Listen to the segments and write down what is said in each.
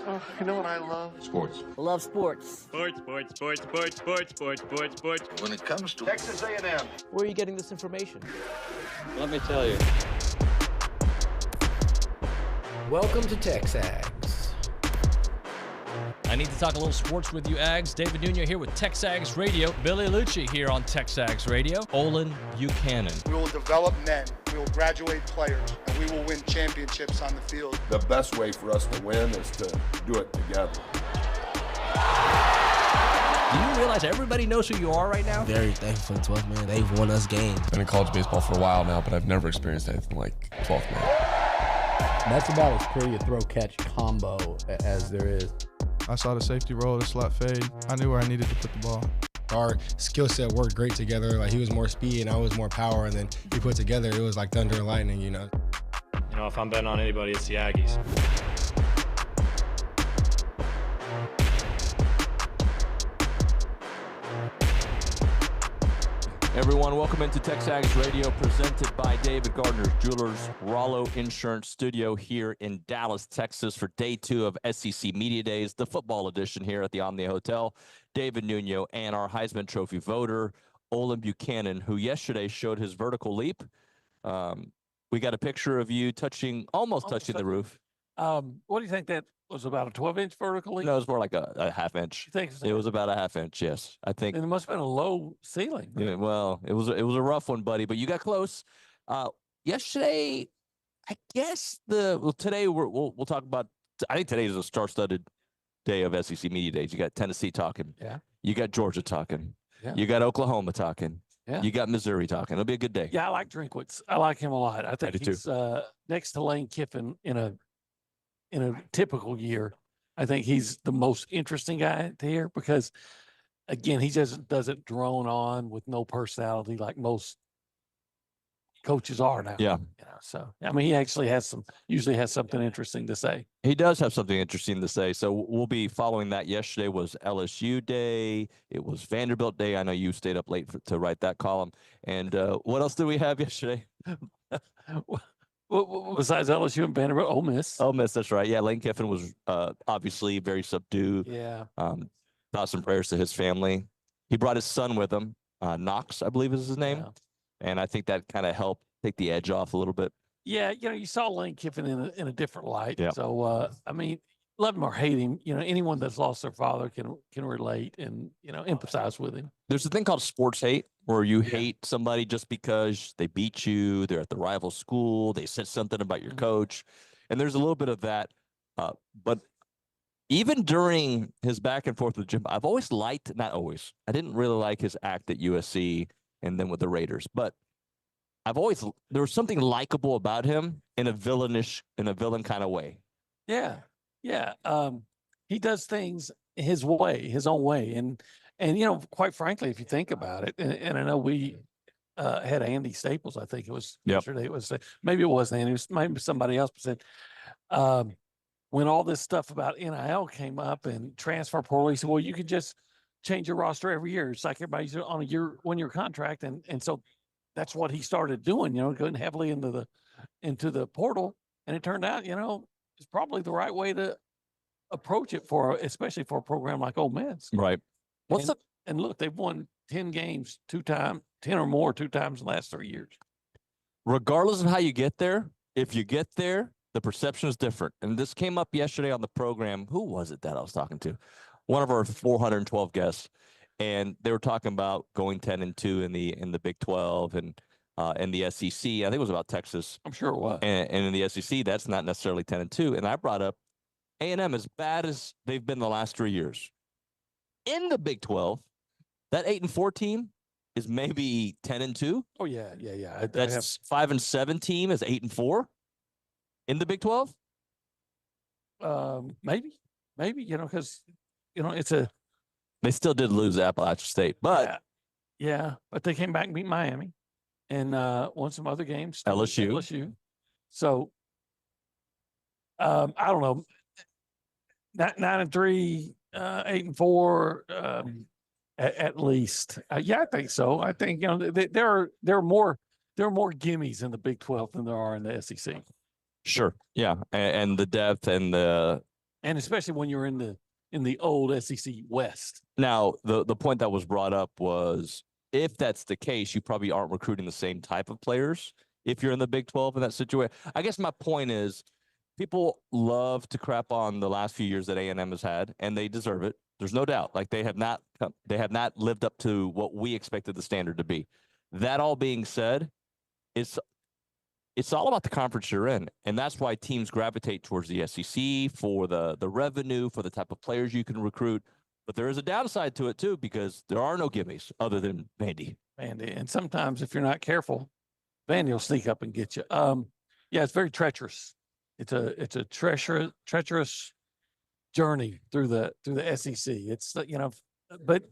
Oh, you know what I love? Sports. I love sports. Sports. When it comes to Texas A&M. Where are you getting this information? Let me tell you. Welcome to TexAgs. I need to talk a little sports with you, Ags. David Nuño here with TexAgs Radio. Billy Liucci here on TexAgs Radio. Olin Buchanan. We will develop men, we will graduate players, and we will win championships on the field. The best way for us to win is to do it together. Do you realize everybody knows who you are right now? Very thankful to 12th man. They've won us games. Been in college baseball for a while now, but I've never experienced anything like 12th man. That's about as pretty a throw-catch combo as there is. I saw the safety roll, the slot fade. I knew where I needed to put the ball. Our skill set worked great together. Like, he was more speed and I was more power, and then we put together, it was like thunder and lightning, you know. You know, if I'm betting on anybody, it's the Aggies. Everyone, welcome into TexAgs Radio, presented by David Gardner's Jewelers, Rollo Insurance Studio here in Dallas, Texas, for day 2 of SEC Media Days, the football edition here at the Omnia Hotel. David Nuño and our Heisman Trophy voter, Olin Buchanan, who yesterday showed his vertical leap. We got a picture of you almost touching the roof. What do you think that was, about a 12-inch vertical leap? No, it was more like a half inch. You think so? It was about a half inch, yes. I think. And it must have been a low ceiling. Yeah, well, it was a rough one, buddy, but you got close. Yesterday, I guess today we'll talk about. I think today is a star-studded day of SEC Media Days. You got Tennessee talking. Yeah. You got Georgia talking. Yeah. You got Oklahoma talking. Yeah. You got Missouri talking. It'll be a good day. Yeah, I like Drinkwitz. I like him a lot. I think do he's next to Lane Kiffin in a typical year. I think he's the most interesting guy to hear because, again, he just doesn't drone on with no personality like most coaches are now. Yeah. You know, so I mean, he actually usually has something interesting to say. He does have something interesting to say. So we'll be following that. Yesterday was LSU Day. It was Vanderbilt Day. I know you stayed up late to write that column. And what else did we have yesterday? Besides LSU and Vanderbilt, Ole Miss. Ole Miss, that's right. Yeah, Lane Kiffin was obviously very subdued. Yeah. Thoughts and prayers to his family. He brought his son with him. Knox, I believe is his name. Yeah. And I think that kind of helped take the edge off a little bit. Yeah, you know, you saw Lane Kiffin in a different light. Yeah. So, I mean, love him or hate him, you know, anyone that's lost their father can relate and, you know, empathize with him. There's a thing called sports hate, where you hate somebody just because they beat you, they're at the rival school, they said something about your coach, and there's a little bit of that. But even during his back and forth with Jim, I've always liked, not always, I didn't really like his act at USC and then with the Raiders, but there was something likable about him in a villain kind of way. Yeah. Yeah. He does things his own way. And, you know, quite frankly, if you think about it, and I know we had Andy Staples, I think it was yesterday, it was, maybe it wasn't Andy, it was maybe somebody else, but said, when all this stuff about NIL came up and transfer portal, he said, well, you could just change your roster every year. It's like everybody's on a 1-year contract. And so that's what he started doing, you know, going heavily into the portal. And it turned out, you know, it's probably the right way to approach it especially for a program like Ole Miss. Right. And look, they've won 10 games 10 or more 2 times in the last 3 years. Regardless of how you get there, if you get there, the perception is different. And this came up yesterday on the program. Who was it that I was talking to? One of our 412 guests. And they were talking about going 10-2 in the Big 12 and the SEC. I think it was about Texas. I'm sure it was. And in the SEC, that's not necessarily 10-2. And I brought up A&M, as bad as they've been the last 3 years. In the Big 12, that 8-4 team is maybe 10-2. Oh yeah. That's 5-7 team is 8-4 in the Big 12. Maybe, you know, because, you know, they still did lose Appalachian State, but but they came back and beat Miami and won some other games. LSU. So I don't know. 9-3, 8-4, at least. Yeah, I think so. I think, you know, there are more gimmies in the Big 12 than there are in the SEC. Sure. Yeah. And the depth and And especially when you're in the old SEC West. Now, the point that was brought up was if that's the case, you probably aren't recruiting the same type of players if you're in the Big 12 in that situation. I guess my point is people love to crap on the last few years that A&M has had, and they deserve it. There's no doubt. Like they have not lived up to what we expected the standard to be. That all being said, it's all about the conference you're in, and that's why teams gravitate towards the SEC for the revenue, for the type of players you can recruit. But there is a downside to it too, because there are no gimmies other than Vandy. And sometimes if you're not careful, Vandy will sneak up and get you. Yeah, it's very treacherous. It's a treacherous journey through the SEC. It's but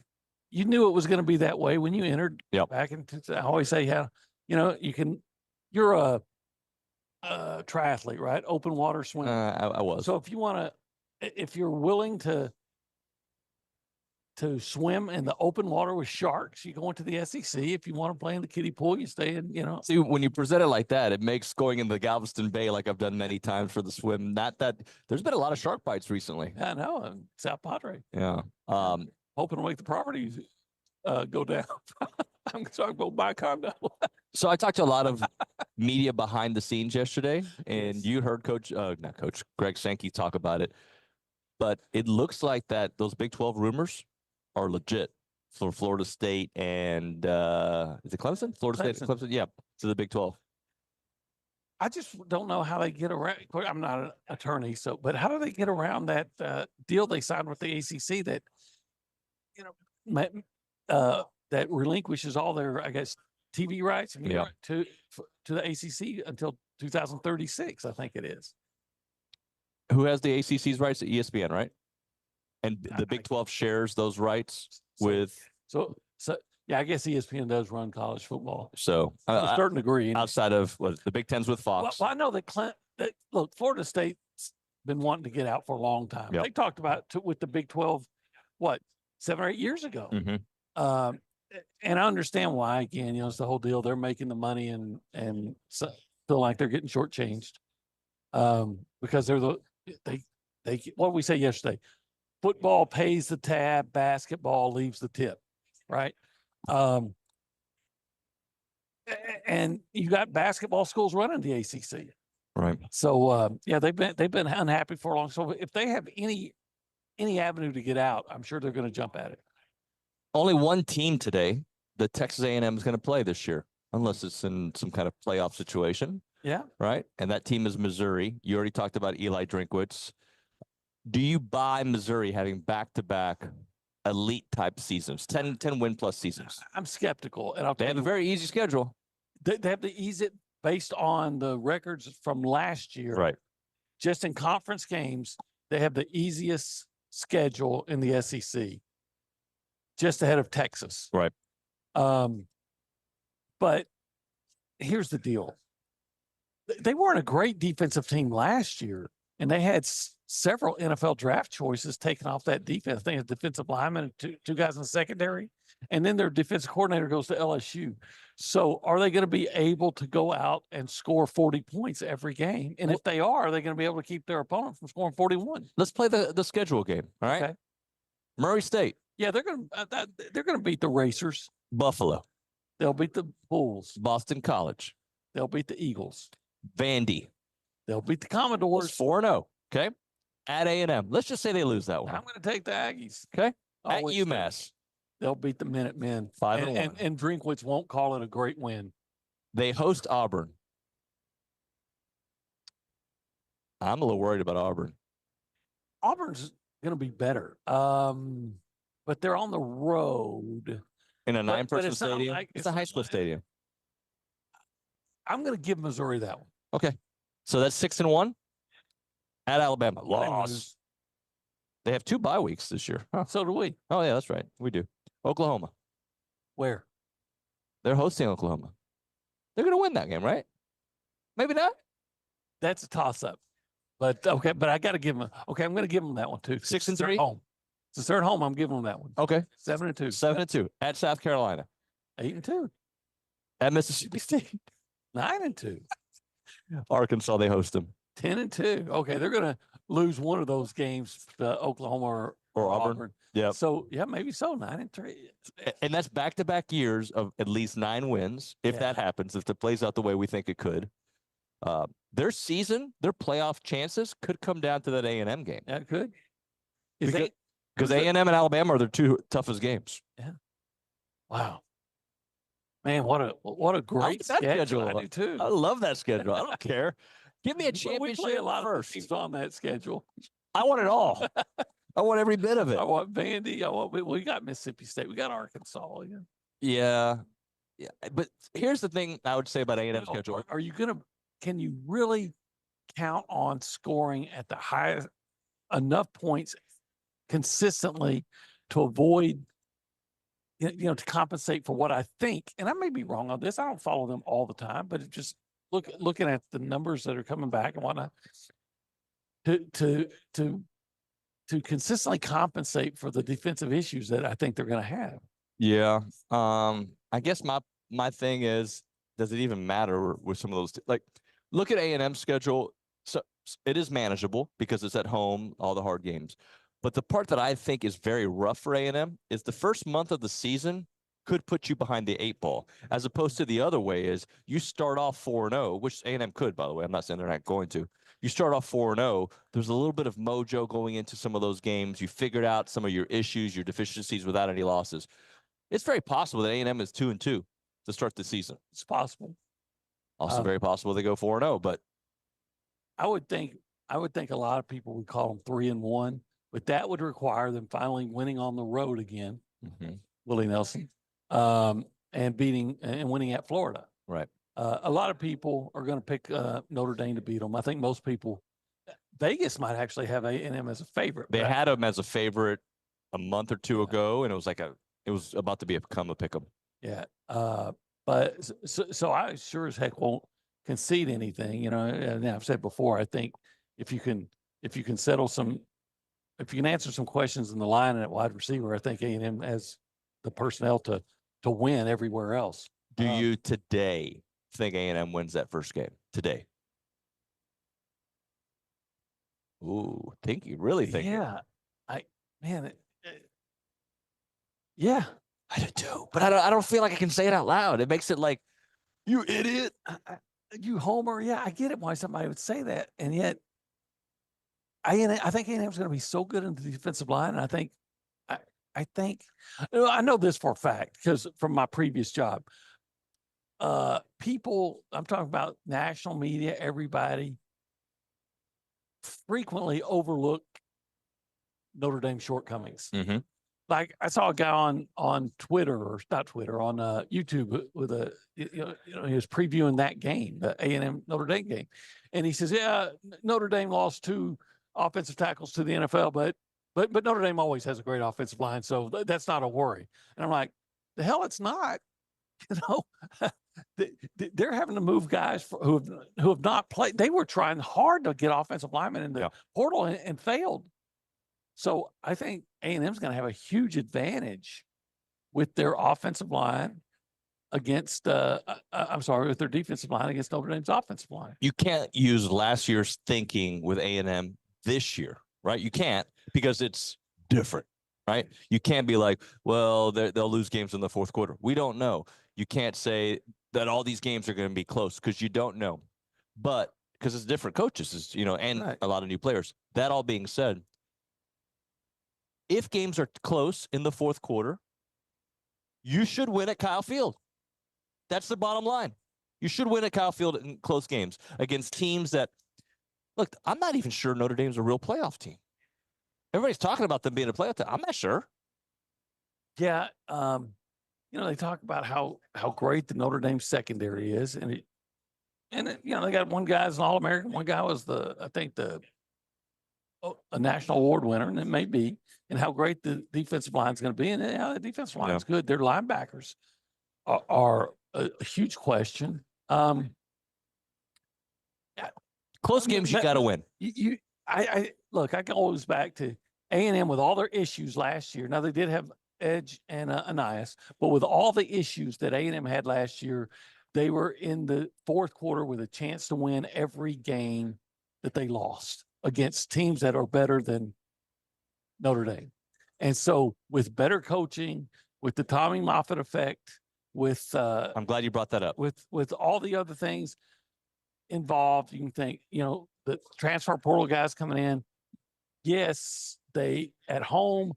you knew it was going to be that way when you entered. Yep. Back into. I always say how you're a triathlete, right? Open water swim. I was. So if you're willing to swim in the open water with sharks, you go into the SEC. If you want to play in the kiddie pool, you stay in, See, when you present it like that, it makes going in the Galveston Bay, like I've done many times for the swim, that there's been a lot of shark bites recently. I know, South Padre. Yeah. Hoping to make the properties go down. I'm talking about my condo. So I talked to a lot of media behind the scenes yesterday, and Yes. you heard Greg Sankey talk about it. But it looks like that those Big 12 rumors are legit for Florida State and is it Clemson? Florida State and Clemson? Yeah, to the Big 12. I just don't know how they get around. I'm not an attorney, but how do they get around that deal they signed with the ACC that that relinquishes all their, I guess, TV rights and to the ACC until 2036, I think it is. Who has the ACC's rights? To ESPN, right? And the Big 12 shares those rights with. So yeah, I guess ESPN does run college football. So to a certain degree, outside of the Big Ten's with Fox. Well, I know that look, Florida State's been wanting to get out for a long time. Yep. They talked about with the Big 12, 7 or 8 years ago. Mm-hmm. And I understand why. Again, it's the whole deal. They're making the money and so feel like they're getting shortchanged because they're they what did we say yesterday? Football pays the tab, basketball leaves the tip, right? And you got basketball schools running the ACC, right? So yeah, they've been unhappy for a long. So if they have any avenue to get out, I'm sure they're going to jump at it. Only one team today that Texas A&M is going to play this year, unless it's in some kind of playoff situation. Yeah. Right. And that team is Missouri. You already talked about Eli Drinkwitz. Do you buy Missouri having back-to-back elite type seasons, 10 win plus seasons? I'm skeptical. And they have a very easy schedule. They have to ease it based on the records from last year. Right. Just in conference games, they have the easiest schedule in the SEC, just ahead of Texas. Right. But here's the deal. They weren't a great defensive team last year, and they had several NFL draft choices taken off that defense. I think a defensive lineman and two guys in the secondary, and then their defensive coordinator goes to LSU. So are they going to be able to go out and score 40 points every game? And if they are they going to be able to keep their opponent from scoring 41? Let's play the schedule game. All right. Okay. Murray State. Yeah, they're going to beat the Racers. Buffalo. They'll beat the Bulls. Boston College. They'll beat the Eagles. Vandy. They'll beat the Commodores. 4-0. Okay. At A&M. Let's just say they lose that one. I'm going to take the Aggies. Okay. At UMass. They'll beat the Minutemen. 5-1. And Drinkwitz won't call it a great win. They host Auburn. I'm a little worried about Auburn. Auburn's going to be better. But they're on the road. In a 9-person it's not stadium? like- It's a high school stadium. I'm going to give Missouri that one. Okay. So that's 6-1 at Alabama. Loss. They have 2 bye weeks this year. Huh. So do we. Oh, yeah, that's right. We do. Oklahoma. Where? They're hosting Oklahoma. They're going to win that game, right? Maybe not. That's a toss-up. But okay, but I got to give them. Okay, I'm going to give them that one too. 6-3 home. It's the third home. I'm giving them that one. Okay. 7-2. 7-2 at South Carolina. 8-2. At Mississippi State. 9-2. Arkansas, they host them. 10-2. Okay, they're gonna. lose one of those games to Oklahoma or Auburn. Yeah. So yeah, maybe so. 9-3, and that's back-to-back years of at least 9 wins. If that happens, if it plays out the way we think it could, their playoff chances could come down to that A&M game. Yeah, it could. Because A&M and Alabama are their 2 toughest games. Yeah. Wow. Man, what a great schedule. I do too. I love that schedule. I don't care. Give me a championship we play a lot first. of teams on that schedule. I want it all. I want every bit of it. I want Vandy. We got Mississippi State. We got Arkansas. Yeah. But here's the thing I would say about A&M schedule. Can you really count on scoring at the highest enough points consistently to avoid, to compensate for what I think, and I may be wrong on this. I don't follow them all the time, but it just looking at the numbers that are coming back and whatnot, to consistently compensate for the defensive issues that I think they're going to have. Yeah. I guess my thing is, does it even matter with some of those? Like, look at A&M's schedule. So it is manageable because it's at home, all the hard games. But the part that I think is very rough for A&M is the first month of the season could put you behind the 8 ball, as opposed to the other way is you start off 4-0, which A&M could, by the way. I'm not saying they're not going to. You start off 4-0. There's a little bit of mojo going into some of those games. You figured out some of your issues, your deficiencies without any losses. It's very possible that A&M is 2-2 to start the season. It's possible. Also very possible they go 4-0, but I would think a lot of people would call them 3-1, but that would require them finally winning on the road again, Willie Nelson, and winning at Florida. Right. A lot of people are going to pick Notre Dame to beat them. I think most people, Vegas might actually have A&M as a favorite. They had them as a favorite a month or two ago, and it was about to become a pick 'em. Yeah. But so I sure as heck won't concede anything, and I've said before, I think if you can answer some questions in the line and at wide receiver, I think A&M has the personnel to win everywhere else. Do you today think A&M wins that first game today? Ooh, really think? Yeah. Yeah. I do too, but I don't feel like I can say it out loud. It makes it like, you idiot. You homer. Yeah, I get it why somebody would say that. And yet, I think A&M is going to be so good in the defensive line. And I think, I know this for a fact because from my previous job, people, I'm talking about national media, everybody frequently overlook Notre Dame shortcomings. Mm-hmm. Like I saw a guy on Twitter, or not Twitter, on YouTube with he was previewing that game, the A&M Notre Dame game. And he says, yeah, Notre Dame lost 2 offensive tackles to the NFL, but Notre Dame always has a great offensive line. So that's not a worry. And I'm like, the hell it's not. They're having to move guys who have not played. They were trying hard to get offensive linemen in the portal and failed. So I think A&M's going to have a huge advantage with their offensive line against, with their defensive line against Notre Dame's offensive line. You can't use last year's thinking with A&M this year, right? You can't, because it's different, right? You can't be like, well, they'll lose games in the fourth quarter. We don't know. You can't say that all these games are going to be close because you don't know. But because it's different coaches, and right, a lot of new players. That all being said, if games are close in the fourth quarter, you should win at Kyle Field. That's the bottom line. You should win at Kyle Field in close games against teams that, look, I'm not even sure Notre Dame's a real playoff team. Everybody's talking about them being a playoff team. I'm not sure. Yeah. They talk about how great the Notre Dame secondary is. And they got one guy as an All-American. One guy was a national award winner, and it may be, and how great the defensive line is going to be. And the defensive line is good. Their linebackers are a huge question. Close games, you got to win. I can always back to A&M with all their issues last year. Now they did have Edge and Anias, but with all the issues that A&M had last year, they were in the fourth quarter with a chance to win every game that they lost. against teams that are better than Notre Dame. And so with better coaching, with the Tommy Moffitt effect, with I'm glad you brought that up. With all the other things involved, you can think, the transfer portal guys coming in. Yes, they at home.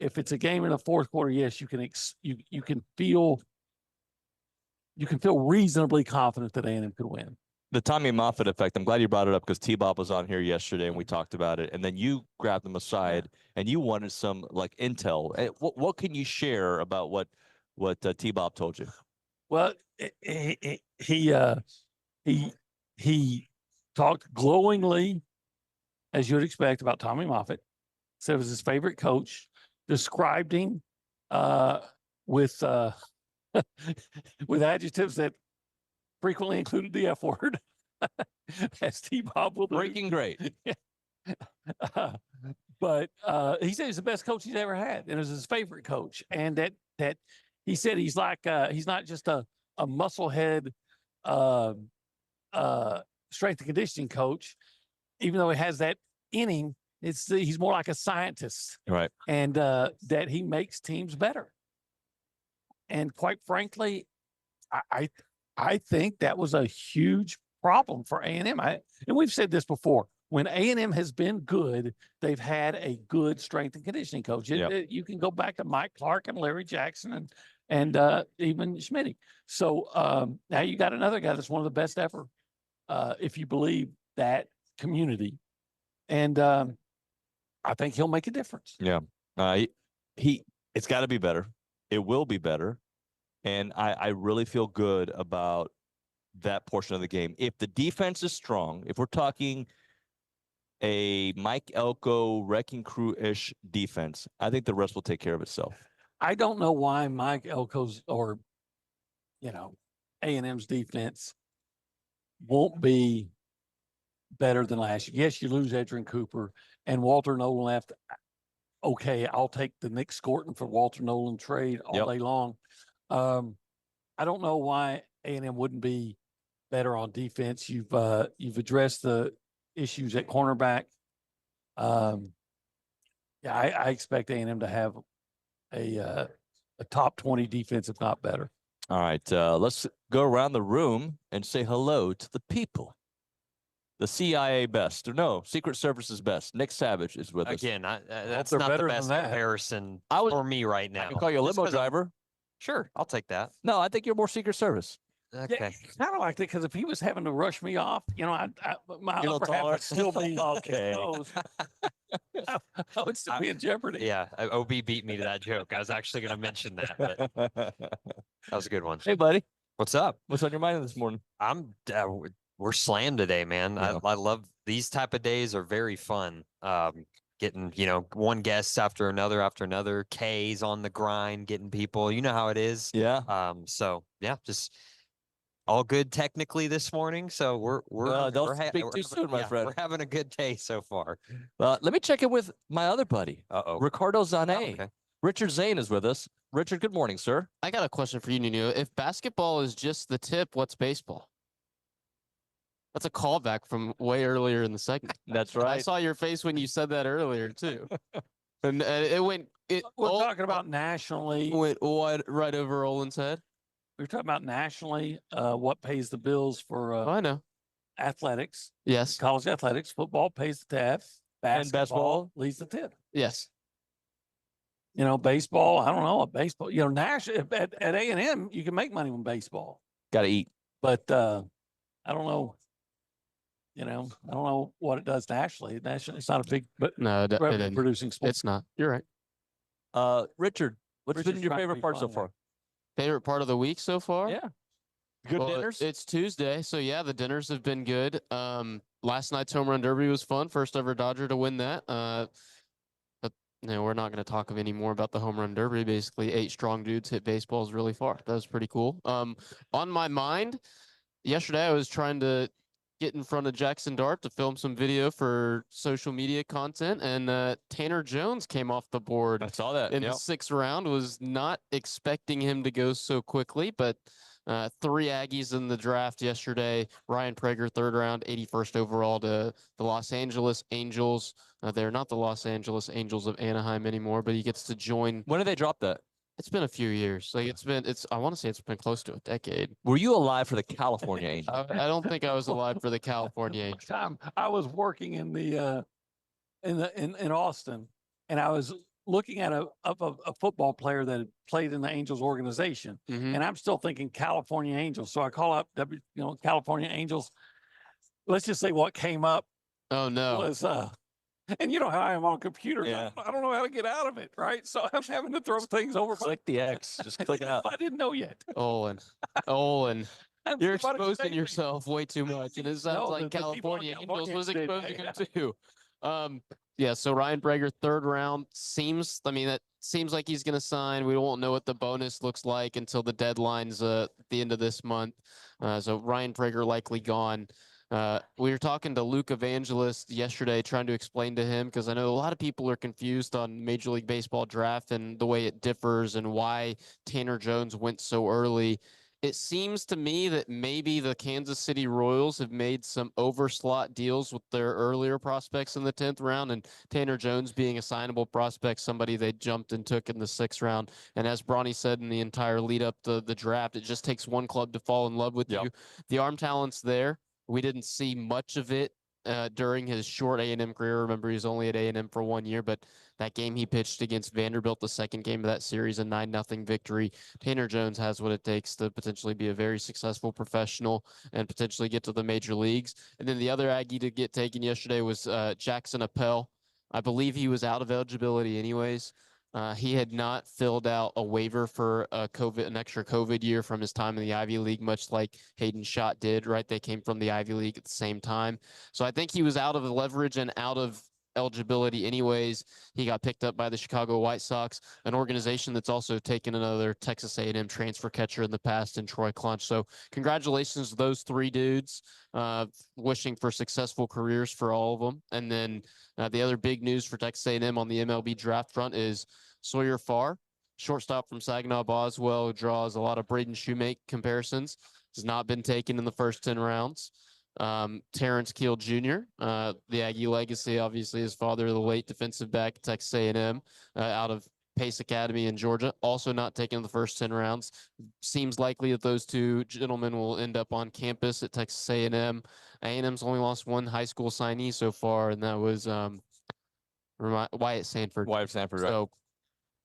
If it's a game in the fourth quarter, yes, you can feel reasonably confident that A&M could win. The Tommy Moffitt effect. I'm glad you brought it up because T-Bob was on here yesterday and we talked about it. And then you grabbed him aside and you wanted some like intel. What can you share about what T-Bob told you? Well, he talked glowingly, as you'd expect, about Tommy Moffitt. Said it was his favorite coach. Described him with with adjectives that frequently included the F word, as T-Bob will do. Breaking great. But he said he's the best coach he's ever had, and it was his favorite coach. And that he said he's like he's not just a musclehead strength and conditioning coach, even though he has that in him. He's more like a scientist, right? And that he makes teams better. And quite frankly, I think that was a huge problem for A&M. And we've said this before. When A&M has been good, they've had a good strength and conditioning coach. You can go back to Mike Clark and Larry Jackson and even Schmitty. So now you got another guy that's one of the best ever, if you believe that community. And I think he'll make a difference. Yeah. It's got to be better. It will be better. And I really feel good about that portion of the game. If the defense is strong, if we're talking a Mike Elko wrecking crew-ish defense, I think the rest will take care of itself. I don't know why Mike Elko's or, A&M's defense won't be better than last year. Yes, you lose Edrin Cooper and Walter Nolan left. Okay, I'll take the Nick Scorton for Walter Nolan trade all day long. I don't know why A&M wouldn't be better on defense. You've addressed the issues at cornerback. I expect A&M to have a top 20 defense, if not better. All right, let's go around the room and say hello to the people. The CIA best, or no, Secret Service's best. Nick Savage is with us. Again, that's not the best comparison for me right now. I can call you a limo driver. Sure, I'll take that. No, I think you're more Secret Service. Okay. Yeah, kind of like that, because if he was having to rush me off, my upper half would still be okay. I would still be in jeopardy. Yeah, OB beat me to that joke. I was actually going to mention that, but that was a good one. Hey, buddy. What's up? What's on your mind this morning? We're slammed today, man. Yeah. I love these type of days are very fun. Getting, one guest after another, K's on the grind, getting people, you know how it is. Yeah. So yeah, just all good technically this morning. So don't speak too soon, my friend. We're having a good day so far. Let me check in with my other buddy, Ricardo Zane. Oh, okay. Richard Zane is with us. Richard, good morning, sir. I got a question for you, Nuño. If basketball is just the tip, what's baseball? That's a callback from way earlier in the segment. That's right. I saw your face when you said that earlier too, and it went. We're talking about nationally. Went right over Olin's head. We're talking about nationally. What pays the bills for? I know. Athletics. Yes. College athletics. Football pays the tab. Basketball leads the tip. Yes. Baseball. I don't know. Baseball. National at A&M, you can make money with baseball. Got to eat. But I don't know. I don't know what it does nationally. It's not a big, but no, revenue producing sport. It's not. You're right. Richard, what's been your favorite part so far? Favorite part of the week so far? Yeah. Good dinners? It's Tuesday, so yeah, the dinners have been good. Last night's home run derby was fun. First ever Dodger to win that. But we're not going to talk any more about the home run derby. Basically, 8 strong dudes hit baseballs really far. That was pretty cool. On my mind, yesterday I was trying to get in front of Jackson Dart to film some video for social media content, and Tanner Jones came off the board. I saw that in the 6th round. Was not expecting him to go so quickly, but 3 Aggies in the draft yesterday. Ryan Prager, 3rd round, 81st overall to the Los Angeles Angels. They're not the Los Angeles Angels of Anaheim anymore, but he gets to join. When did they drop that? It's been a few years. Like I want to say it's been close to a decade. Were you alive for the California Angels? I don't think I was alive for the California Angels. Time I was working in the in Austin, and I was looking at a football player that had played in the Angels organization, and I'm still thinking California Angels. So I call up California Angels. Let's just say what came up. Oh no. Was and you know how I am on computers. Yeah. I don't know how to get out of it, right? So I'm having to throw things over. Click the X. Just click out. I didn't know yet. Olin. You're exposing yourself way too much. And it sounds like California Angels was exposing him too. Yeah, so Ryan Prager, 3rd round. That seems like he's going to sign. We won't know what the bonus looks like until the deadline's at the end of this month. So Ryan Prager likely gone. We were talking to Luke Evangelist yesterday, trying to explain to him, because I know a lot of people are confused on Major League Baseball draft and the way it differs and why Tanner Jones went so early. It seems to me that maybe the Kansas City Royals have made some overslot deals with their earlier prospects in the 10th round, and Tanner Jones being a signable prospect, somebody they jumped and took in the 6th round. And as Bronny said in the entire lead up to the draft, it just takes one club to fall in love with you. The arm talent's there. We didn't see much of it during his short A&M career. Remember, he was only at A&M for 1 year, but that game he pitched against Vanderbilt, the second game of that series, a 9-0 victory. Tanner Jones has what it takes to potentially be a very successful professional and potentially get to the major leagues. And then the other Aggie to get taken yesterday was Jackson Appel. I believe he was out of eligibility anyways. He had not filled out a waiver for an extra COVID year from his time in the Ivy League, much like Hayden Schott did, right? They came from the Ivy League at the same time. So I think he was out of the leverage and out of eligibility anyways. He got picked up by the Chicago White Sox, an organization that's also taken another Texas A&M transfer catcher in the past in Troy Clunch. So congratulations to those 3 dudes. Wishing for successful careers for all of them. And then the other big news for Texas A&M on the MLB draft front is Sawyer Farr, shortstop from Saginaw Boswell, who draws a lot of Braden Shoemake comparisons, has not been taken in the first 10 rounds. Terrence Keel Jr., the Aggie legacy, obviously his father, the late defensive back at Texas A&M, out of Pace Academy in Georgia, also not taken in the first 10 rounds. Seems likely that those 2 gentlemen will end up on campus at Texas A&M. A&M's only lost 1 high school signee so far, and that was Wyatt Sanford. Right. So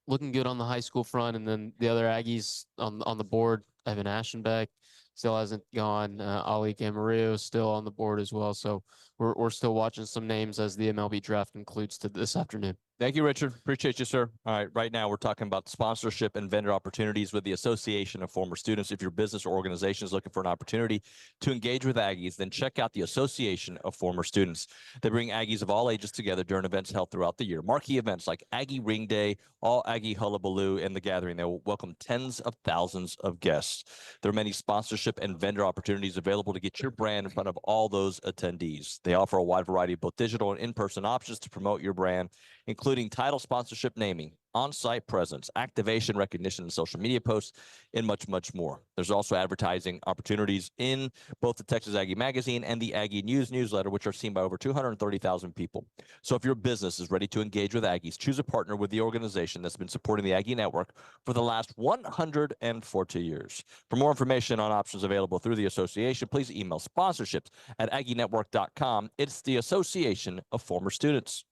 looking good on the high school front, and then the other Aggies on the board, Evan Aschenbeck still hasn't gone. Ali Camarillo still on the board as well. So we're still watching some names as the MLB draft concludes this afternoon. Thank you, Richard. Appreciate you, sir. All right, right now we're talking about sponsorship and vendor opportunities with the Association of Former Students. If your business or organization is looking for an opportunity to engage with Aggies, then check out the Association of Former Students. They bring Aggies of all ages together during events held throughout the year. Marquee events like Aggie Ring Day, All Aggie Hullabaloo, and The Gathering. They will welcome tens of thousands of guests. There are many sponsorship and vendor opportunities available to get your brand in front of all those attendees. They offer a wide variety of both digital and in-person options to promote your brand, including title sponsorship naming, on-site presence, activation, recognition, and social media posts, and much, much more. There's also advertising opportunities in both the Texas Aggie Magazine and the Aggie News newsletter, which are seen by over 230,000 people. So if your business is ready to engage with Aggies, choose a partner with the organization that's been supporting the Aggie Network for the last 140 years. For more information on options available through the association, please email sponsorships@aggienetwork.com. It's the Association of Former Students.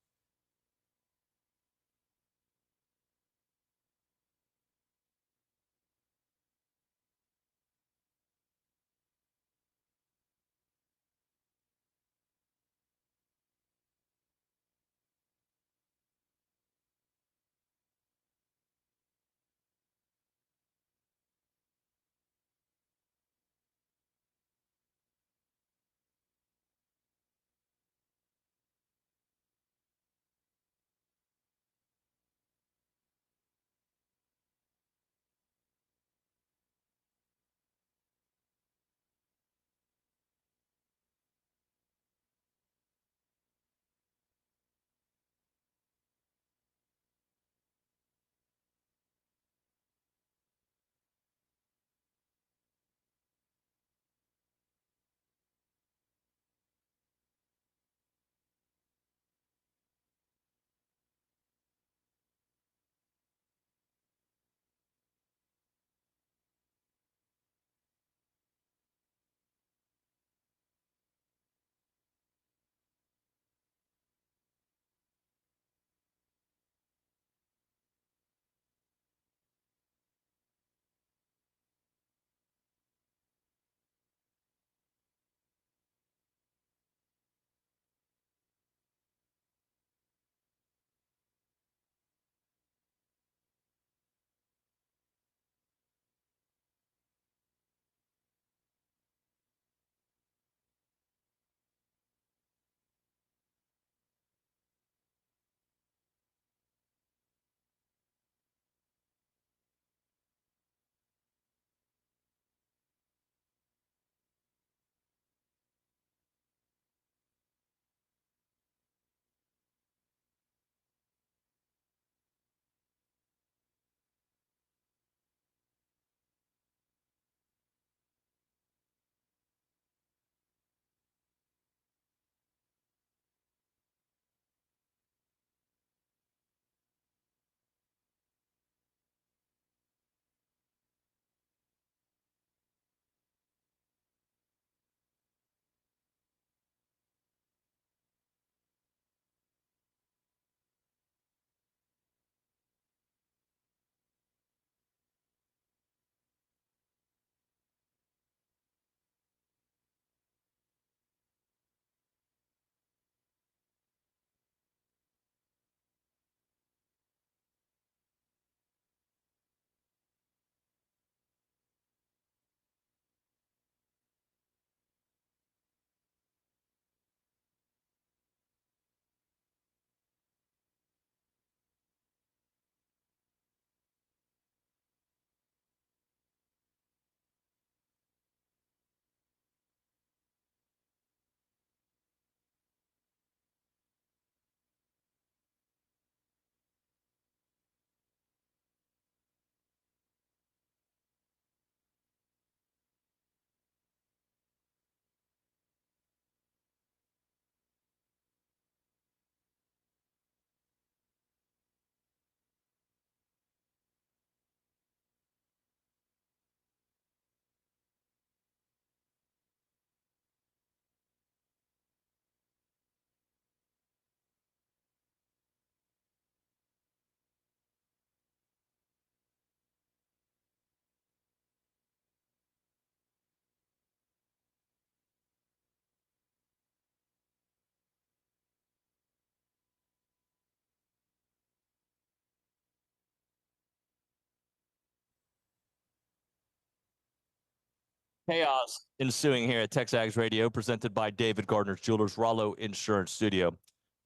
Chaos ensuing here at TexAgs Radio, presented by David Gardner's Jewelers, Rollo Insurance Studio.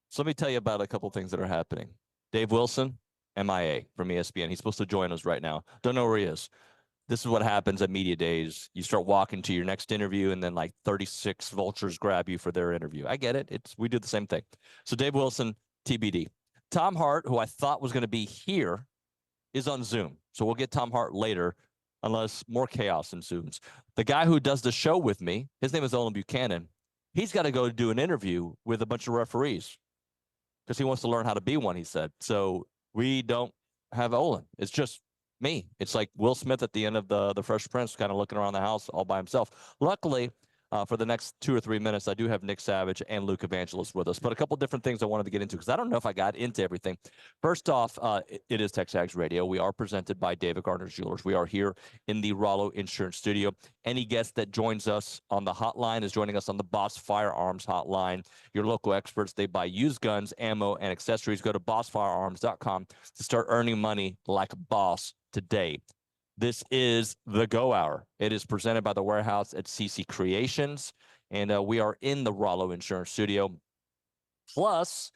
So let me tell you about a couple things that are happening. Dave Wilson, MIA from ESPN. He's supposed to join us right now. Don't know where he is. This is what happens at media days. You start walking to your next interview, and then like 36 vultures grab you for their interview. I get it. We do the same thing. So Dave Wilson, TBD. Tom Hart, who I thought was going to be here, is on Zoom. So we'll get Tom Hart later, unless more chaos ensues. The guy who does the show with me, his name is Olin Buchanan. He's got to go do an interview with a bunch of referees because he wants to learn how to be one, he said. So we don't have Olin. It's just me. It's like Will Smith at the end of the Fresh Prince, kind of looking around the house all by himself. Luckily, for the next 2 or 3 minutes, I do have Nick Savage and Luke Evangelist with us. But a couple different things I wanted to get into because I don't know if I got into everything. First off, it is TexAgs Radio. We are presented by David Gardner's Jewelers. We are here in the Rollo Insurance Studio. Any guest that joins us on the hotline is joining us on the Boss Firearms hotline. Your local experts, they buy used guns, ammo, and accessories. Go to bossfirearms.com to start earning money like a boss today. This is the Go Hour. It is presented by the warehouse at CC Creations, and we are in the Rollo Insurance Studio. Plus,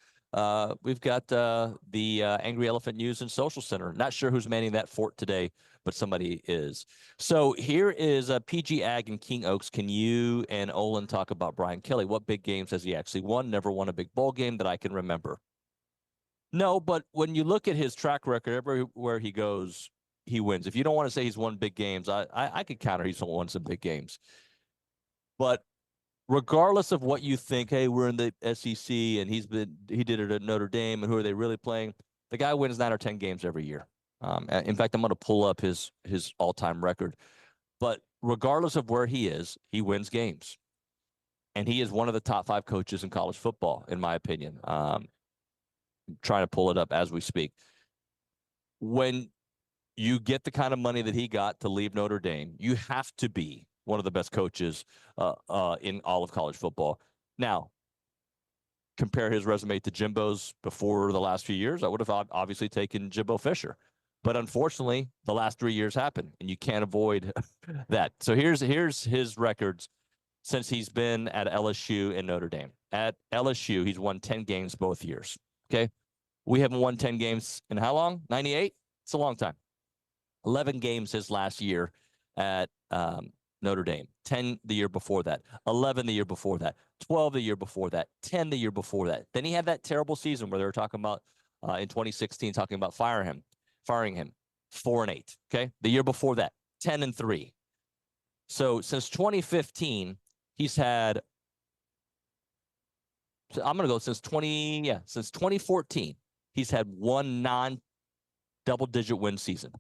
we've got the Angry Elephant News and Social Center. Not sure who's manning that fort today, but somebody is. So here is PG Ag and King Oaks. Can you and Olin talk about Brian Kelly? What big games has he actually won? Never won a big bowl game that I can remember. No, but when you look at his track record, everywhere he goes, he wins. If you don't want to say he's won big games, I could counter he's won some big games. But regardless of what you think, hey, we're in the SEC and he did it at Notre Dame, and who are they really playing? The guy wins 9 or 10 games every year. In fact, I'm going to pull up his all-time record. But regardless of where he is, he wins games. And he is one of the top 5 coaches in college football, in my opinion. I'm trying to pull it up as we speak. When you get the kind of money that he got to leave Notre Dame, you have to be one of the best coaches in all of college football. Now, compare his resume to Jimbo's before the last few years, I would have obviously taken Jimbo Fisher. But unfortunately, the last 3 years happened, and you can't avoid that. So here's his records since he's been at LSU and Notre Dame. At LSU, he's won 10 games both years. Okay? We haven't won 10 games in how long? 98? It's a long time. 11 games his last year at Notre Dame, 10 the year before that, 11 the year before that, 12 the year before that, 10 the year before that. Then he had that terrible season where they were talking about in 2016, talking about firing him, 4-8. Okay. The year before that, 10-3. So since 2015, he's had, I'm going to go since 2014, he's had one non-double-digit win season.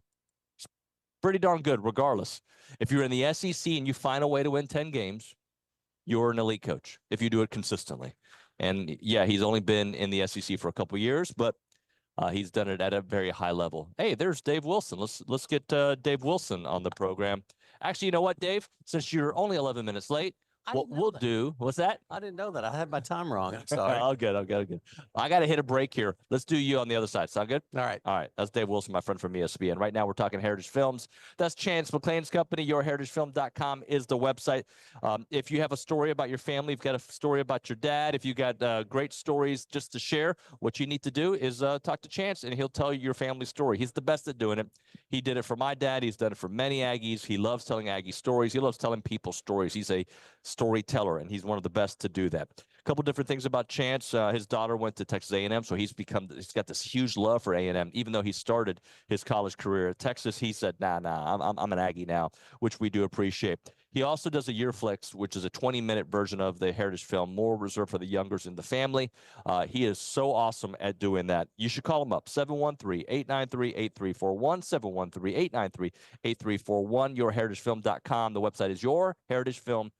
Pretty darn good, regardless. If you're in the SEC and you find a way to win 10 games, you're an elite coach if you do it consistently. And yeah, he's only been in the SEC for a couple of years, but he's done it at a very high level. Hey, there's Dave Wilson. Let's get Dave Wilson on the program. Actually, you know what, Dave? Since you're only 11 minutes late, what we'll do, what's that? I didn't know that. I had my time wrong. I'm sorry. All good. I got to hit a break here. Let's do you on the other side. Sound good? All right. That's Dave Wilson, my friend from ESPN. Right now, we're talking Heritage Films. That's Chance McClain's company. YourHeritageFilm.com is the website. If you have a story about your family, if you've got a story about your dad, if you got great stories just to share, what you need to do is talk to Chance, and he'll tell you your family story. He's the best at doing it. He did it for my dad. He's done it for many Aggies. He loves telling Aggie stories. He loves telling people stories. He's a storyteller, and he's one of the best to do that. A couple different things about Chance. His daughter went to Texas A&M, so he's got this huge love for A&M. Even though he started his college career at Texas, he said, nah, I'm an Aggie now, which we do appreciate. He also does a Year Flicks, which is a 20-minute version of the Heritage film, more reserved for the youngers in the family. He is so awesome at doing that. You should call him up, 713-893-8341, 713-893-8341, YourHeritageFilm.com. The website is YourHeritageFilm.com.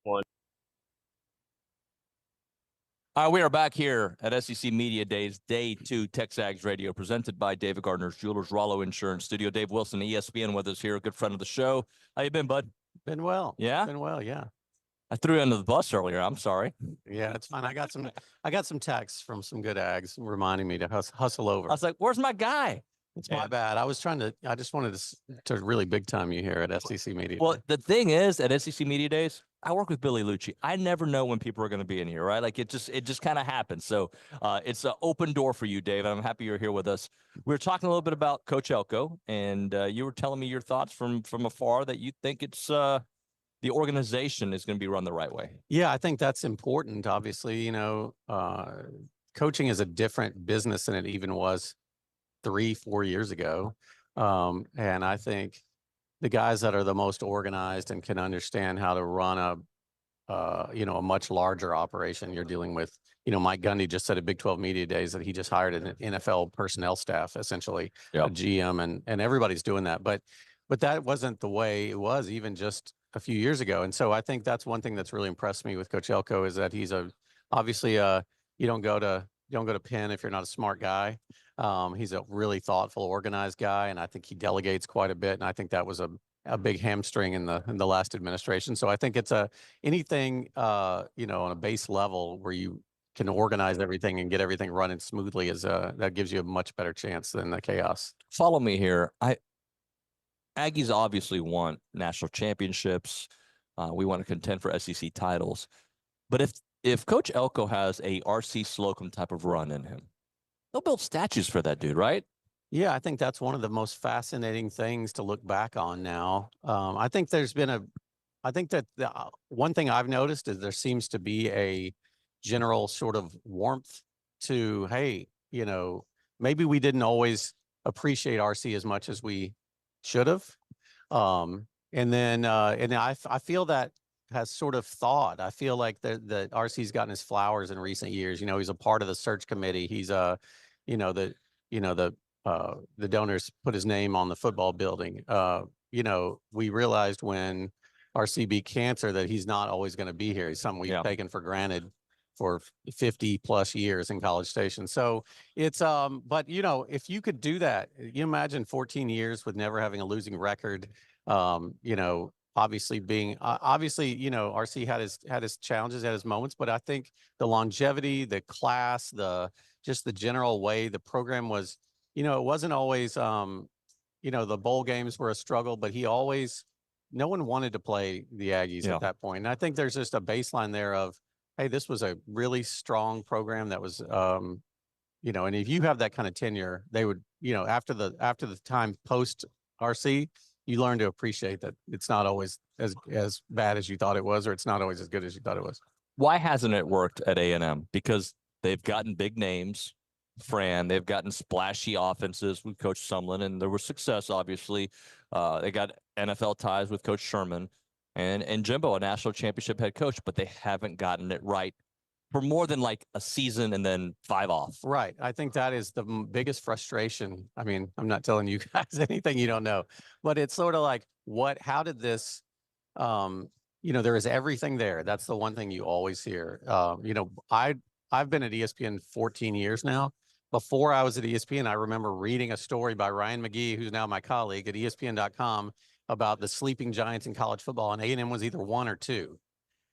one. We are back here at SEC Media Days, Day 2, TexAgs Radio, presented by David Gardner's Jewelers, Rollo Insurance Studio. Dave Wilson, ESPN, with us here, a good friend of the show. How you been, bud? Been well. Yeah? Been well, yeah. I threw you under the bus earlier. I'm sorry. Yeah, it's fine. I got some texts from some good Ags reminding me to hustle over. I was like, where's my guy? It's my bad. I just wanted to really big time you here at SEC Media. Well, the thing is, at SEC Media Days, I work with Billy Liucci. I never know when people are going to be in here, right? Like it just kind of happens. So it's an open door for you, Dave. I'm happy you're here with us. We were talking a little bit about Coach Elko, and you were telling me your thoughts from afar that you think it's the organization is going to be run the right way. Yeah, I think that's important. Obviously, coaching is a different business than it even was 3-4 years ago. And I think the guys that are the most organized and can understand how to run a much larger operation. You're dealing with, Mike Gundy just said at Big 12 Media Days that he just hired an NFL personnel staff, essentially a GM, and everybody's doing that. But that wasn't the way it was even just a few years ago. And so I think that's one thing that's really impressed me with Coach Elko is that he's obviously you don't go to Penn if you're not a smart guy. He's a really thoughtful, organized guy, and I think he delegates quite a bit. And I think that was a big hamstring in the last administration. So I think it's anything on a base level where you can organize everything and get everything running smoothly that gives you a much better chance than the chaos. Follow me here. Aggies obviously want national championships. We want to contend for SEC titles. But if Coach Elko has a R.C. Slocum type of run in him, they'll build statues for that dude, right? Yeah, I think that's one of the most fascinating things to look back on now. I think that one thing I've noticed is there seems to be a general sort of warmth to, hey, maybe we didn't always appreciate RC as much as we should have. And I feel that has sort of thawed. I feel like the RC's gotten his flowers in recent years. He's a part of the search committee. He's the donors put his name on the football building. We realized when RC beat cancer that he's not always going to be here. He's something we've taken for granted for 50 plus years in College Station. So it's, but if you could do that, you imagine 14 years with never having a losing record, obviously RC had his challenges, had his moments, but I think the longevity, the class, just the general way the program was, it wasn't always, the bowl games were a struggle, but no one wanted to play the Aggies at that point. And I think there's just a baseline there of, hey, this was a really strong program that was, and if you have that kind of tenure, they would, after the time post RC, you learn to appreciate that it's not always as bad as you thought it was, or it's not always as good as you thought it was. Why hasn't it worked at A&M? Because they've gotten big names, Fran. They've gotten splashy offenses with Coach Sumlin, and there was success, obviously. They got NFL ties with Coach Sherman and Jimbo, a national championship head coach, but they haven't gotten it right for more than like a season and then 5 off. Right. I think that is the biggest frustration. I mean, I'm not telling you guys anything you don't know, but it's sort of like, how did this, there is everything there. That's the one thing you always hear. I've been at ESPN 14 years now. Before I was at ESPN, I remember reading a story by Ryan McGee, who's now my colleague at ESPN.com, about the sleeping giants in college football, and A&M was either 1 or 2.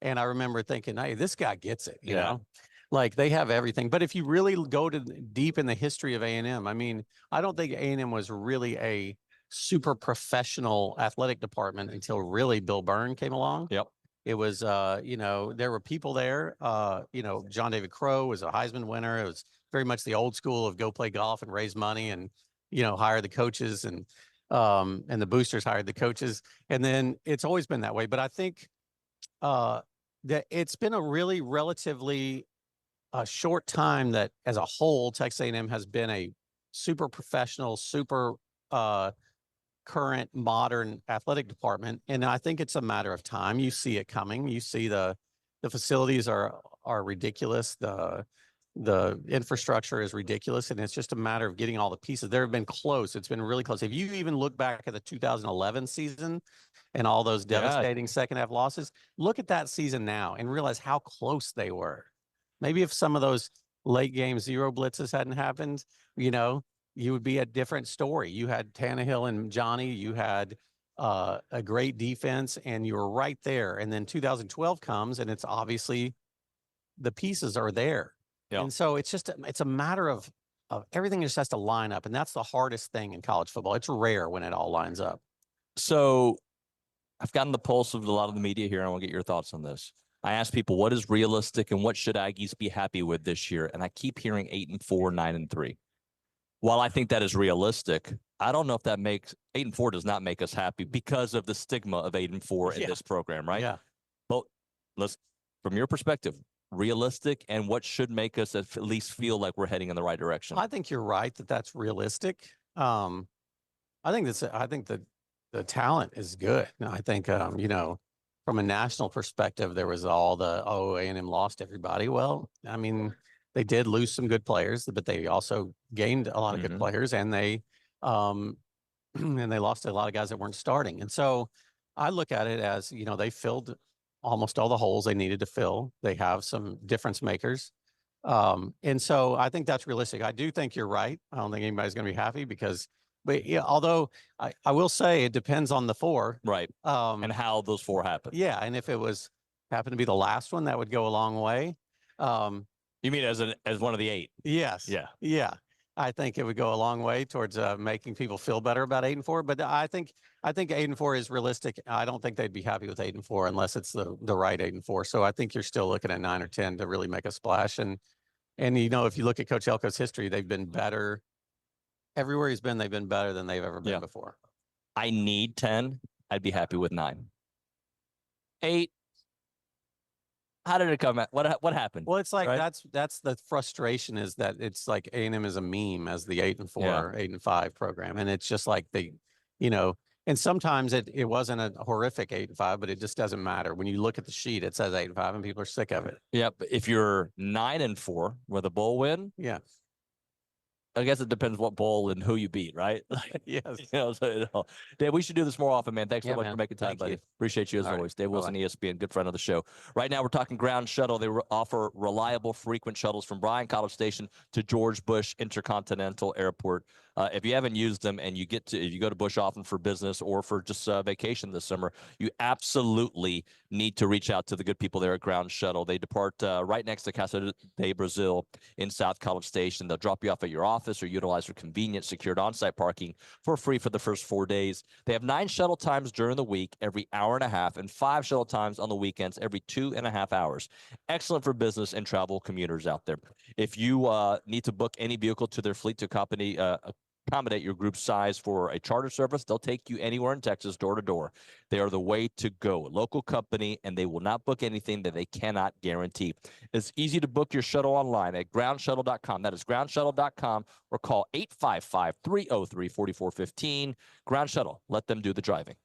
And I remember thinking, hey, this guy gets it, you know? Like, they have everything. But if you really go deep in the history of A&M, I mean, I don't think A&M was really a super professional athletic department until really Bill Byrne came along. Yep. It was, there were people there. John David Crow was a Heisman winner. It was very much the old school of go play golf and raise money and, hire the coaches and the boosters hired the coaches. And then it's always been that way. But I think that it's been a really relatively short time that as a whole, Texas A&M has been a super professional, super current, modern athletic department. And I think it's a matter of time. You see it coming. You see the facilities are ridiculous. The infrastructure is ridiculous, and it's just a matter of getting all the pieces. There have been close. It's been really close. If you even look back at the 2011 season and all those devastating second half losses, look at that season now and realize how close they were. Maybe if some of those late game zero blitzes hadn't happened, you know, you would be a different story. You had Tannehill and Johnny, you had a great defense, and you were right there. And then 2012 comes, and it's obviously the pieces are there. And so it's a matter of everything just has to line up. And that's the hardest thing in college football. It's rare when it all lines up. So I've gotten the pulse of a lot of the media here. I want to get your thoughts on this. I asked people what is realistic and what should Aggies be happy with this year. And I keep hearing 8-4, 9-3. While I think that is realistic, I don't know if that makes 8-4 does not make us happy because of the stigma of 8-4 in this program, right? Yeah. But let's, from your perspective, realistic and what should make us at least feel like we're heading in the right direction? I think you're right that that's realistic. I think the talent is good. I think, you know, from a national perspective, there was all the, A&M lost everybody. Well, I mean, they did lose some good players, but they also gained a lot of good players, and they lost a lot of guys that weren't starting. And so I look at it as, you know, they filled almost all the holes they needed to fill. They have some difference makers. And so I think that's realistic. I do think you're right. I don't think anybody's going to be happy but yeah, although I will say it depends on the four. Right. And how those four happen. Yeah. And if it happened to be the last one, that would go a long way. You mean as one of the 8? Yes. Yeah. Yeah. I think it would go a long way towards making people feel better about 8-4. But I think 8-4 is realistic. I don't think they'd be happy with 8-4 unless it's the right 8-4. So I think you're still looking at 9 or 10 to really make a splash. And you know, if you look at Coach Elko's history, they've been better everywhere he's been. They've been better than they've ever been before. I need 10. I'd be happy with 9. 8. How did it come out? What happened? Well, it's like that's the frustration, is that it's like A&M is a meme as the 8-4, 8-5 program, and it's just like they, you know, and sometimes it wasn't a horrific 8-5, but it just doesn't matter. When you look at the sheet, it says 8-5, and people are sick of it. Yeah, but if you're 9-4 with a bowl win, I guess it depends what bowl and who you beat, right? Yes. Dave, we should do this more often, man. Thanks so much for making time, buddy. You. Appreciate you as always. Dave Wilson, ESPN, good friend of the show. Right now, we're talking ground shuttle. They offer reliable, frequent shuttles from Bryan College Station to George Bush Intercontinental Airport. If you haven't used them and if you go to Bush often for business or for just vacation this summer, you absolutely need to reach out to the good people there at Ground Shuttle. They depart right next to Casa de Brazil in South College Station. They'll drop you off at your office or utilize their convenient secured on-site parking for free for the first 4 days. They have 9 shuttle times during the week, every hour and a half, and 5 shuttle times on the weekends, every 2.5 hours. Excellent for business and travel commuters out there. If you need to book any vehicle to their fleet to accommodate your group size for a charter service, they'll take you anywhere in Texas, door to door. They are the way to go. A local company, and they will not book anything that they cannot guarantee. It's easy to book your shuttle online at groundshuttle.com. That is groundshuttle.com, or call 855-303-4415. Ground Shuttle. Let them do the driving.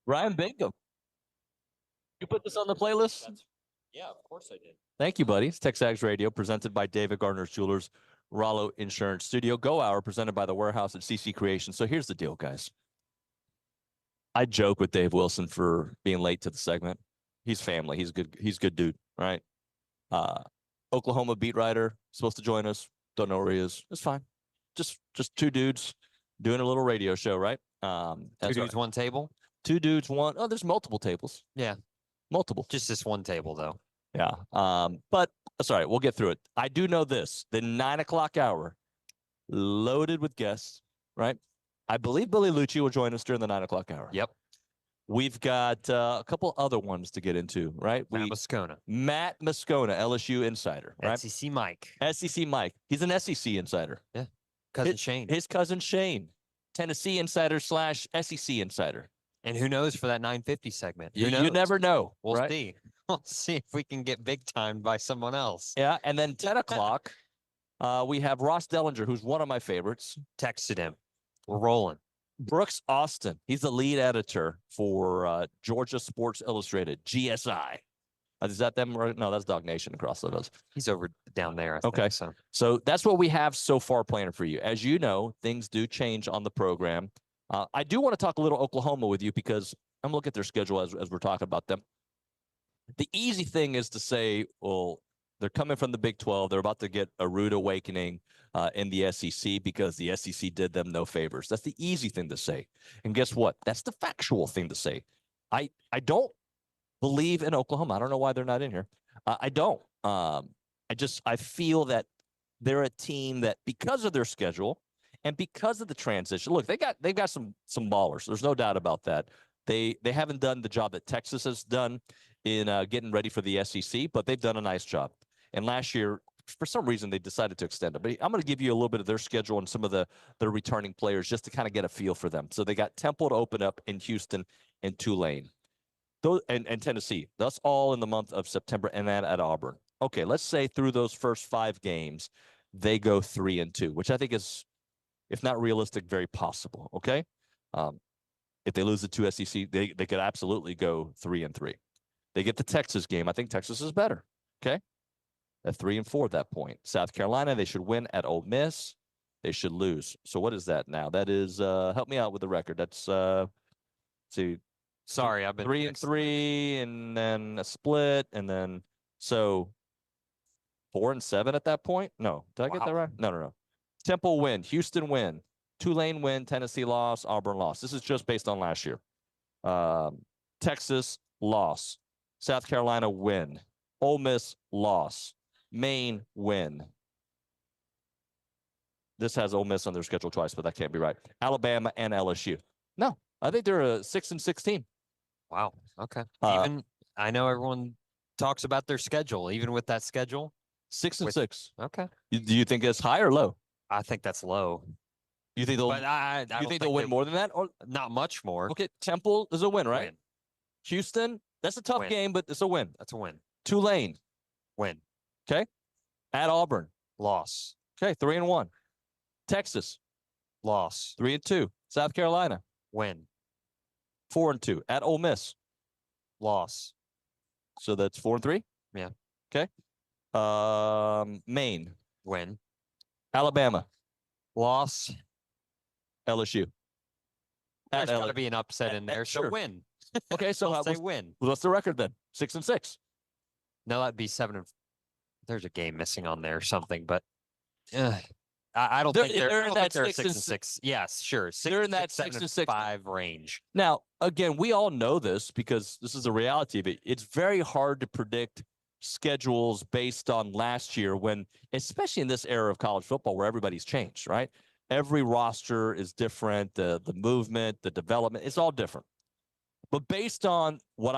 Ryan Bingham. You put this on the playlist? Yeah, of course I did. Thank you, buddy. It's TexAgs Radio, presented by David Gardner's Jewelers, Rollo Insurance Studio. Go Hour, presented by The Warehouse at CC Creation. So here's the deal, guys. I joke with Dave Wilson for being late to the segment. He's family. He's good. He's a good dude, right? Oklahoma beat writer, supposed to join us. Don't know where he is. It's fine. Just two dudes doing a little radio show, right? Two dudes, one table? Two dudes, one. Oh, there's multiple tables. Yeah. Multiple. Just this one table, though. Yeah. But that's all right. We'll get through it. I do know this. The 9 o'clock hour, loaded with guests, right? I believe Billy Liucci will join us during the 9 o'clock hour. Yep. We've got a couple other ones to get into, right? Matt Moscona. Matt Moscona, LSU insider, right? SEC Mike. SEC Mike. He's an SEC insider. Yeah. Cousin Shane. His cousin Shane. Tennessee insider / SEC insider. And who knows for that 9:50 segment? You never know. We'll right? see. We'll see if we can get big timed by someone else. Yeah. And then 10 o'clock, we have Ross Dellenger, who's one of my favorites. Texted him. We're rolling. Brooks Austin. He's the lead editor for Georgia Sports Illustrated, GSI. Is that them? No, that's Dog Nation across those. He's over down there. I think, so that's what we have so far planned for you. As you know, things do change on the program. I do want to talk a little Oklahoma with you because I'm looking at their schedule as we're talking about them. The easy thing is to say, well, they're coming from the Big 12. They're about to get a rude awakening in the SEC because the SEC did them no favors. That's the easy thing to say. And guess what? That's the factual thing to say. I don't believe in Oklahoma. I don't know why they're not in here. I don't. I feel that they're a team that, because of their schedule and because of the transition, look, they've got some ballers. There's no doubt about that. They haven't done the job that Texas has done in getting ready for the SEC, but they've done a nice job. And last year, for some reason, they decided to extend it. But I'm going to give you a little bit of their schedule and some of the returning players just to kind of get a feel for them. So they got Temple to open up in Houston and Tulane. Those and Tennessee. That's all in the month of September, and then at Auburn. Okay, let's say through those first 5 games, they go 3-2, which I think is, if not realistic, very possible. Okay, if they lose the 2 SEC, they could absolutely go 3-3. They get the Texas game. I think Texas is better. Okay, at 3-4 at that point. South Carolina, they should win. At Ole Miss, they should lose. So what is that now? That is help me out with the record. That's let's see. Sorry, I've been 3-3, and then a split, and then so 4-7 at that point. No, did I get that right? No. Temple win, Houston win, Tulane win, Tennessee loss, Auburn loss. This is just based on last year. Texas loss, South Carolina win, Ole Miss loss, Maine win. This has Ole Miss on their schedule twice, but that can't be right. Alabama and LSU. No, I think they're a 6-6 team. Wow. Okay. Even I know everyone talks about their schedule. Even with that schedule, 6-6. Okay. Do you think it's high or low? I think that's low. You think they'll? But I you think they'll win more than that, or not much more? Okay, Temple is a win, right? Win. Houston, that's a tough game, but it's a win. That's a win. Tulane, win. Okay. At Auburn, loss. Okay, 3-1. Texas, loss. 3-2. South Carolina, win. 4-2. At Ole Miss, loss. So that's 4-3. Yeah. Okay. Maine, win. Alabama, loss. LSU. There's got to be an upset in there. So sure. win. Okay, so I'll say win. What's the record then? 6-6. No, that'd be 7. There's a game missing on there or something, but I don't think they're in that 6-6. Yes, sure. They're in that 6-6 5 range. Now, again, we all know this because this is the reality of it. It's very hard to predict schedules based on last year when, especially in this era of college football where everybody's changed, right? Every roster is different. The movement, the development, it's all different. But based on what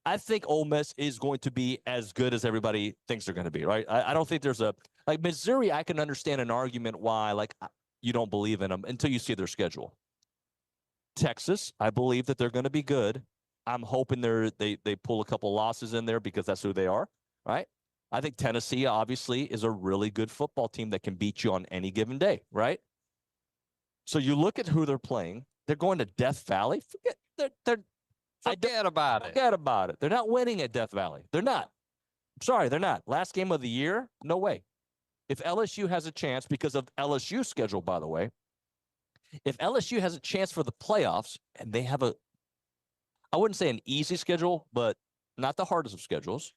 I think Ole Miss is going to be as good as everybody thinks they're going to be, right? I don't think there's like Missouri. I can understand an argument why like you don't believe in them until you see their schedule. Texas, I believe that they're going to be good. I'm hoping they pull a couple losses in there because that's who they are, right? I think Tennessee obviously is a really good football team that can beat you on any given day, right? So you look at who they're playing. They're going to Death Valley. Forget Forget about it. Forget about it. They're not winning at Death Valley. They're not. I'm sorry, they're not. Last game of the year? No way. If LSU has a chance, because of LSU's schedule, by the way, if LSU has a chance for the playoffs, and they have I wouldn't say an easy schedule, but not the hardest of schedules.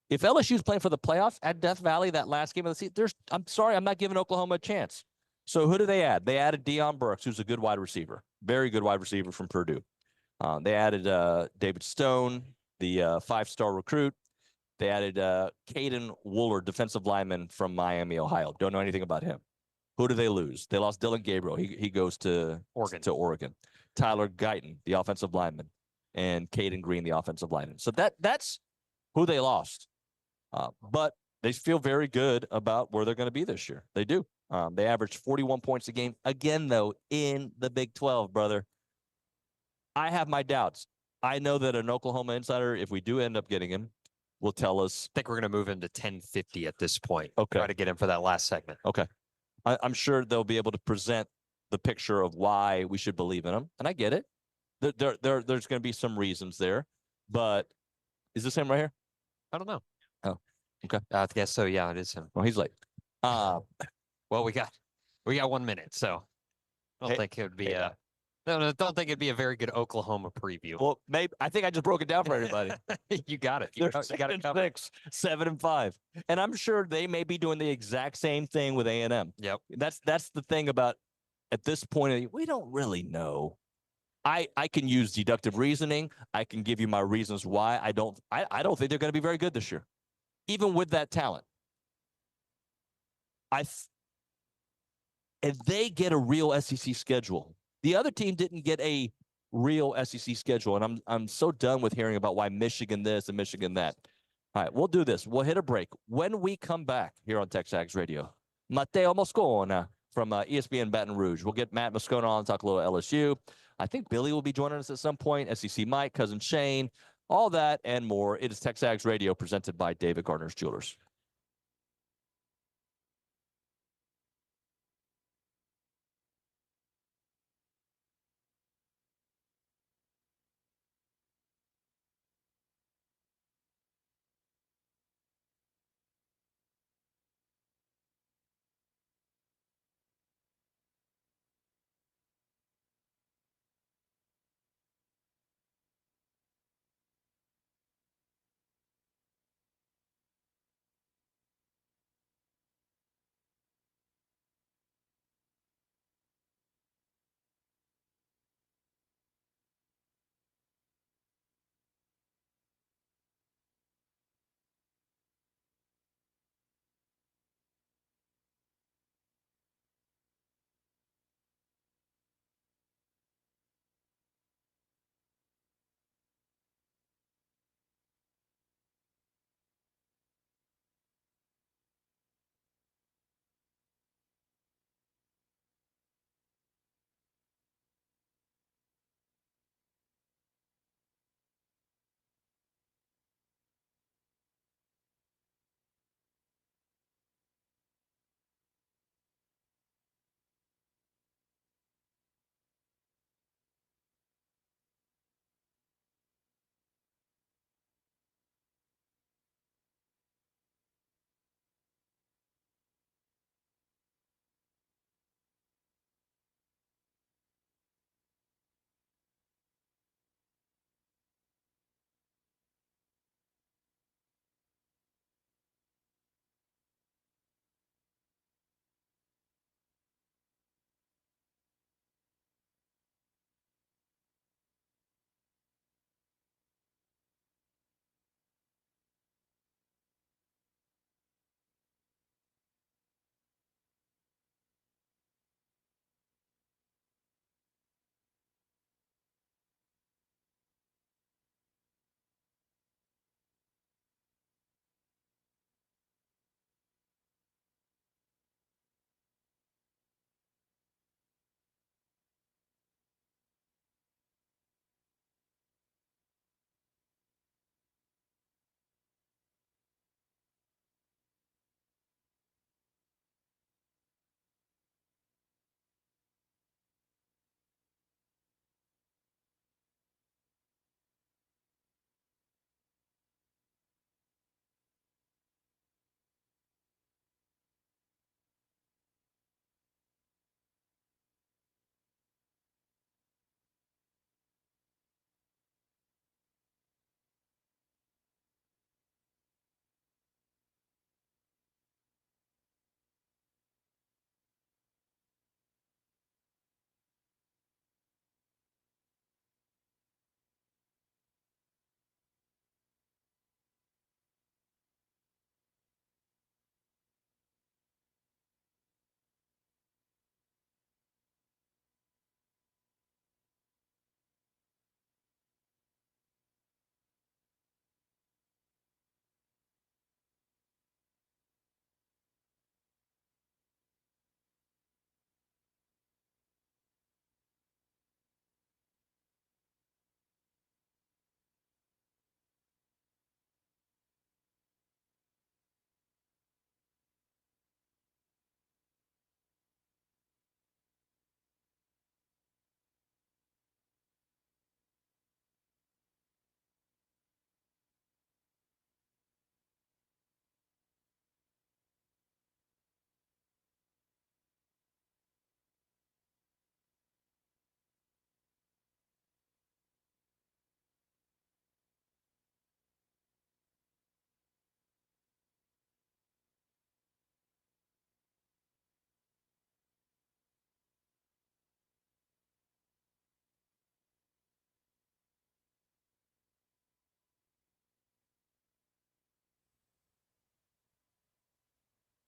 If LSU's playing for the playoffs at Death Valley, that last game of the season, I'm sorry, I'm not giving Oklahoma a chance. So who do they add? They added Deion Burks, who's a good wide receiver, very good wide receiver from Purdue. They added David Stone, the 5-star recruit. They added Caden Wooler, defensive lineman from Miami, Ohio. Don't know anything about him. Who do they lose? They lost Dylan Gabriel. He goes to Oregon. Tyler Guyton, the offensive lineman, and Caden Green, the offensive lineman. So that's who they lost. But they feel very good about where they're going to be this year. They do. They averaged 41 points a game. Again, though, in the Big 12, brother. I have my doubts. I know that an Oklahoma insider, if we do end up getting him, will tell us. I think we're going to move into 10:50 at this point. Okay. Try to get him for that last segment. Okay. I'm sure they'll be able to present the picture of why we should believe in him. And I get it. There's going to be some reasons there. But is this him right here? I don't know. Oh, okay. I guess so. Yeah, it is him. Well, he's late. Well, we got 1 minute, so I don't think it would be don't think it'd be a very good Oklahoma preview. Well, maybe I think I just broke it down for everybody. You got it. They're 6-6, 7-5, and I'm sure they may be doing the exact same thing with A&M. Yep. That's the thing about at this point. We don't really know. I can use deductive reasoning. I can give you my reasons why I don't think they're going to be very good this year, even with that talent. And they get a real SEC schedule. The other team didn't get a real SEC schedule, and I'm so done with hearing about why Michigan this and Michigan that. All right, we'll do this. We'll hit a break. When we come back here on TexAgs Radio, Matteo Moscona from ESPN Baton Rouge. We'll get Matt Moscona on and talk a little LSU. I think Billy will be joining us at some point. SEC Mike, Cousin Shane, all that and more. It is TexAgs Radio presented by David Gardner's Jewelers.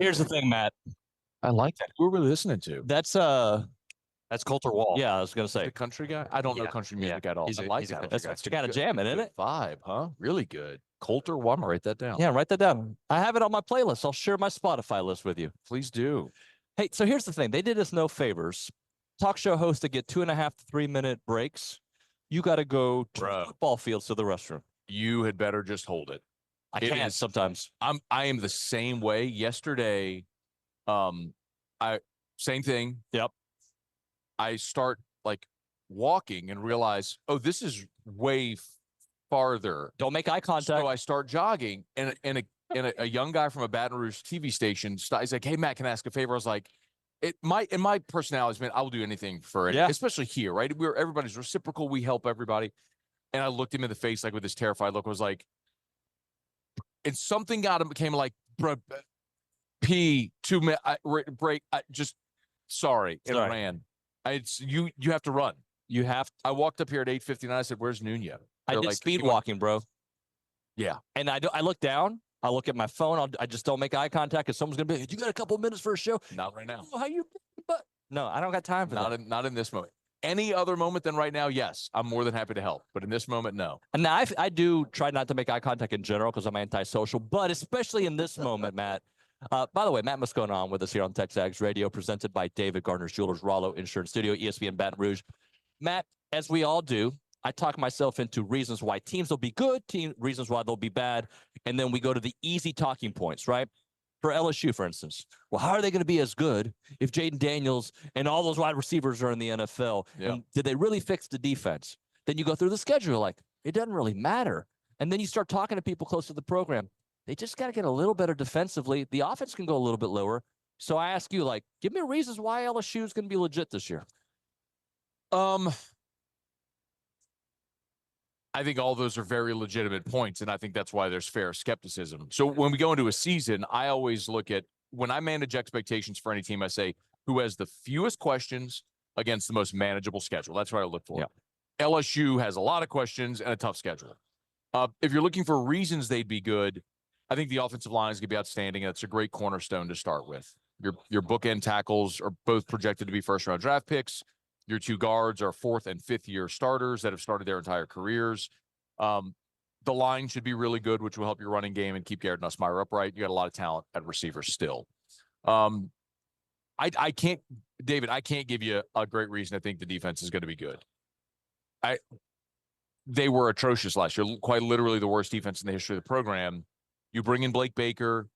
Here's the thing, Matt. I like that. Who are we listening to? That's Coulter Wall. Yeah, I was gonna say The country guy. I don't know country music at all. He's I a- like he's a that. country guy. that's kind of jamming, isn't Good it? vibe, huh? Really good. Coulter Wall. I'm gonna write that down. Yeah, write that down. I have it on my playlist. I'll share my Spotify list with you. Please do. Hey, so here's the thing. They did us no favors. Talk show hosts to get 2.5 to 3 minute breaks. You got to go to Bruh. football fields to the restroom. You had better just hold it. I It can't is- sometimes. I am the same way. Yesterday, same thing. Yep. I start like walking and realize, oh, this is way farther. Don't make eye contact. So I start jogging, and a young guy from a Baton Rouge TV station, he's like, "Hey, Matt, can I ask a favor?" I was like, my personality has been, I will do anything for it, especially here, right? Everybody's reciprocal. We help everybody. And I looked him in the face, like with this terrified look. I was like, and something came like, bro, pee, 2 minutes, break. Just sorry, and Sorry. ran. You have to run. You have. I walked up here at 8:59. I said, "Where's Nuño?" I did speed walking, bro. Yeah. And I look down. I look at my phone. I just don't make eye contact because someone's gonna be like, "You got a couple minutes for a show?" Not right now. Oh, how you? But no, I don't got time for that. Not in this moment. Any other moment than right now, yes, I'm more than happy to help. But in this moment, no. And now I do try not to make eye contact in general because I'm antisocial, but especially in this moment, Matt. By the way, Matt Moscona on with us here on TexAgs Radio, presented by David Gardner's Jewelers, Rollo Insurance Studio, ESPN Baton Rouge. Matt, as we all do, I talk myself into reasons why teams will be good, reasons why they'll be bad, and then we go to the easy talking points, right? For LSU, for instance, well, how are they going to be as good if Jaden Daniels and all those wide receivers are in the NFL? Yeah. And did they really fix the defense? Then you go through the schedule, like, it doesn't really matter. And then you start talking to people close to the program. They just got to get a little better defensively. The offense can go a little bit lower. So I ask you, like, give me reasons why LSU is going to be legit this year. I think all those are very legitimate points, and I think that's why there's fair skepticism. So when we go into a season, I always look at, when I manage expectations for any team, I say, who has the fewest questions against the most manageable schedule? That's what I look for. Yeah. LSU has a lot of questions and a tough schedule. If you're looking for reasons they'd be good, I think the offensive line is going to be outstanding. That's a great cornerstone to start with. Your bookend tackles are both projected to be first-round draft picks. Your two guards are 4th and 5th year starters that have started their entire careers. The line should be really good, which will help your running game and keep Garrett Nussmeier upright. You got a lot of talent at receiver still. I can't, David, I can't give you a great reason I think the defense is going to be good. They were atrocious last year, quite literally the worst defense in the history of the program. You bring in Blake Baker,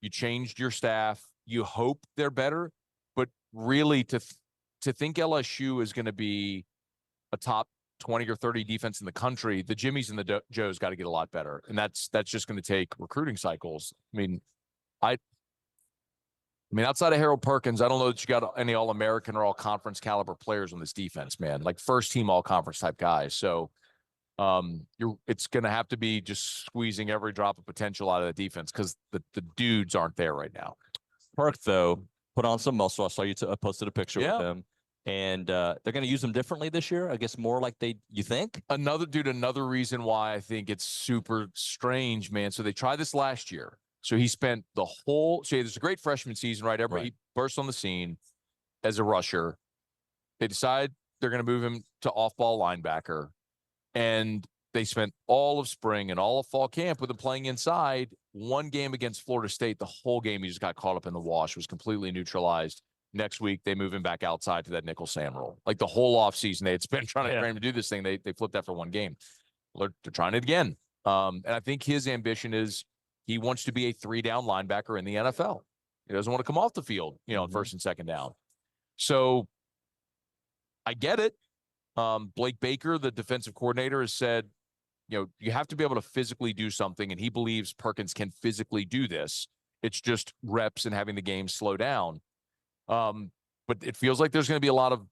you changed your staff, you hope they're better, but really to think LSU is going to be a top 20 or 30 defense in the country, the Jimmies and the Joes got to get a lot better. And that's just going to take recruiting cycles. I mean, outside of Harold Perkins, I don't know that you got any All-American or All-Conference caliber players on this defense, man. Like first team All-Conference type guys. So it's going to have to be just squeezing every drop of potential out of the defense because the dudes aren't there right now. Perk, though, put on some muscle. I saw you posted a picture Yeah. with him. And they're going to use them differently this year, I guess, more like you think? Another reason why I think it's super strange, man. So they tried this last year. So he spent the whole, there's a great freshman season, right? He burst on the scene as a rusher. They decide they're going to move him to off-ball linebacker. And they spent all of spring and all of fall camp with him playing inside. One game against Florida State, the whole game he just got caught up in the wash, was completely neutralized. Next week, they move him back outside to that nickel Sam role. Like the whole offseason, they had spent trying to train him to do this thing. They flipped that for one game. They're trying it again. And I think his ambition is he wants to be a 3-down linebacker in the NFL. He doesn't want to come off the field, on first and second down. So I get it. Blake Baker, the defensive coordinator, has said, you have to be able to physically do something, and he believes Perkins can physically do this. It's just reps and having the game slow down. But it feels like there's going to be a lot of,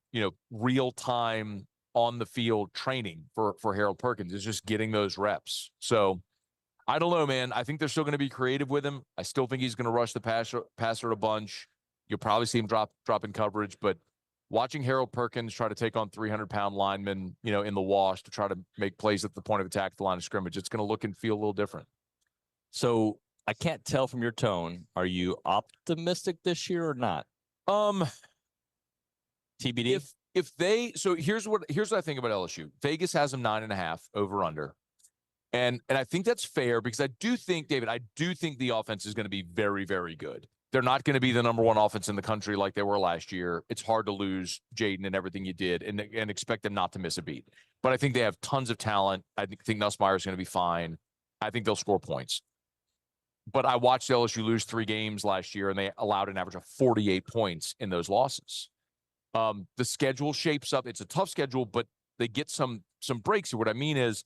real time on the field training for Harold Perkins. It's just getting those reps. So I don't know, man. I think they're still going to be creative with him. I still think he's going to rush the passer a bunch. You'll probably see him drop in coverage, but watching Harold Perkins try to take on 300-pound linemen, in the wash to try to make plays at the point of attack at the line of scrimmage, it's going to look and feel a little different. So I can't tell from your tone. Are you optimistic this year or not? TBD. If they, so here's what I think about LSU. Vegas has them 9.5 over under. And I think that's fair because I do think, David, the offense is going to be very, very good. They're not going to be the number one offense in the country like they were last year. It's hard to lose Jaden and everything you did and expect them not to miss a beat. But I think they have tons of talent. I think Nussmeier is going to be fine. I think they'll score points. But I watched LSU lose 3 games last year, and they allowed an average of 48 points in those losses. The schedule shapes up. It's a tough schedule, but they get some breaks. What I mean is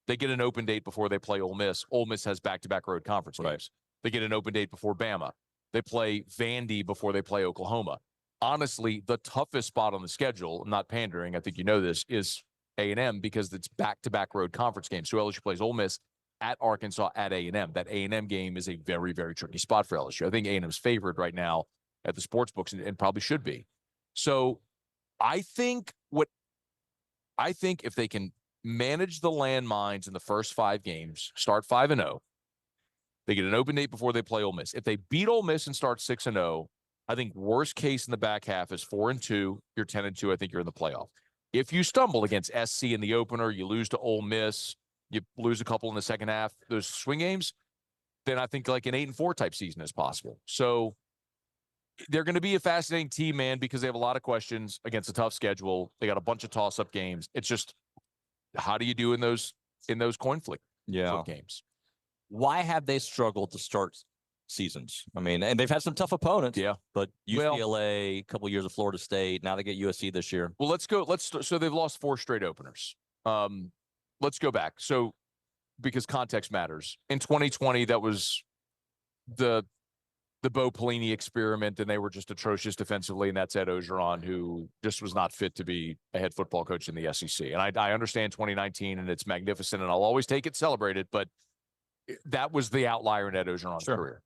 they get an open date before they play Ole Miss. Ole Miss has back-to-back road conference games. They get an open date before Bama. They play Vandy before they play Oklahoma. Honestly, the toughest spot on the schedule, I'm not pandering, I think you know this, is A&M because it's back-to-back road conference games. So LSU plays Ole Miss at Arkansas at A&M. That A&M game is a very, very tricky spot for LSU. I think A&M's favored right now at the sports books and probably should be. So I think if they can manage the landmines in the first 5 games, start 5-0, they get an open date before they play Ole Miss. If they beat Ole Miss and start 6-0, I think worst case in the back half is 4-2. You're 10-2. I think you're in the playoff. If you stumble against SC in the opener, you lose to Ole Miss, you lose a couple in the second half, those swing games, then I think like an 8-4 type season is possible. So they're going to be a fascinating team, man, because they have a lot of questions against a tough schedule. They got a bunch of toss-up games. It's just, how do you do in those coin flip games? Why have they struggled to start seasons? I mean, and they've had some tough opponents. Yeah, but UCLA, a couple of years of Florida State. Now they get USC this year. Well, so they've lost 4 straight openers. Let's go back. So because context matters. In 2020, that was the Bo Pelini experiment, and they were just atrocious defensively, and that's Ed Ogeron, who just was not fit to be a head football coach in the SEC. And I understand 2019, and it's magnificent, and I'll always take it, celebrate it, but that was the outlier in Ed Ogeron's career.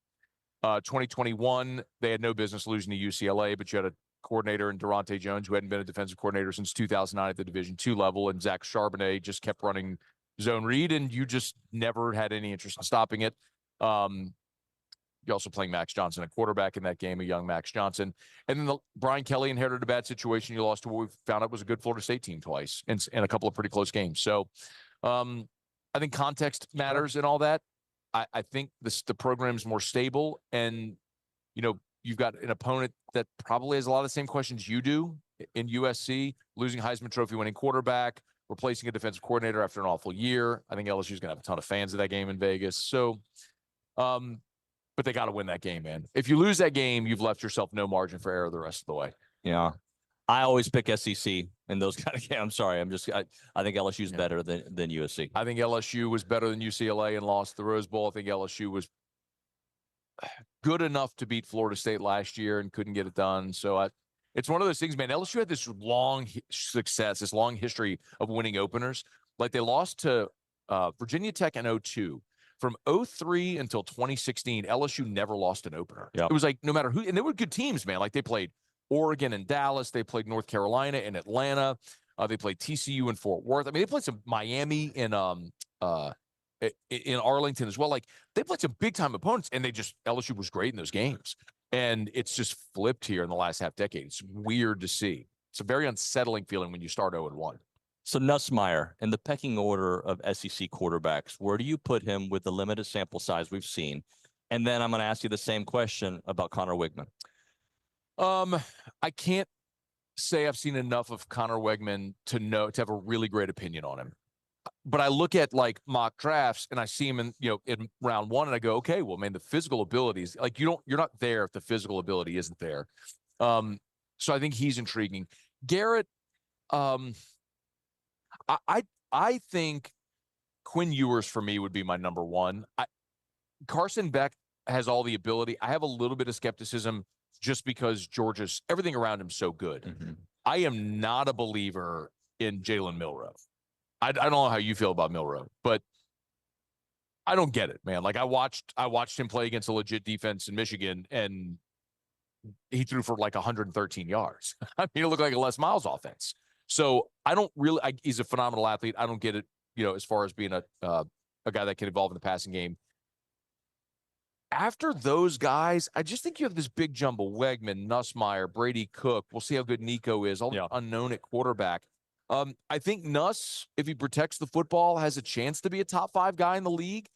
2021, they had no business losing to UCLA, but you had a coordinator in Durante Jones who hadn't been a defensive coordinator since 2009 at the Division II level, and Zach Charbonnet just kept running zone read, and you just never had any interest in stopping it. You're also playing Max Johnson at quarterback in that game, a young Max Johnson. And then Brian Kelly inherited a bad situation. You lost to what we found out was a good Florida State team twice in a couple of pretty close games. So I think context matters and all that. I think the program's more stable, and, you know, you've got an opponent that probably has a lot of the same questions you do in USC, losing Heisman Trophy winning quarterback, replacing a defensive coordinator after an awful year. I think LSU's going to have a ton of fans of that game in Vegas. So, but they got to win that game, man. If you lose that game, you've left yourself no margin for error the rest of the way. Yeah. I always pick SEC in those kind of games. I'm sorry. I think LSU's better than USC. I think LSU was better than UCLA and lost the Rose Bowl. I think LSU was good enough to beat Florida State last year and couldn't get it done. So it's one of those things, man. LSU had this long success, this long history of winning openers. Like they lost to Virginia Tech in 2002. From 2003 until 2016, LSU never lost an opener. Yep. It was like no matter who, and they were good teams, man. Like they played Oregon and Dallas. They played North Carolina and Atlanta. They played TCU in Fort Worth. I mean, they played some Miami in Arlington as well. Like they played some big time opponents, and LSU was great in those games. And it's just flipped here in the last half decade. It's weird to see. It's a very unsettling feeling when you start 0-1. So Nussmeier, in the pecking order of SEC quarterbacks, where do you put him with the limited sample size we've seen? And then I'm going to ask you the same question about Connor Wigman. I can't say I've seen enough of Connor Wigman to have a really great opinion on him. But I look at like mock drafts and I see him in round 1 and I go, okay, well, man, the physical abilities, like you're not there if the physical ability isn't there. So I think he's intriguing. Garrett, I think Quinn Ewers for me would be my number 1. Carson Beck has all the ability. I have a little bit of skepticism just because Georgia's everything around him so good. Mm-hmm. I am not a believer in Jalen Milroe. I don't know how you feel about Milroe, but I don't get it, man. Like I watched him play against a legit defense in Michigan, and he threw for like 113 yards. I mean, it looked like a Les Miles offense. So I don't really. He's a phenomenal athlete. I don't get it, as far as being a guy that can evolve in the passing game. after those guys, I just think you have this big jumble: Wegman, Nussmeier, Brady Cook. We'll see how good Nico is. All the unknown at quarterback. I think Nuss, if he protects the football, has a chance to be a top 5 guy in the league.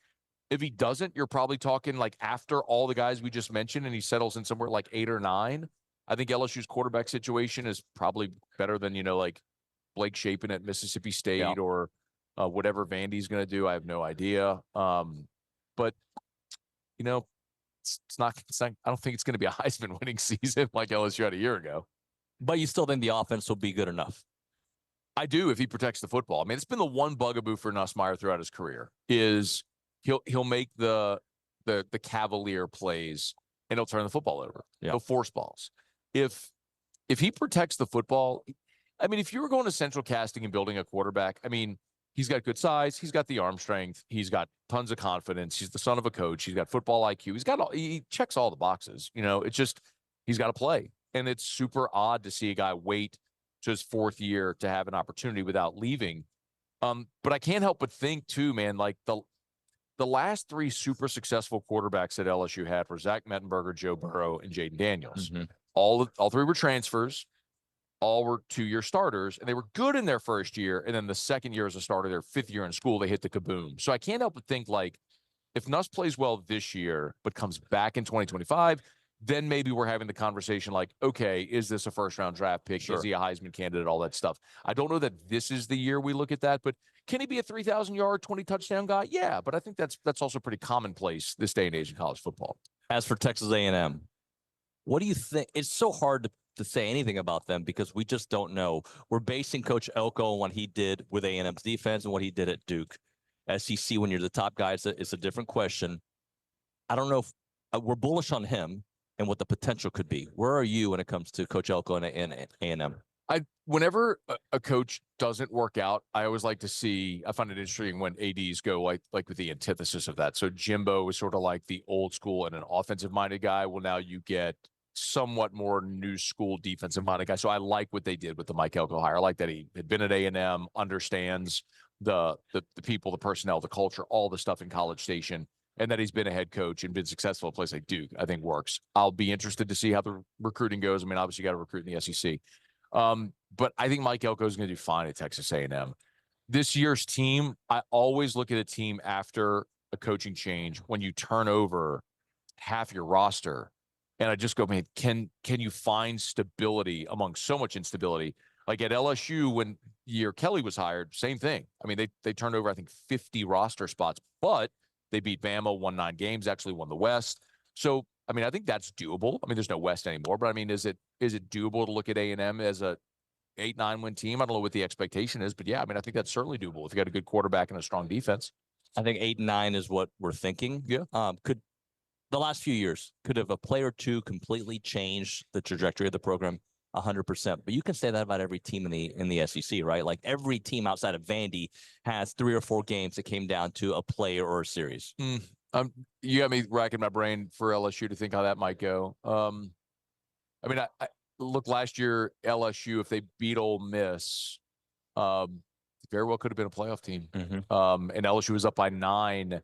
If he doesn't, you're probably talking like after all the guys we just mentioned, and he settles in somewhere like 8 or 9. I think LSU's quarterback situation is probably better than, like Blake Shapen at Mississippi State or whatever Vandy's going to do. I have no idea. But it's not. I don't think it's going to be a Heisman winning season like LSU had a year ago. But you still think the offense will be good enough? I do, if he protects the football. I mean, it's been the one bugaboo for Nussmeier throughout his career is he'll make the cavalier plays and he'll turn the football over. He'll force balls. If he protects the football, I mean, if you were going to central casting and building a quarterback, I mean, he's got good size, he's got the arm strength, he's got tons of confidence, he's the son of a coach, he's got football IQ, he checks all the boxes. It's just he's got to play, and it's super odd to see a guy wait to his 4th year to have an opportunity without leaving. But I can't help but think too, man, like the last 3 super successful quarterbacks that LSU had were Zach Mettenberger, Joe Burrow, and Jaden Daniels. Mm-hmm. All 3 were transfers. All were 2-year starters, and they were good in their first year. And then the second year as a starter, their 5th year in school, they hit the kaboom. So I can't help but think, like, if Nuss plays well this year, but comes back in 2025, then maybe we're having the conversation like, okay, is this a first-round draft pick? Sure. Is he a Heisman candidate? All that stuff. I don't know that this is the year we look at that, but can he be a 3,000-yard, 20-touchdown guy? Yeah, but I think that's also pretty commonplace this day and age in college football. As for Texas A&M, what do you think? It's so hard to say anything about them because we just don't know. We're basing Coach Elko on what he did with A&M's defense and what he did at Duke. SEC, when you're the top guy, it's a different question. I don't know if we're bullish on him and what the potential could be. Where are you when it comes to Coach Elko and A&M? Whenever a coach doesn't work out, I always like to see. I find it interesting when ADs go like with the antithesis of that. So Jimbo is sort of like the old school and an offensive minded guy. Well, now you get somewhat more new school defensive minded guy. So I like what they did with the Mike Elko hire. I like that he had been at A&M, understands the people, the personnel, the culture, all the stuff in College Station, and that he's been a head coach and been successful at a place like Duke. I think works. I'll be interested to see how the recruiting goes. I mean, obviously you got to recruit in the SEC. But I think Mike Elko is going to do fine at Texas A&M. This year's team, I always look at a team after a coaching change when you turn over half your roster, and I just go, man, can you find stability among so much instability? Like at LSU, when year Kelly was hired, same thing. I mean, they turned over, I think, 50 roster spots, but they beat Bama, won 9 games, actually won the West. So, I mean, I think that's doable. I mean, there's no West anymore, but I mean, is it doable to look at A&M as a 8-9 win team? I don't know what the expectation is, but yeah, I mean, I think that's certainly doable if you got a good quarterback and a strong defense. I think 8-9 is what we're thinking. Yeah. Could the last few years could have a player or two completely changed the trajectory of the program 100%. But you can say that about every team in the SEC, right? Like every team outside of Vandy has 3 or 4 games that came down to a player or a series. You got me racking my brain for LSU to think how that might go. I mean, I look last year, LSU, if they beat Ole Miss, very well could have been a playoff team. Mm-hmm. And LSU was up by 9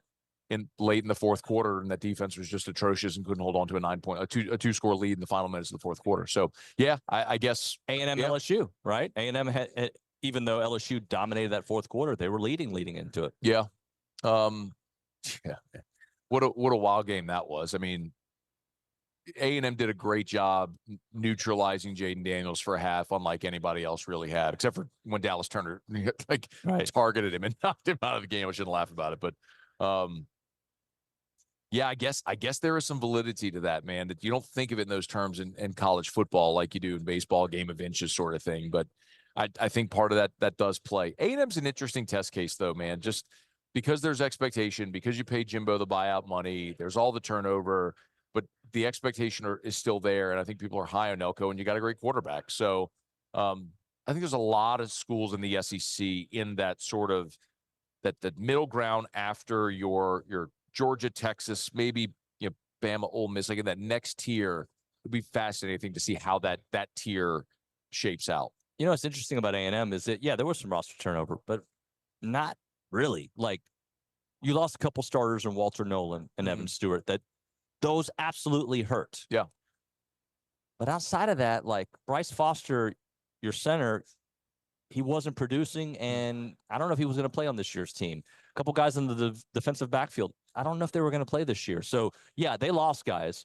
late in the fourth quarter, and that defense was just atrocious and couldn't hold on to a 2-score lead in the final minutes of the fourth quarter. So yeah, I guess A&M LSU, right? A&M had, even though LSU dominated that fourth quarter, they were leading into it. Yeah. Yeah. What a wild game that was. I mean, A&M did a great job neutralizing Jaden Daniels for a half, unlike anybody else really had, except for when Dallas Turner targeted him and knocked him out of the game. I shouldn't laugh about it, but yeah, I guess there is some validity to that, man. That you don't think of it in those terms in college football like you do in baseball, game of inches sort of thing. But I think part of that does play. A&M's an interesting test case, though, man. Just because there's expectation, because you pay Jimbo the buyout money, there's all the turnover, but the expectation is still there, and I think people are high on Elko, and you got a great quarterback. So I think there's a lot of schools in the SEC in that sort of that middle ground after your Georgia, Texas, maybe Bama, Ole Miss, like in that next tier. It'd be fascinating to see how that tier shapes out. You know what's interesting about A&M is that there was some roster turnover, but not really. Like you lost a couple starters in Walter Nolan and Evan Stewart that those absolutely hurt. Yeah. But outside of that, like Bryce Foster, your center, he wasn't producing, and I don't know if he was going to play on this year's team. A couple guys in the defensive backfield, I don't know if they were going to play this year. So, yeah, they lost guys.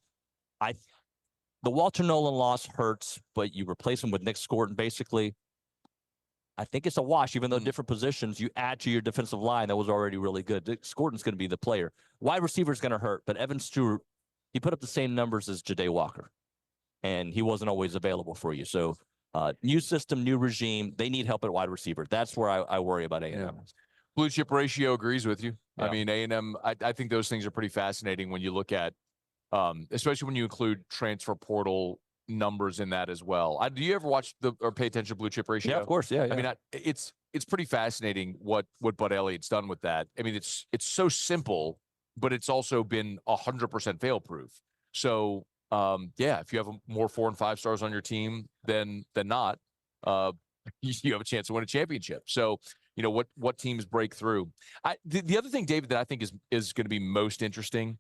The Walter Nolan loss hurts, but you replace him with Nick Scorton, basically. I think it's a wash, even though different positions you add to your defensive line that was already really good. Nick Scorton's going to be the player. Wide receiver is going to hurt, but Evan Stewart, he put up the same numbers as Ja'Day Walker, and he wasn't always available for you. So, new system, new regime. They need help at wide receiver. That's where I worry about A&M. Yeah. Blue chip ratio agrees with you. Yeah. I mean, A&M, I think those things are pretty fascinating when you look at, especially when you include transfer portal numbers in that as well. Do you ever watch or pay attention to blue chip ratio? Yeah, of course. Yeah. I mean, it's pretty fascinating what Bud Elliott's done with that. I mean, it's so simple, but it's also been 100% fail proof. So, yeah, if you have more 4 and 5 stars on your team than not, you have a chance to win a championship. So, you know, what teams break through. The other thing, David, that I think is going to be most interesting,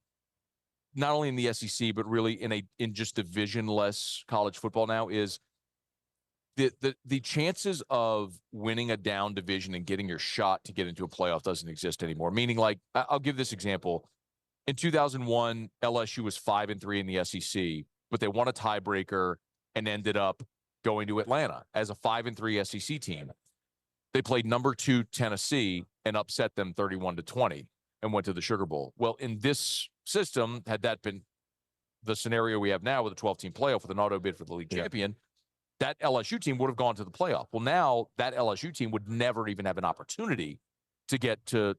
not only in the SEC, but really in just division-less college football now, is the chances of winning a down division and getting your shot to get into a playoff doesn't exist anymore. Meaning, like, I'll give this example. In 2001, LSU was 5-3 in the SEC, but they won a tiebreaker and ended up going to Atlanta as a 5-3 SEC team. They played number 2 Tennessee and upset them 31-20 and went to the Sugar Bowl. Well, in this system, had that been the scenario we have now with a 12-team playoff with an auto bid for the league champion, that LSU team would have gone to the playoff. Well, now that LSU team would never even have an opportunity to get to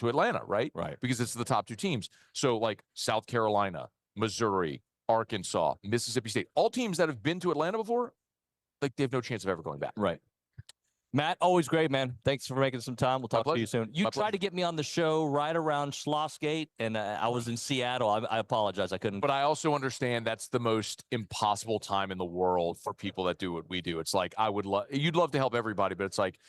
Atlanta, right? Right. Because it's the top 2 teams. So like South Carolina, Missouri, Arkansas, Mississippi State, all teams that have been to Atlanta before, like they have no chance of ever going back. Right. Matt, always great, man. Thanks for making some time. We'll talk to you soon. You My tried to get me on the show right around Schlossgate, and I was in Seattle. I apologize. I couldn't. But I also understand that's the most impossible time in the world for people that do what we do. It's like, you'd love to help everybody, but it's like,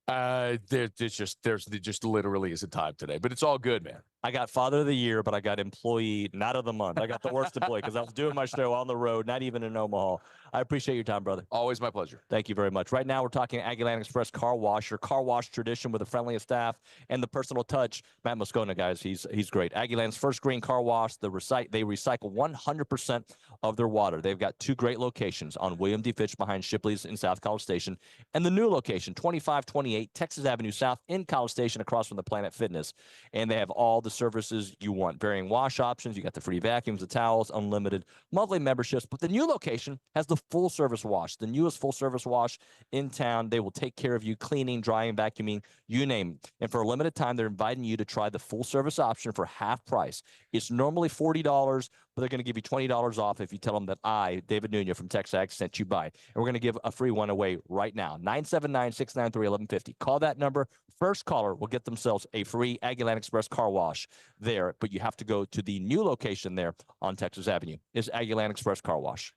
there just literally isn't time today. But it's all good, man. I got Father of the Year, but I got Employee Not of the Month. I got the worst employee because I was doing my show on the road, not even in Omaha. I appreciate your time, brother. Always my pleasure. Thank you very much. Right now, we're talking Aggieland Express Car Wash, your car wash tradition with the friendliest staff and the personal touch. Matt Moscona, guys, he's great. Aggieland's first green car wash. They recycle 100% of their water. They've got 2 great locations on William D. Fitch behind Shipley's in South College Station, and the new location, 2528 Texas Avenue South in College Station, across from the Planet Fitness. And they have all the services you want. Varying wash options. You got the free vacuums, the towels, unlimited monthly memberships. But the new location has the full service wash, the newest full service wash in town. They will take care of you, cleaning, drying, vacuuming, you name it. And for a limited time, they're inviting you to try the full service option for half price. It's normally $40, but they're going to give you $20 off if you tell them that I, David Nuño from TexAgs, sent you by. And we're going to give a free one away right now. 979-693-1150. Call that number. First caller will get themselves a free Aggieland Express car wash there, but you have to go to the new location there on Texas Avenue. Is Aggieland Express Car Wash.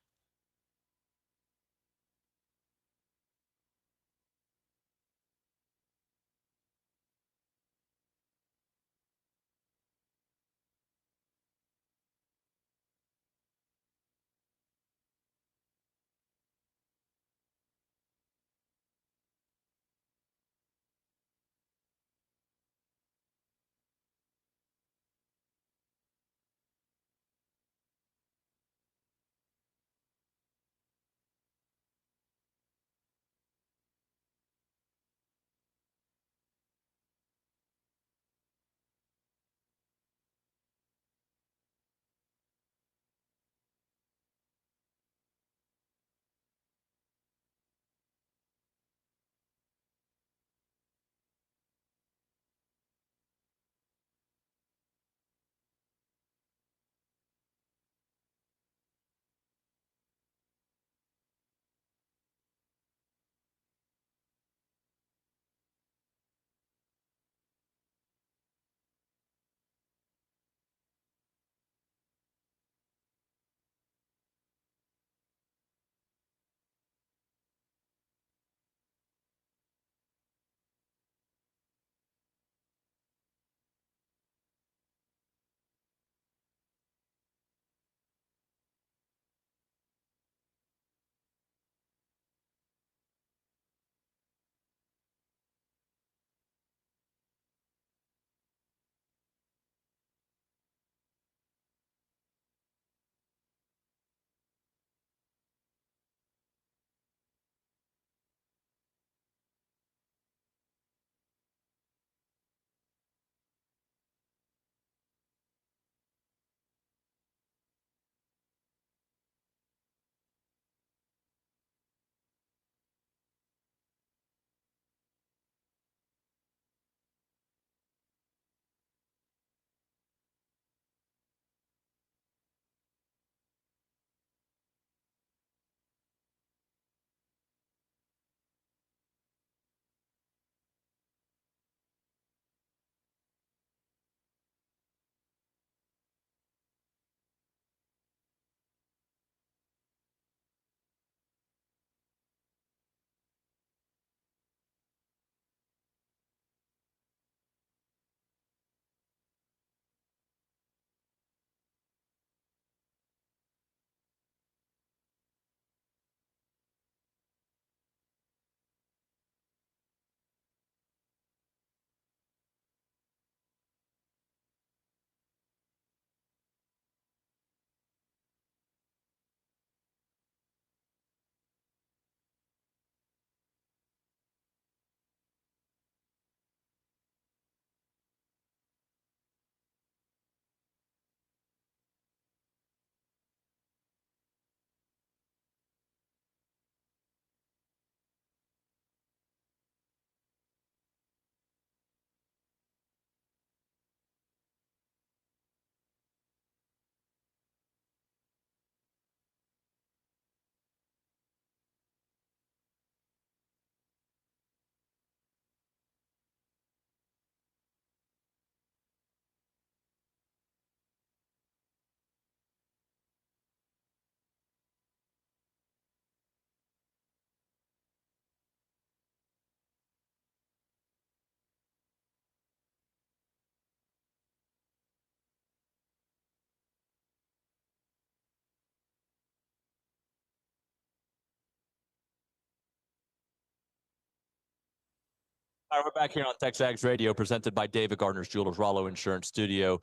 All right, we're back here on TexAgs Radio, presented by David Gardner's Jewelers, Rollo Insurance Studio.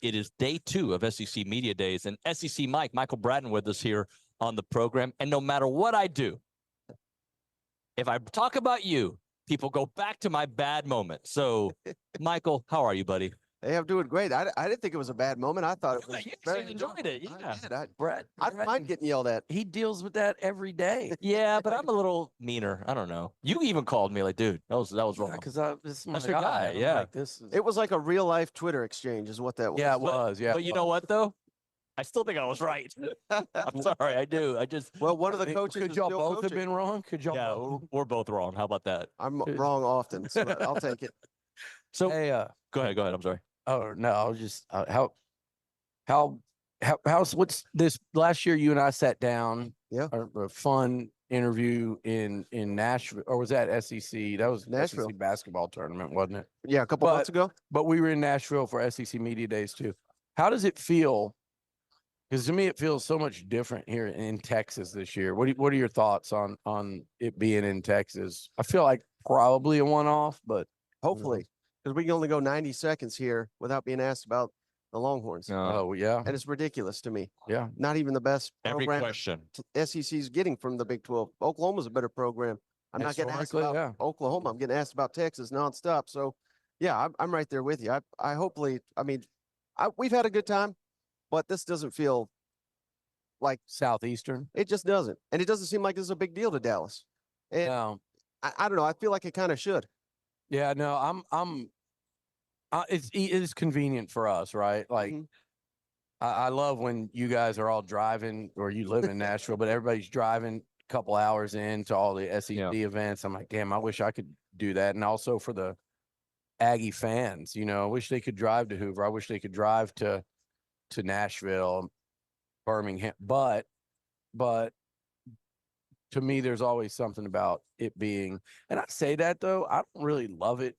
It is day 2 of SEC Media Days, and SEC Michael Bratton with us here on the program. And no matter what I do, if I talk about you, people go back to my bad moment. So, Michael, how are you, buddy? Hey, I'm doing great. I didn't think it was a bad moment. I thought it was very you enjoyed it. Yeah. Brett, I don't mind getting yelled at. He deals with that every day. Yeah, but I'm a little meaner. I don't know. You even called me like, dude, that was wrong. Because this is my That's your guy. I'm Yeah. like, this is... It was like a real life Twitter exchange, is what that was. Yeah, it was. Yeah. But you know what, though? I still think I was right. I'm sorry. I do. I just. Well, one of the coaches. Could is y'all still both have coaching. been wrong? Could y'all? Yeah, we're both wrong. How about that? I'm wrong often, so I'll take it. So Hey, go ahead. I'm sorry. oh no, I was just how's what's this last year? You and I sat down. Yeah. A fun interview in Nashville, or was that SEC? That was Nashville. SEC basketball tournament, wasn't it? Yeah, a couple months ago. But we were in Nashville for SEC Media Days too. How does it feel? Because to me, it feels so much different here in Texas this year. What are your thoughts on it being in Texas? I feel like probably a one-off, but Hopefully, because we can only go 90 seconds here without being asked about the Longhorns. oh yeah, And it's ridiculous to me. yeah. Not even the best Every program question. SEC's getting from the Big 12. Oklahoma's a better program. I'm not getting asked Historically, about yeah. Oklahoma. I'm getting asked about Texas nonstop. So, yeah, I'm right there with you. I hopefully, we've had a good time, but this doesn't feel like Southeastern. it just doesn't. And it doesn't seem like this is a big deal to Dallas. And No. I don't know. I feel like it kind of should. Yeah, no, it is convenient for us, right? Like, I love when you guys are all driving, or you live in Nashville, but everybody's driving a couple hours into all the SEC events. I'm like, damn, I wish I could do that. And also for the Aggie fans, I wish they could drive to Hoover. I wish they could drive to Nashville, Birmingham. But to me, there's always something about it being, and I say that though, I don't really love it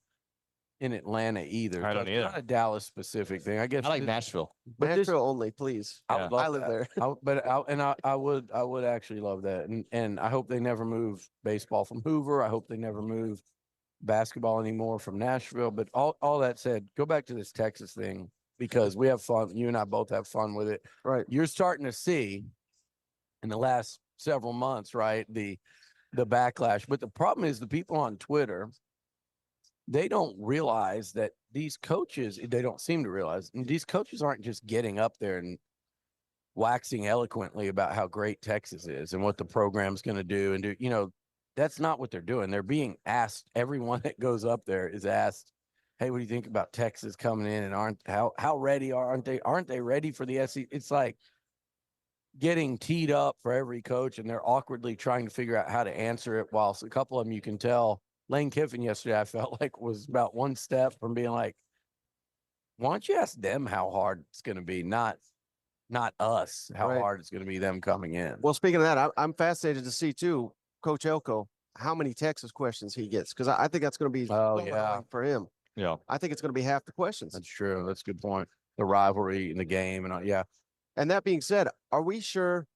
in Atlanta either. I don't It's either. not a Dallas specific thing. I guess I like Nashville. but this- Nashville only, please. I would love I live that. there. I would actually love that. And I hope they never move baseball from Hoover. I hope they never move basketball anymore from Nashville. But all that said, go back to this Texas thing, because we have fun. You and I both have fun with it. Right. You're starting to see in the last several months, right, the backlash. But the problem is the people on Twitter, they don't realize that these coaches, they don't seem to realize, and these coaches aren't just getting up there and waxing eloquently about how great Texas is and what the program's going to do. And that's not what they're doing. They're being asked, everyone that goes up there is asked, hey, what do you think about Texas coming in? And how ready aren't they ready for the SEC? It's like getting teed up for every coach, and they're awkwardly trying to figure out how to answer it. Whilst a couple of them, you can tell, Lane Kiffin yesterday, I felt like was about one step from being like, why don't you ask them how hard it's going to be, not us, how hard it's going to be them coming in. Well, speaking of that, I'm fascinated to see too, Coach Elko, how many Texas questions he gets, because I think that's going to be for him. Yeah, I think it's going to be half the questions. That's true. That's a good point. The rivalry in the game and yeah. And that being said, are we sure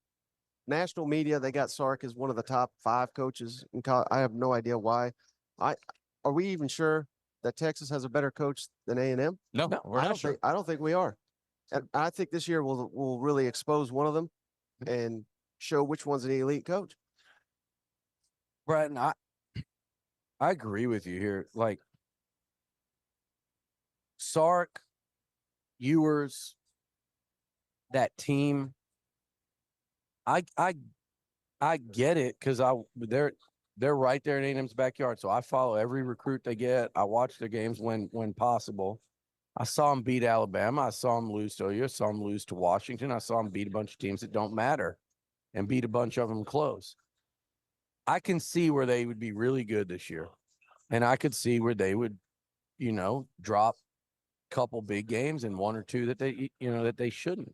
national media, they got Sark as one of the top 5 coaches in college? I have no idea why. Are we even sure that Texas has a better coach than A&M? No, we're not sure. I don't think we are. And I think this year will really expose one of them and show which one's an elite coach. Bratton, I agree with you here. Like Sark, Ewers, that team, I get it, because they're right there in A&M's backyard. So I follow every recruit they get. I watch their games when possible. I saw them beat Alabama. I saw them lose to OU. I saw them lose to Washington. I saw them beat a bunch of teams that don't matter and beat a bunch of them close. I can see where they would be really good this year. And I could see where they would, drop a couple big games and 1 or 2 that they shouldn't.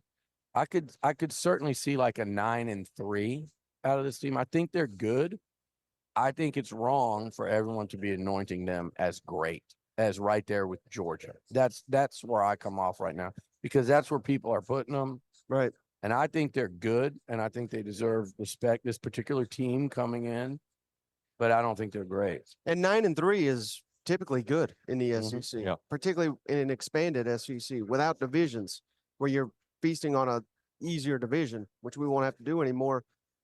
I could certainly see like a 9-3 out of this team. I think they're good. I think it's wrong for everyone to be anointing them as great, as right there with Georgia. That's where I come off right now, because that's where people are putting them. Right. And I think they're good, and I think they deserve respect, this particular team coming in, but I don't think they're great. And 9-3 is typically good in the SEC, particularly in an expanded SEC without divisions where you're feasting on a easier division, which we won't have to do anymore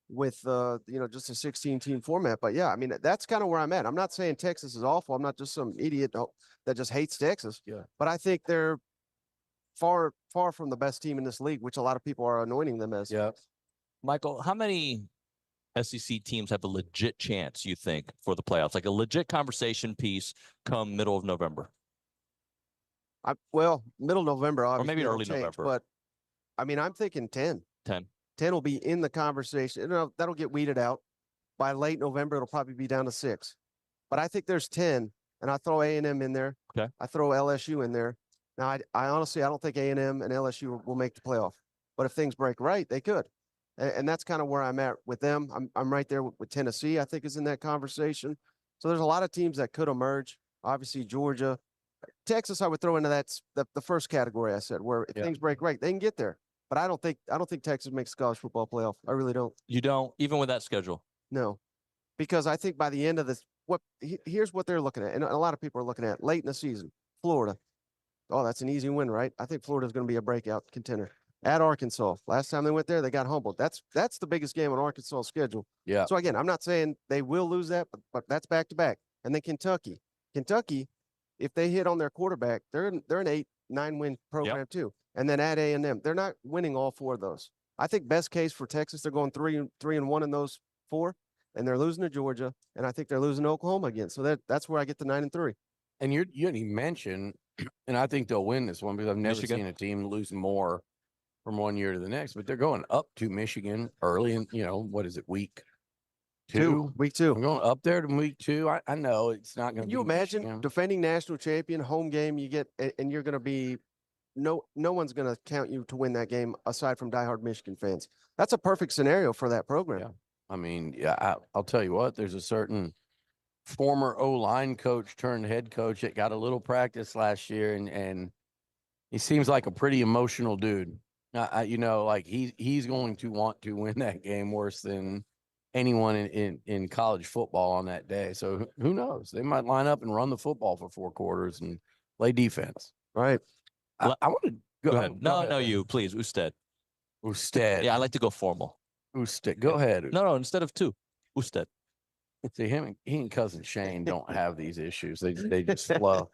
with, just a 16-team format. But yeah, I mean, that's kind of where I'm at. I'm not saying Texas is awful. I'm not just some idiot that just hates Texas. Yeah. But I think they're far from the best team in this league, which a lot of people are anointing them as. Yeah. Michael, how many SEC teams have a legit chance, you think, for the playoffs? Like a legit conversation piece come middle of November? Middle of November, obviously. Or maybe early November. But, I mean, I'm thinking 10. 10. 10 will be in the conversation. That'll get weeded out. By late November, it'll probably be down to 6. But I think there's 10, and I throw A&M in there. Okay. I throw LSU in there. Now, I honestly, I don't think A&M and LSU will make the playoff. But if things break right, they could. And that's kind of where I'm at with them. I'm right there with Tennessee, I think, is in that conversation. So there's a lot of teams that could emerge. Obviously, Georgia. Texas, I would throw into the first category I said, where if things break right, they can get there. But I don't think Texas makes the college football playoff. I really don't. You don't, even with that schedule? No, because I think by the end of this, here's what they're looking at, and a lot of people are looking at late in the season. Florida. Oh, that's an easy win, right? I think Florida's going to be a breakout contender. At Arkansas, last time they went there, they got humbled. That's the biggest game on Arkansas' schedule. Yeah. So again, I'm not saying they will lose that, but that's back to back. And then Kentucky, if they hit on their quarterback, they're an 8-9 win program too. And then at A&M, they're not winning all 4 of those. I think best case for Texas, they're going 3-1 in those 4, and they're losing to Georgia, and I think they're losing to Oklahoma again. So that's where I get the 9-3. And you didn't even mention, and I think they'll win this one because I've never seen a team lose more from one year to the next. But they're going up to Michigan early in, what is it, week 2? Week 2. We're going up there to week 2. I know it's not going to. Can you imagine Michigan. Defending national champion, home game you get, and you're going to be. No one's going to count you to win that game aside from diehard Michigan fans. That's a perfect scenario for that program. Yeah. I mean, I'll tell you what, there's a certain former O-line coach turned head coach that got a little practice last year, and he seems like a pretty emotional dude. Like he's going to want to win that game worse than anyone in college football on that day. So who knows? They might line up and run the football for 4 quarters and play defense. Right. I want to go ahead. No, you please. Usted. Yeah, I like to go formal. Usted. Go ahead. No, instead of 2. Usted. See, he and cousin Shane don't have these issues. They just flow.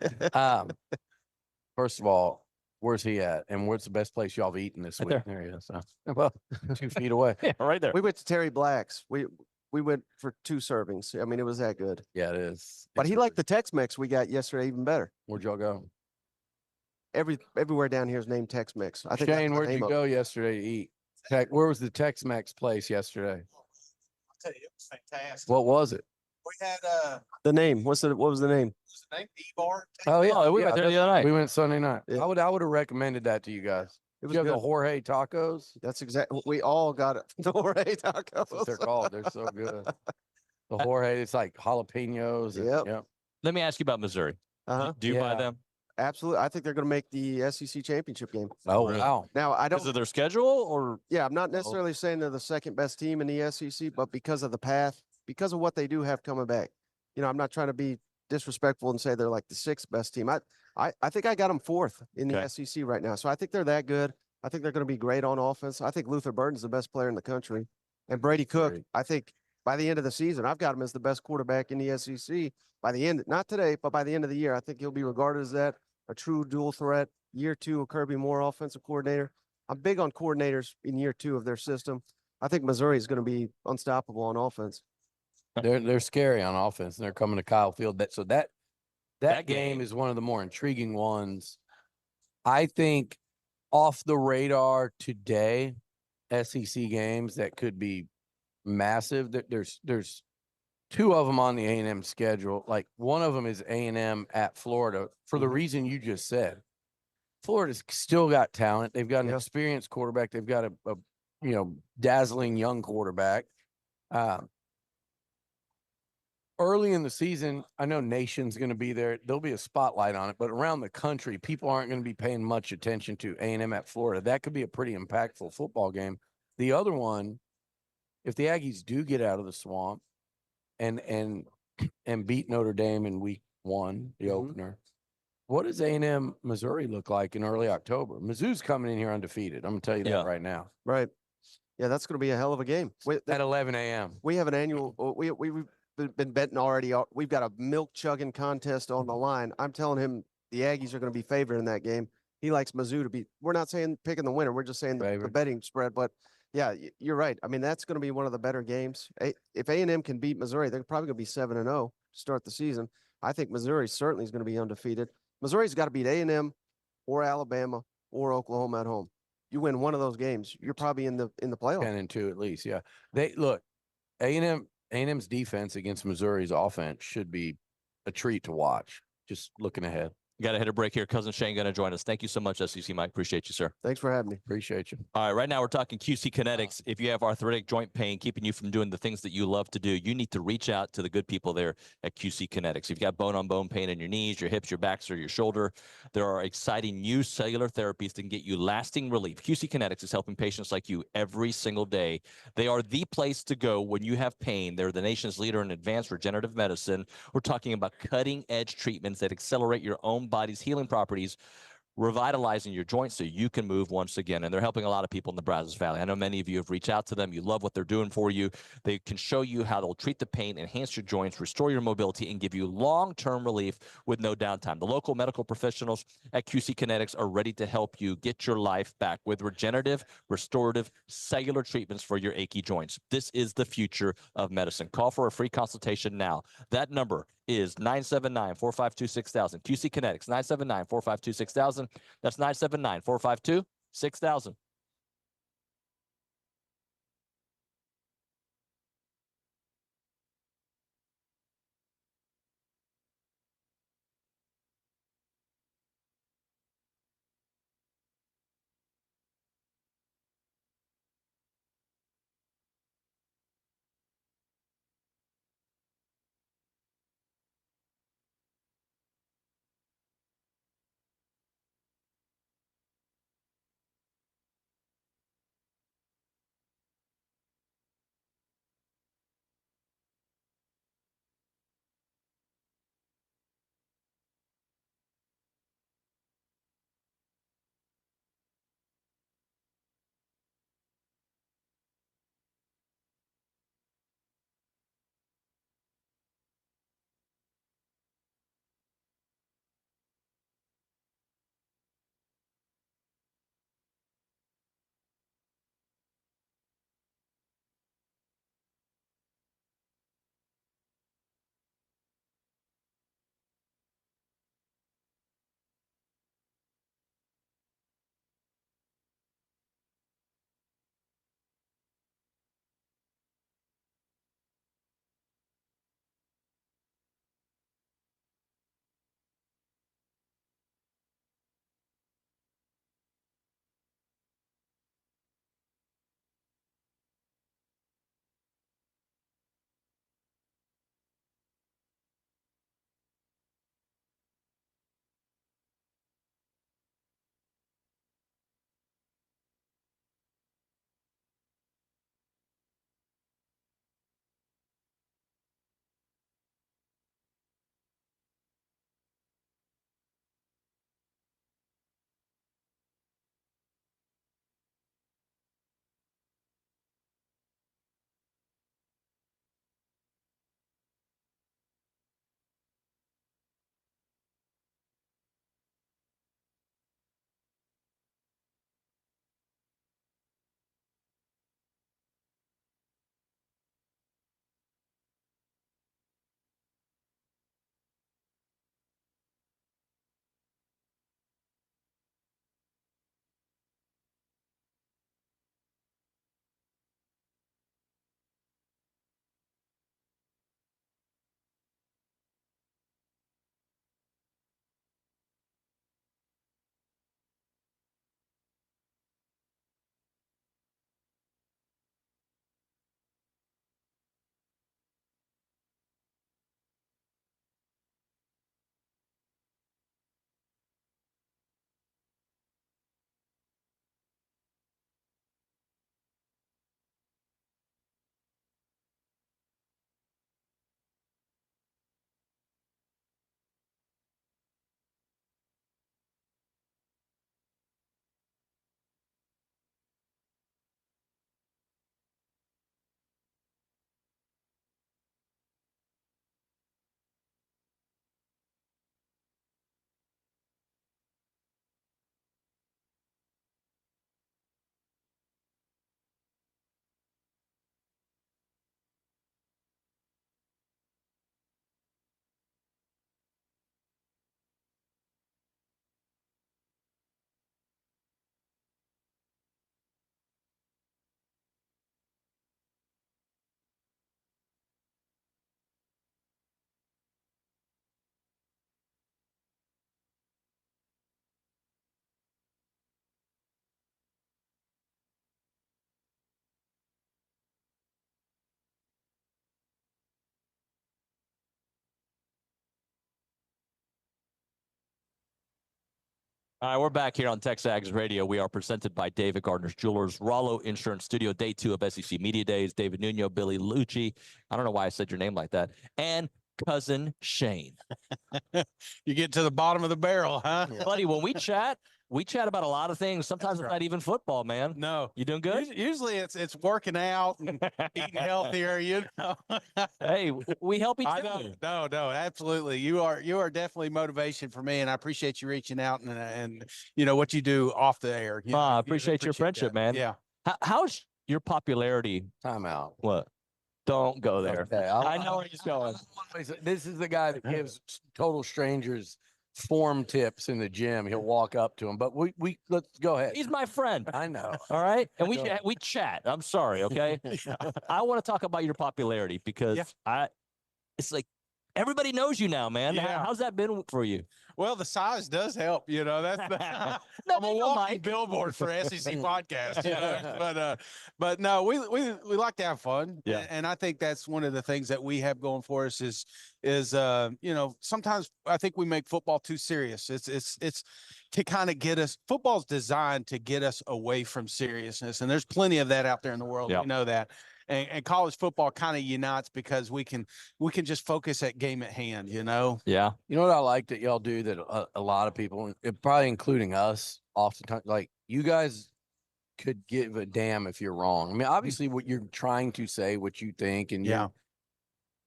First of all, where's he at? And where's the best place y'all have eaten this week? There he is. Well, 2 feet away. Yeah, right there. We went to Terry Black's. We went for 2 servings. I mean, it was that good. Yeah, it is. But he liked the Tex-Mex we got yesterday even better. Where'd y'all go? Everywhere down here is named Tex-Mex. I think Shane, where'd you go yesterday to eat? Where was the Tex-Mex place yesterday? I'll tell you, it was fantastic. What was it? We had the name. What was the name? the name? E-Bar. Oh yeah, we went there the other night. We went Sunday night. Yeah. I would have recommended that to you guys. It was you have good. the Jorge tacos. That's exactly. We all got it. The Jorge tacos. That's what they're called. They're so good. The Jorge, it's like jalapenos. Yep. Let me ask you about Missouri. Do you buy them? Absolutely. I think they're going to make the SEC championship game. Oh, wow. Now, I don't. Because of their schedule, or? Yeah, I'm not necessarily saying they're the second best team in the SEC, but because of the path, because of what they do have coming back. I'm not trying to be disrespectful and say they're like the 6th best team. I think I got them 4th in the SEC right now. So I think they're that good. I think they're going to be great on offense. I think Luther Burden's the best player in the country. And Brady Cook, I think by the end of the season, I've got him as the best quarterback in the SEC. By the end, not today, but by the end of the year, I think he'll be regarded as that, a true dual threat. Year 2 of Kirby Moore offensive coordinator. I'm big on coordinators in year 2 of their system. I think Missouri is going to be unstoppable on offense. They're scary on offense, and they're coming to Kyle Field. That game is one of the more intriguing ones. I think off the radar today, SEC games that could be massive. There's 2 of them on the A&M schedule. Like one of them is A&M at Florida for the reason you just said. Florida's still got talent. They've got an experienced quarterback. They've got a dazzling young quarterback. Early in the season, I know Nation's going to be there. There'll be a spotlight on it, but around the country, people aren't going to be paying much attention to A&M at Florida. That could be a pretty impactful football game. The other one, if the Aggies do get out of the swamp and beat Notre Dame in week won the Mhm. opener. What does A&M Missouri look like in early October? Mizzou's coming in here undefeated. I'm gonna tell you that right now. Right. Yeah, that's going to be a hell of a game. At 11 a.m. We have an annual. We've been betting already. We've got a milk chugging contest on the line. I'm telling him the Aggies are going to be favored in that game. He likes Mizzou to be. We're not saying picking the winner. We're just saying the betting spread. But yeah, you're right. I mean, that's going to be one of the better games. If A&M can beat Missouri, they're probably going to be 7-0 to start the season. I think Missouri certainly is going to be undefeated. Missouri's got to beat A&M or Alabama or Oklahoma at home. You win one of those games, you're probably in the playoff. 10-2 at least. Yeah. They look, A&M's defense against Missouri's offense should be a treat to watch. Just looking ahead. Got to hit a break here. Cousin Shane going to join us. Thank you so much, SEC Mike. Appreciate you, sir. Thanks for having me. Appreciate you. All right, right now we're talking QC Kinetics. If you have arthritic joint pain keeping you from doing the things that you love to do, you need to reach out to the good people there at QC Kinetics. If you've got bone-on-bone pain in your knees, your hips, your backs, or your shoulder, there are exciting new cellular therapies that can get you lasting relief. QC Kinetics is helping patients like you every single day. They are the place to go when you have pain. They're the nation's leader in advanced regenerative medicine. We're talking about cutting-edge treatments that accelerate your own body's healing properties, revitalizing your joints so you can move once again. And they're helping a lot of people in the Brazos Valley. I know many of you have reached out to them. You love what they're doing for you. They can show you how they'll treat the pain, enhance your joints, restore your mobility, and give you long-term relief with no downtime. The local medical professionals at QC Kinetics are ready to help you get your life back with regenerative, restorative, cellular treatments for your achy joints. This is the future of medicine. Call for a free consultation now. That number is 979-452-6000. QC Kinetics, 979-452-6000. That's 979-452-6000. All right, we're back here on TexAgs Radio. We are presented by David Gardner's Jewelers, Rollo Insurance Studio, day 2 of SEC Media Days. David Nuño, Billy Liucci. I don't know why I said your name like that. And cousin Shane. You get to the bottom of the barrel, huh? Buddy, when we chat about a lot of things. Sometimes it's not even football, man. No. You doing good? Usually it's working out and eating healthier, you know. Hey, we help each I other. know. No, absolutely. You are definitely motivation for me, and I appreciate you reaching out and you know what you do off the air. You know, I appreciate your friendship, that. man. Yeah. How's your popularity? Time out. What? Don't go there. Okay, I know where he's going. This is the guy that gives total strangers form tips in the gym. He'll walk up to him, but we let's go ahead. He's my friend. I know. All right, and we chat. I'm sorry, okay. I want to talk about your popularity because it's like everybody knows you now, man. Yeah. How's that been for you? Well, the size does help, you know. That's I'm a walking billboard for SEC podcast, you know. But no, we like to have fun. Yeah. And I think that's one of the things that we have going for us is you know, sometimes I think we make football too serious. It's to kind of get us. Football's designed to get us away from seriousness, and there's plenty of that out there in the world. Yeah. We know that. And college football kind of unites because we can just focus at game at hand, you know? Yeah. You know what I like that y'all do that a lot of people, probably including us, oftentimes, like you guys could give a damn if you're wrong. I mean, obviously what you're trying to say, what you think, and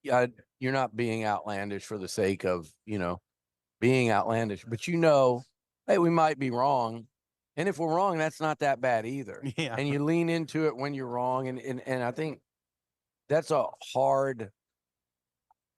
you're not being outlandish for the sake of, you know, being outlandish, but you know, hey, we might be wrong. And if we're wrong, that's not that bad either. Yeah. And you lean into it when you're wrong. And I think that's a hard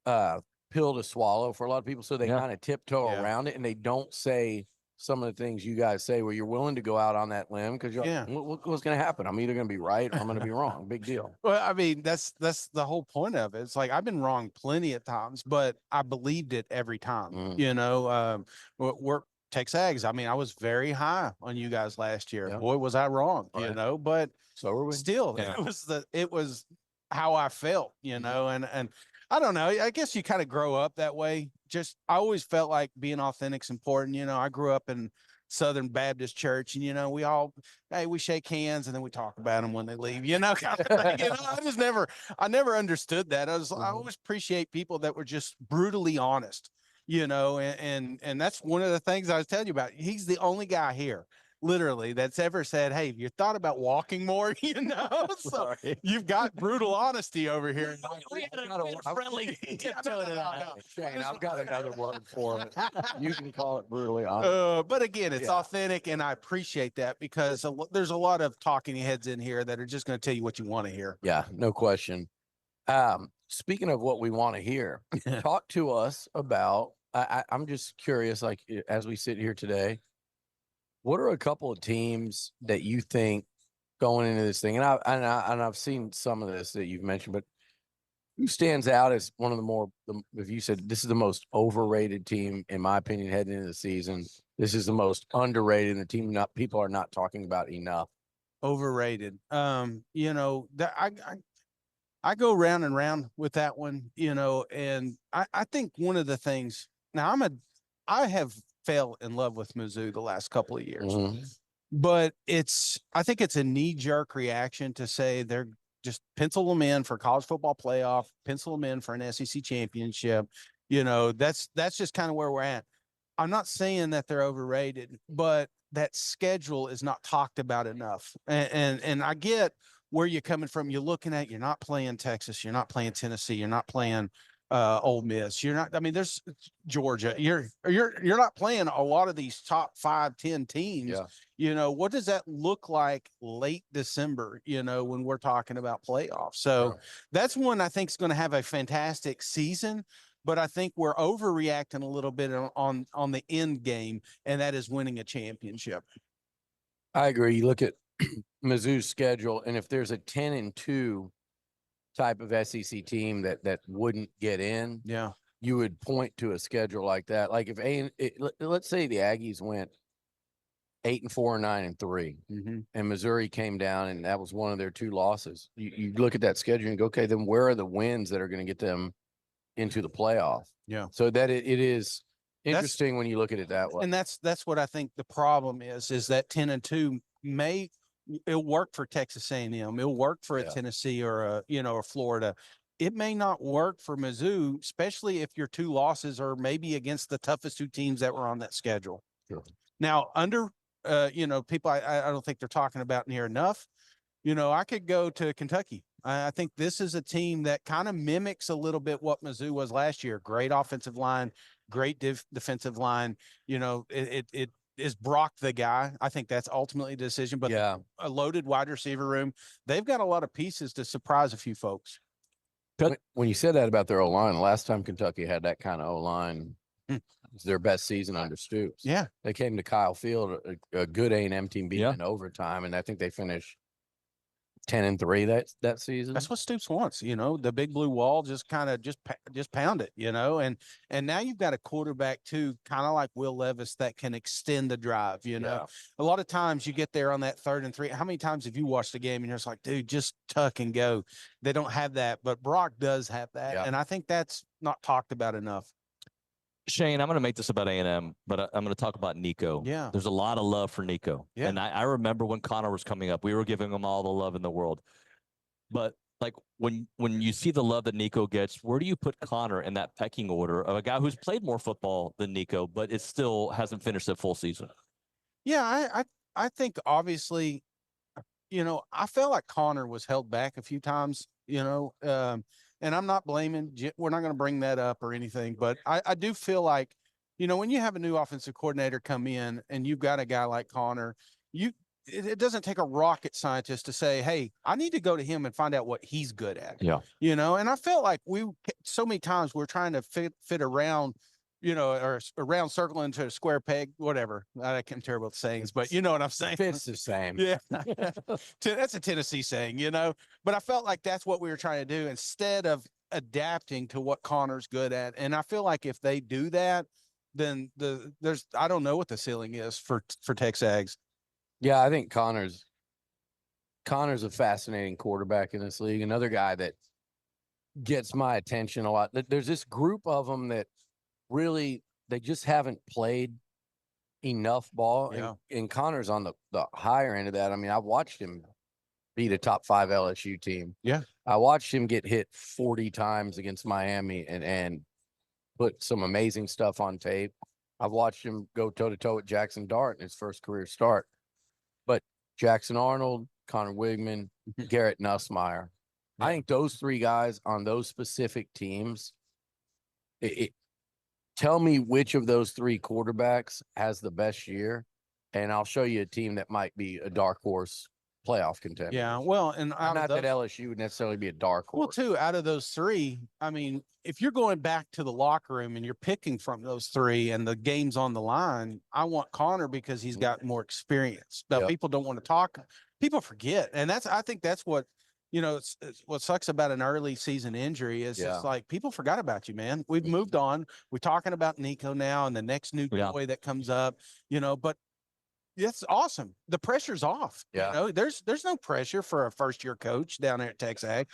pill to swallow for a lot of people. So they kind of tiptoe around it and they don't say some of the things you guys say where you're willing to go out on that limb because you're like, what's going to happen? I'm either going to be right or I'm going to be wrong. Big deal. Well, I mean, that's the whole point of it. It's like I've been wrong plenty of times, but I believed it every time. You know, we're TexAgs. I mean, I was very high on you guys last year. Boy, was I wrong, you know, but so were we. Still, it was how I felt, you know, and I don't know. I guess you kind of grow up that way. Just, I always felt like being authentic's important. You know, I grew up in Southern Baptist church and, you know, we shake hands and then we talk about them when they leave, you know, kind of thing. You know, I never understood that. I always appreciate people that were just brutally honest. You know, and that's one of the things I was telling you about. He's the only guy here, literally, that's ever said, "Hey, have you thought about walking more?" You know, so you've got brutal honesty over here. We had a friendly tiptoe to that. Shane, I've got another word for it. You can call it brutally honest. But again, it's authentic, and I appreciate that because there's a lot of talking heads in here that are just going to tell you what you want to hear. Yeah, no question. Speaking of what we want to hear, talk to us about. I'm just curious, like as we sit here today, what are a couple of teams that you think going into this thing? And I've seen some of this that you've mentioned, but who stands out as one of the more? If you said this is the most overrated team, in my opinion, heading into the season, this is the most underrated, and the team people are not talking about enough. Overrated. You know, I go round and round with that one. You know, and I think one of the things. Now I have fell in love with Mizzou the last couple of years, but I think it's a knee-jerk reaction to say they're just pencil them in for college football playoff, pencil them in for an SEC championship. You know, that's just kind of where we're at. I'm not saying that they're overrated, but that schedule is not talked about enough. And I get where you're coming from. You're looking at, you're not playing Texas, you're not playing Tennessee, you're not playing Ole Miss. You're not, I mean, there's Georgia. You're not playing a lot of these top 5, 10 teams. Yeah. You know, what does that look like late December, you know, when we're talking about playoffs? So that's one I think is going to have a fantastic season, but I think we're overreacting a little bit on the end game, and that is winning a championship. I agree. You look at Mizzou's schedule, and if there's a 10-2 type of SEC team that wouldn't get in, you would point to a schedule like that. Like if let's say the Aggies went 8-4 or 9-3, and Missouri came down and that was one of their 2 losses. You look at that schedule and go, okay, then where are the wins that are going to get them into the playoff? Yeah. So that it Interesting when you look at it that way. And that's what I think the problem is that 10-2 it'll work for Texas A&M. It'll work for a Tennessee or a Florida. It may not work for Mizzou, especially if your 2 losses are maybe against the toughest 2 teams that were on that schedule. Sure. Now, under, people I don't think they're talking about near enough. I could go to Kentucky. I think this is a team that kind of mimics a little bit what Mizzou was last year. Great offensive line, great defensive line. It is Brock the guy. I think that's ultimately the decision, but a loaded wide receiver room. They've got a lot of pieces to surprise a few folks. When you said that about their O-line, the last time Kentucky had that kind of O-line, it was their best season under Stoops. Yeah. They came to Kyle Field, a good A&M team beating in overtime, and I think they finished 10-3 that season. That's what Stoops wants, the big blue wall, just kind of just pound it, and now you've got a quarterback too, kind of like Will Levis, that can extend the drive. A lot of times you get there on that 3rd and 3. How many times have you watched the game and you're just like, dude, just tuck and go? They don't have that, but Brock does have that, and I think that's not talked about enough. Shane, I'm going to make this about A&M, but I'm going to talk about Nico. Yeah. There's a lot of love for Nico. Yeah. And I remember when Connor was coming up, we were giving him all the love in the world. But like when you see the love that Nico gets, where do you put Connor in that pecking order of a guy who's played more football than Nico, but it still hasn't finished a full season? Yeah, I think obviously, I felt like Connor was held back a few times, and I'm not blaming, we're not going to bring that up or anything, but I do feel like, when you have a new offensive coordinator come in and you've got a guy like Connor, it doesn't take a rocket scientist to say, hey, I need to go to him and find out what he's good at. Yeah. And I felt like so many times we're trying to fit around, or a round circle into a square peg, whatever. I'm terrible at sayings, but you know what I'm saying? It's the same. Yeah. That's a Tennessee saying, but I felt like that's what we were trying to do instead of adapting to what Connor's good at. And I feel like if they do that, then I don't know what the ceiling is for TexAgs. Yeah, I think Connor's a fascinating quarterback in this league. Another guy that gets my attention a lot. There's this group of them that really, they just haven't played enough ball. Yeah. And Connor's on the higher end of that. I mean, I watched him beat a top 5 LSU team. Yeah. I watched him get hit 40 times against Miami and put some amazing stuff on tape. I've watched him go toe-to-toe with Jackson Dart in his first career start. But Jackson Arnold, Connor Wigman, Garrett Nussmeier, I think those 3 guys on those specific teams, tell me which of those 3 quarterbacks has the best year, and I'll show you a team that might be a dark horse playoff contender. Yeah, well, and not that LSU would necessarily be a dark horse. Well, too, out of those 3, I mean, if you're going back to the locker room and you're picking from those 3 and the game's on the line, I want Connor because he's got more experience. But people don't want to talk. People forget. And I think that's what, it's what sucks about an early season injury is it's like people forgot about you, man. We've moved on. We're talking about Nico now and the next new boy that comes up, but it's awesome. The pressure's off. Yeah. There's no pressure for a first year coach down there at TexAgs,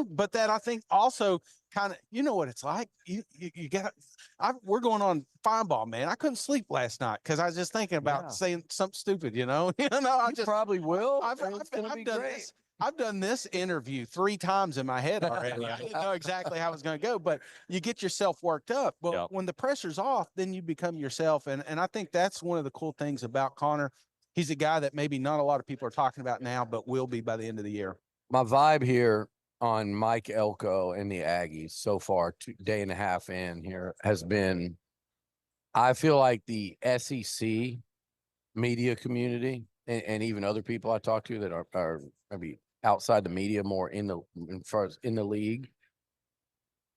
but that I think also kind of, what it's like. You got, we're going on fine ball, man. I couldn't sleep last night because I was just thinking about saying something stupid, I just probably will. I've done this interview 3 times in my head already. I didn't know exactly how it was going to go, but you get yourself worked up. But when the pressure's off, then you become yourself. And I think that's one of the cool things about Connor. He's a guy that maybe not a lot of people are talking about now, but will be by the end of the year. My vibe here on Mike Elko and the Aggies so far, day and a half in here, has been, I feel like the SEC media community and even other people I talk to that are maybe outside the media, more in the league,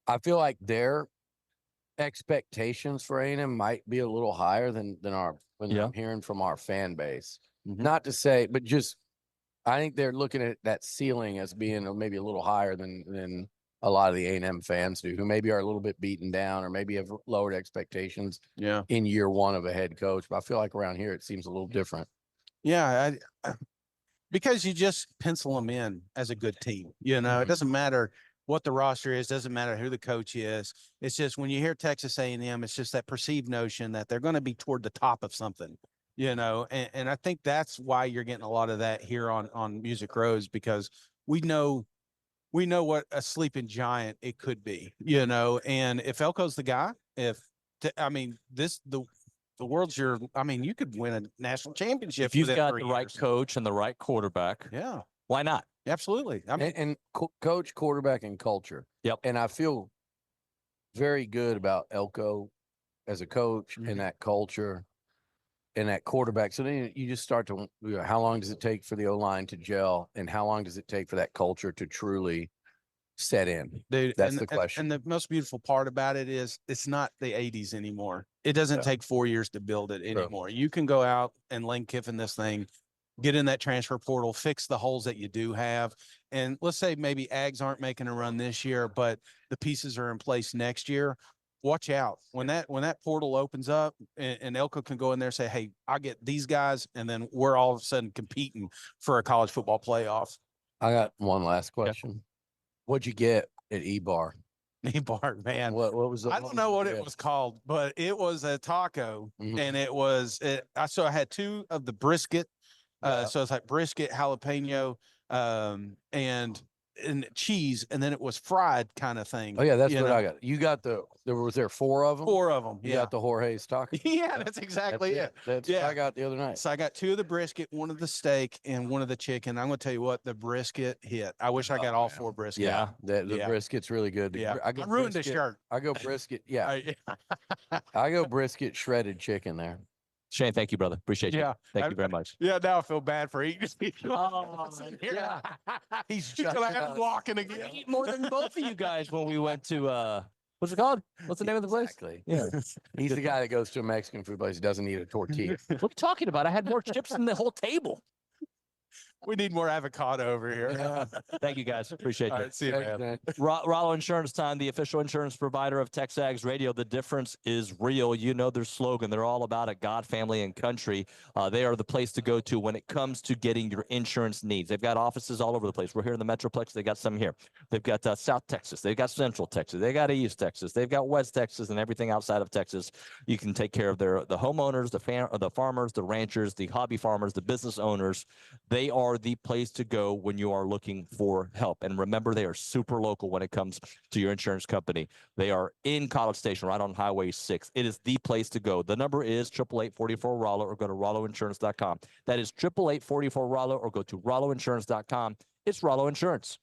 I feel like their expectations for A&M might be a little higher than I'm hearing from our fan base. Not to say, but just I think they're looking at that ceiling as being maybe a little higher than a lot of the A&M fans do, who maybe are a little bit beaten down or maybe have lowered expectations in year 1 of a head coach. But I feel like around here it seems a little different. Yeah, because you just pencil them in as a good team. It doesn't matter what the roster is. Doesn't matter who the coach is. It's just when you hear Texas A&M, it's just that perceived notion that they're going to be toward the top of something, and I think that's why you're getting a lot of that here on Music Rose, because we know what a sleeping giant it could be, and if Elko's the guy, the world's you could win a national championship If you've within got 3 the right years. coach and the right quarterback, Yeah, why not? absolutely. And coach, quarterback, and culture. Yep. And I feel very good about Elko as a coach and that culture and that quarterback. So then you just start to, how long does it take for the O-line to gel, and how long does it take for that culture to truly set in? Dude, That's the question. And the most beautiful part about it is it's not the 80s anymore. It doesn't take 4 years to build it anymore. You can go out and Lane Kiffin this thing, get in that transfer portal, fix the holes that you do have. And let's say maybe Ags aren't making a run this year, but the pieces are in place next year. Watch out when that portal opens up and Elko can go in there and say, hey, I get these guys, and then we're all of a sudden competing for a college football playoff. I got one last question. What'd you get at E-Bar? E-Bar, man. What was I don't know what it was called, but it was a taco, and it was so I had 2 of the brisket. So it's like brisket, jalapeno, and cheese, and then it was fried kind of thing. Oh yeah, that's what I got. You got was there 4 of them? 4 of them. You Yeah. got the Jorge's taco. Yeah, that's exactly it. That's what I got the other night. So I got 2 of the brisket, 1 of the steak, and 1 of the chicken. I'm going to tell you what, the brisket hit. I wish I got all 4 brisket. Yeah, the brisket's really good. Yeah. I ruined the shirt. I go brisket. Yeah. I go brisket shredded chicken there. Shane, thank you, brother. Appreciate you. Thank you very much. Yeah, now I feel bad for eating. Yeah. He's gonna have walking again. I ate more than both of you guys when we went to what's it called? What's the name of the place? Exactly. Yeah. He's the guy that goes to a Mexican food place, doesn't eat a tortilla. What are you talking about? I had more chips than the whole table. We need more avocado over here. Thank you, guys. Appreciate you. All right, see you, man. Rollo Insurance Time, the official insurance provider of TexAgs Radio. The difference is real. You know their slogan. They're all about it, God, family, and country. They are the place to go to when it comes to getting your insurance needs. They've got offices all over the place. We're here in the Metroplex. They got some here. They've got South Texas. They've got Central Texas. They got East Texas. They've got West Texas and everything outside of Texas. You can take care of the homeowners, the farmers, the ranchers, the hobby farmers, the business owners. They are the place to go when you are looking for help. And remember, they are super local when it comes to your insurance company. They are in College Station, right on Highway 6. It is the place to go. The number is 888-44-ROLLO, or go to RolloInsurance.com. That is 888-44-ROLLO, or go to RolloInsurance.com. It's Rollo Insurance.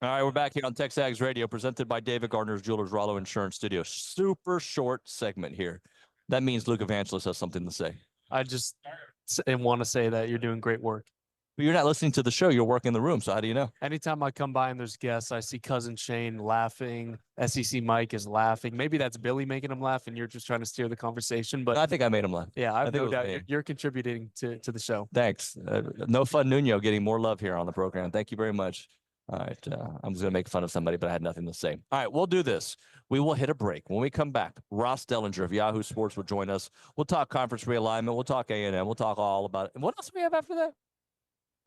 All right, we're back here on TexAgs Radio, presented by David Gardner's Jewelers Rollo Insurance Studio. Super short segment here. That means Luke Evangelist has something to say. I just want to say that you're doing great work. But you're not listening to the show. You're working the room. So how do you know? Anytime I come by and there's guests, I see Cousin Shane laughing. SEC Mike is laughing. Maybe that's Billy making him laugh, and you're just trying to steer the conversation. But I think I made him laugh. Yeah, I have think it no was doubt me. you're contributing to the show. Thanks. No Fun Nuño getting more love here on the program. Thank you very much. All right. I'm just going to make fun of somebody, but I had nothing to say. All right. We'll do this. We will hit a break. When we come back, Ross Dellenger of Yahoo Sports will join us. We'll talk conference realignment. We'll talk A&M. We'll talk all about it. And what else do we have after that?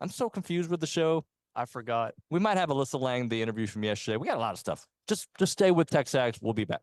I'm so confused with the show. I forgot. We might have Alyssa Lang, the interview from yesterday. We got a lot of stuff. Just stay with TexAgs. We'll be back.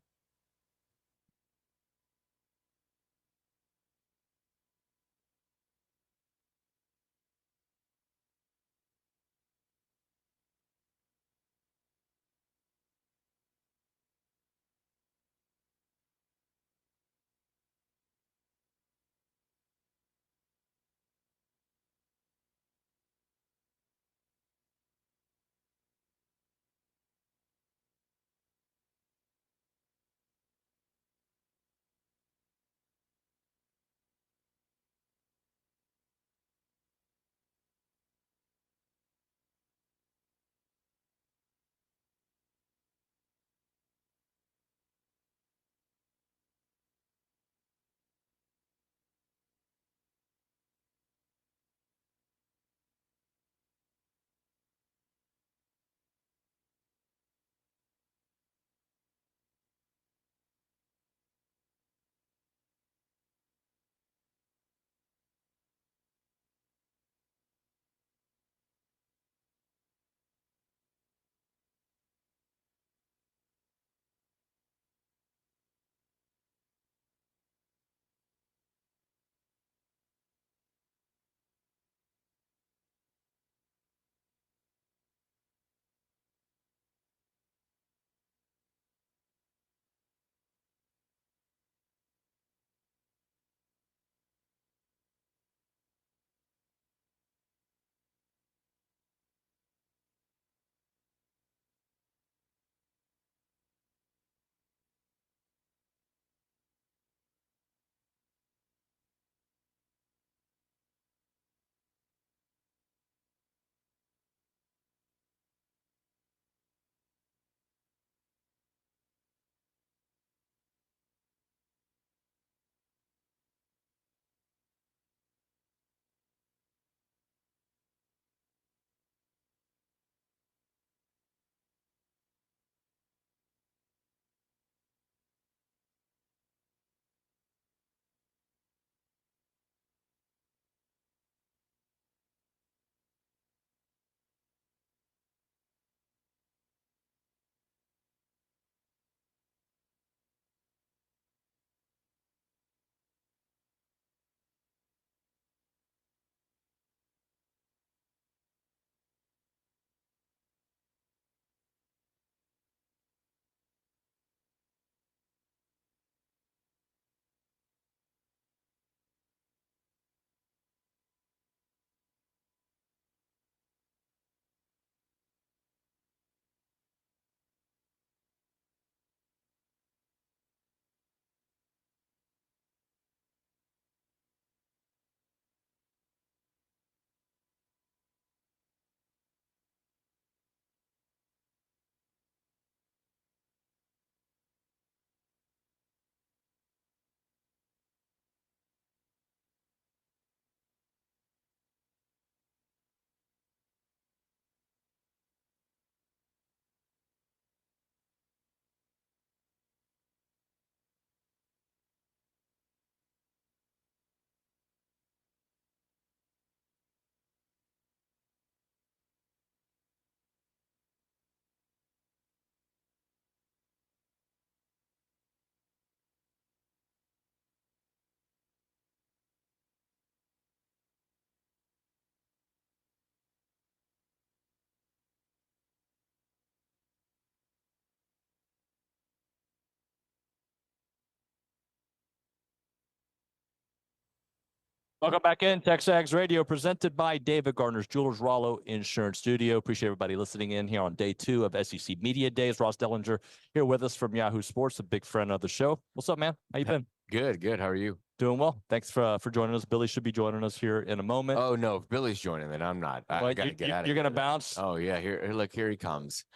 Welcome back in TexAgs Radio, presented by David Gardner's Jewelers, Rollo Insurance Studio. Appreciate everybody listening in here on day 2 of SEC Media Days. Ross Dellenger here with us from Yahoo Sports, a big friend of the show. What's up, man? How you been? Good. How are you? Doing well. Thanks for joining us. Billy should be joining us here in a moment. Oh no, if Billy's joining, then I'm not. I Well, gotta get out of you're here. gonna bounce. Oh yeah, look, here he comes.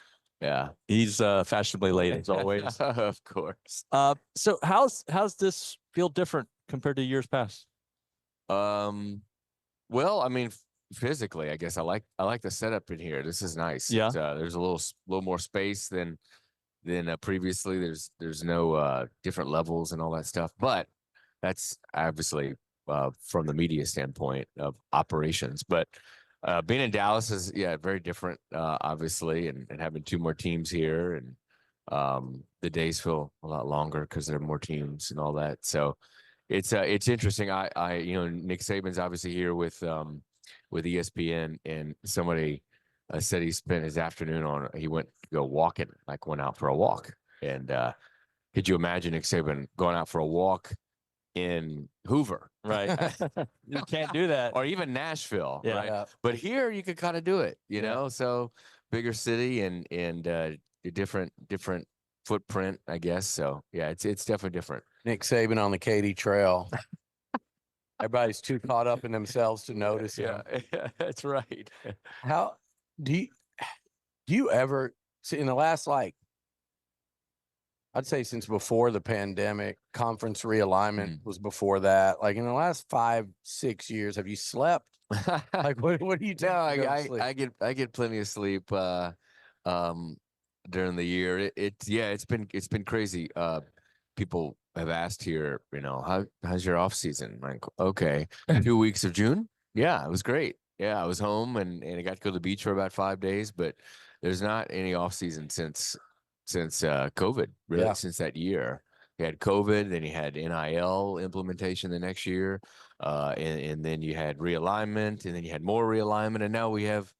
Yeah, He's fashionably late as always. Of course. So how's this feel different compared to years past? Well, I mean, physically, I guess I like the setup in here. This is nice. Yeah. There's a little more space than previously. There's no different levels and all that stuff. But that's obviously from the media standpoint of operations. But being in Dallas is very different, obviously, and having 2 more teams here, and the days feel a lot longer because there are more teams and all that. So it's interesting. I Nick Saban's obviously here with ESPN, and somebody said he spent his afternoon he went to go walking, like went out for a walk. And could you imagine Nick Saban going out for a walk in Hoover? Right. You can't do that. Or even Nashville. Yeah. Right. Yeah. But here you could kind of do it, you know, so bigger city and a different footprint, I guess. So yeah, it's definitely different. Nick Saban on the Katy Trail. Everybody's too caught up in themselves to notice him. Yeah, that's right. How do you ever see in the last, like, I'd say since before the pandemic, conference realignment was before that. Like in the last 5-6 years, have you slept? Like what do you do? No, I get plenty of sleep during the year. It's been crazy. People have asked here, how's your off season? Like, okay, 2 weeks of June. Yeah, it was great. Yeah, I was home and I got to go to the beach for about 5 days, but there's not any off season since COVID, really, since that year. You had COVID, then you had NIL implementation the next year, and then you had realignment, and then you had more realignment, and now we have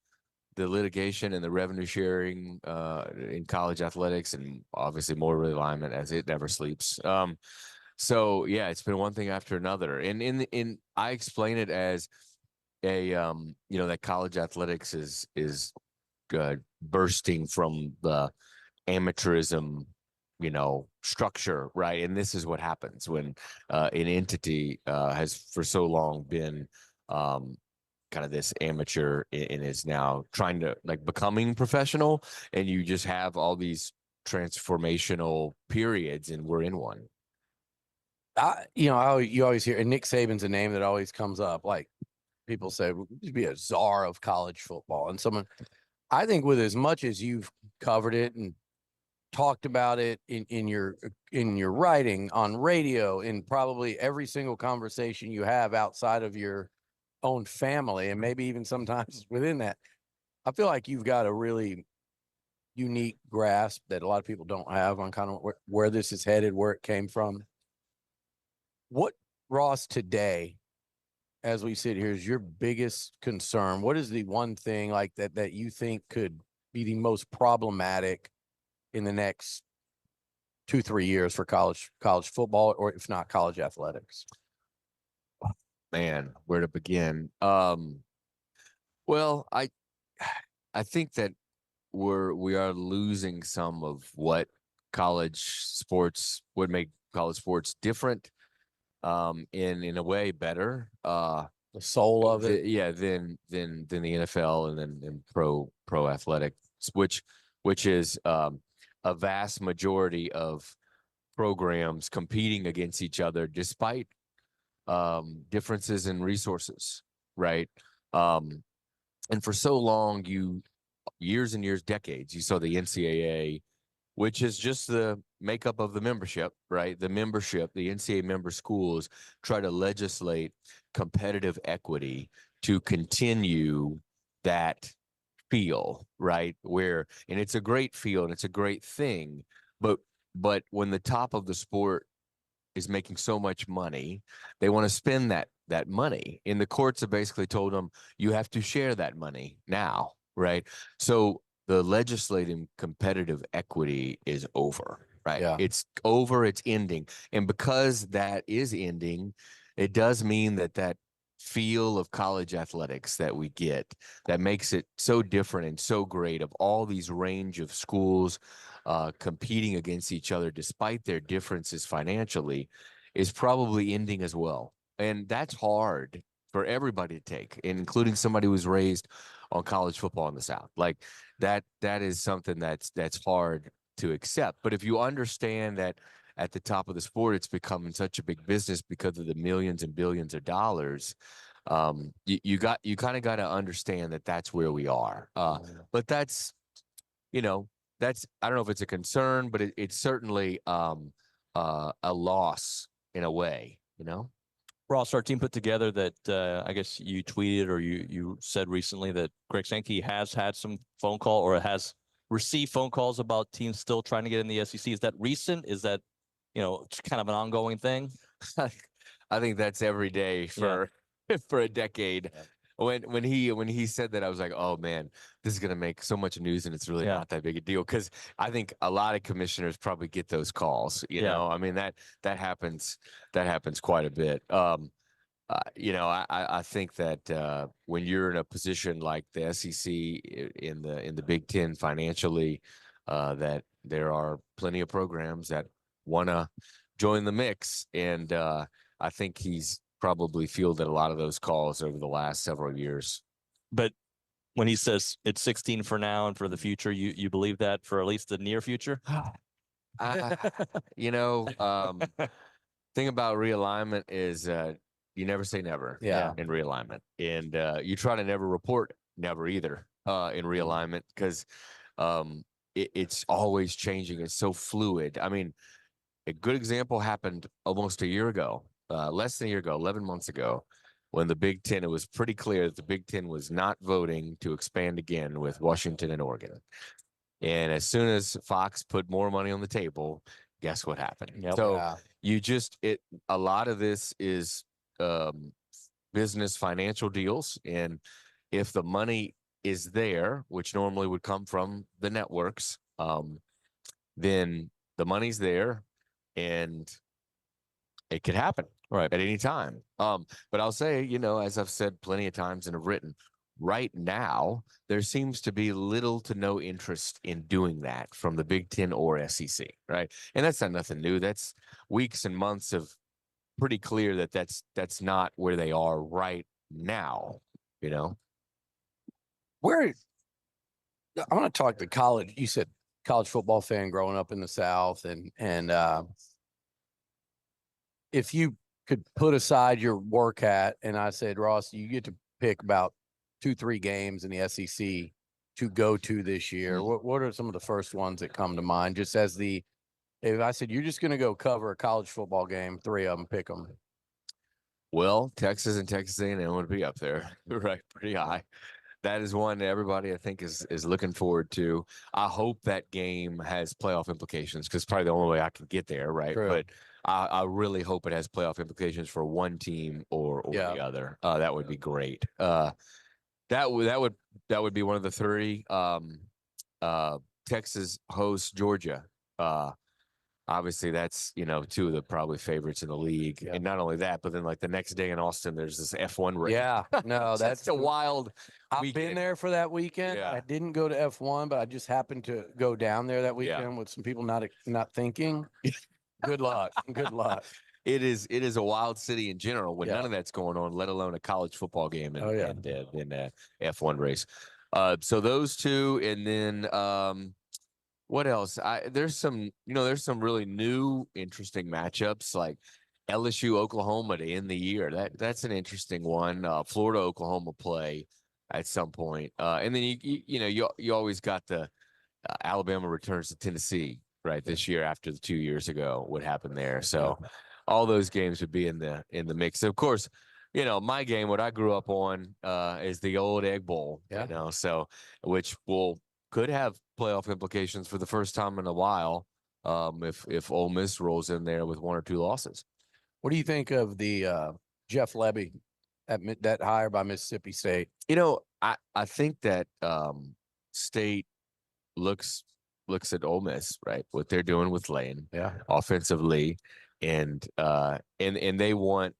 the litigation and the revenue sharing in college athletics, and obviously more realignment as it never sleeps. So yeah, it's been one thing after another, and I explain it as a that college athletics is bursting from the amateurism structure, right? And this is what happens when an entity has for so long been kind of this amateur and is now trying to becoming professional, and you just have all these transformational periods, and we're in one. You always hear, and Nick Saban's a name that always comes up. Like people say, "He'd be a czar of college football," and I think with as much as you've covered it and talked about it in your writing on radio, in probably every single conversation you have outside of your own family, and maybe even sometimes within that, I feel like you've got a really unique grasp that a lot of people don't have on kind of where this is headed, where it came from. What, Ross, today, as we sit here, is your biggest concern? What is the one thing like that you think could be the most problematic in the next 2-3 years for college football, or if not college athletics? Man, where to begin? Well, I think that we are losing some of what college sports would make college sports different, in a way better. The soul of it, than the NFL and then pro athletics, which is a vast majority of programs competing against each other despite differences in resources, right? And for so long, years and years, decades, you saw the NCAA, which is just the makeup of the membership, right? The NCAA member schools try to legislate competitive equity to continue that feel, right? And it's a great feel and it's a great thing, but when the top of the sport is making so much money, they want to spend that money, and the courts have basically told them you have to share that money now, right? So the legislating competitive equity is over, right? Yeah. It's over, it's ending, and because that is ending, it does mean that feel of college athletics that we get that makes it so different and so great, of all these range of schools competing against each other despite their differences financially, is probably ending as well. And that's hard for everybody to take, including somebody who was raised on college football in the South. Like that is something that's hard to accept. But if you understand that at the top of the sport, it's becoming such a big business because of the millions and billions of dollars, you kind of got to understand that that's where we are. But that's, I don't know if it's a concern, but it's certainly a loss in a way, Ross, our team put together that I guess you tweeted or you said recently that Greg Sankey has had some phone call or has received phone calls about teams still trying to get in the SEC. Is that recent? Is that, it's kind of an ongoing thing? I think that's every day for a decade. When he said that, I was like, oh man, this is gonna make so much news, and it's really not that big a deal, because I think a lot of commissioners probably get those calls. I mean that happens quite a bit. I think that when you're in a position like the SEC in the Big Ten financially, that there are plenty of programs that want to join the mix, and I think he's probably fielded a lot of those calls over the last several years. But when he says it's 16 for now and for the future, you believe that for at least the near future? Thing about realignment is you never say never in realignment, and you try to never report never either in realignment, because it's always changing. It's so fluid. I mean, a good example happened almost a year ago, less than a year ago, 11 months ago, when the Big Ten, it was pretty clear that the Big Ten was not voting to expand again with Washington and Oregon. And as soon as Fox put more money on the table, guess what happened? So a lot of this is business financial deals. And if the money is there, which normally would come from the networks, then the money's there and it could happen at any time. But I'll say, as I've said plenty of times and have written, right now, there seems to be little to no interest in doing that from the Big Ten or SEC, right? And that's not nothing new. That's weeks and months of pretty clear that that's not where they are right now, Where I want to talk to college. You said college football fan growing up in the South, and if you could put aside your work hat, and I said, Ross, you get to pick about 2-3 games in the SEC to go to this year. What are some of the first ones that come to mind? Just as if I said, you're just going to go cover a college football game, 3 of them, pick them. Well, Texas and Texas A&M would be up there, right? Pretty high. That is one that everybody, I think, is looking forward to. I hope that game has playoff implications, because probably the only way I can get there, right? True. But I really hope it has playoff implications for one team or the other. That would be great. That would be one of the 3. Texas hosts Georgia. Obviously, that's 2 of the probably favorites in the league. And not only that, but then like the next day in Austin, there's this F1 race. Yeah, no, that's a wild. I've been there for that weekend. I didn't go to F1, but I just happened to go down there that weekend with some people not thinking. Good luck. Good luck. It is a wild city in general when none of that's going on, let alone a college football game and F1 race. So those 2, and then what else? There's some really new, interesting matchups like LSU, Oklahoma to end the year. That's an interesting one. Florida, Oklahoma play at some point, and then you always got the Alabama returns to Tennessee this year after the 2 years ago. What happened there? So all those games would be in the mix. Of course, my game, what I grew up on, is the old Egg Bowl. So which could have playoff implications for the first time in a while, if Ole Miss rolls in there with 1 or 2 losses. What do you think of the Jeff Lebby that hire by Mississippi State? I think that State looks at Ole Miss, right? What they're doing with Lane, offensively, and they want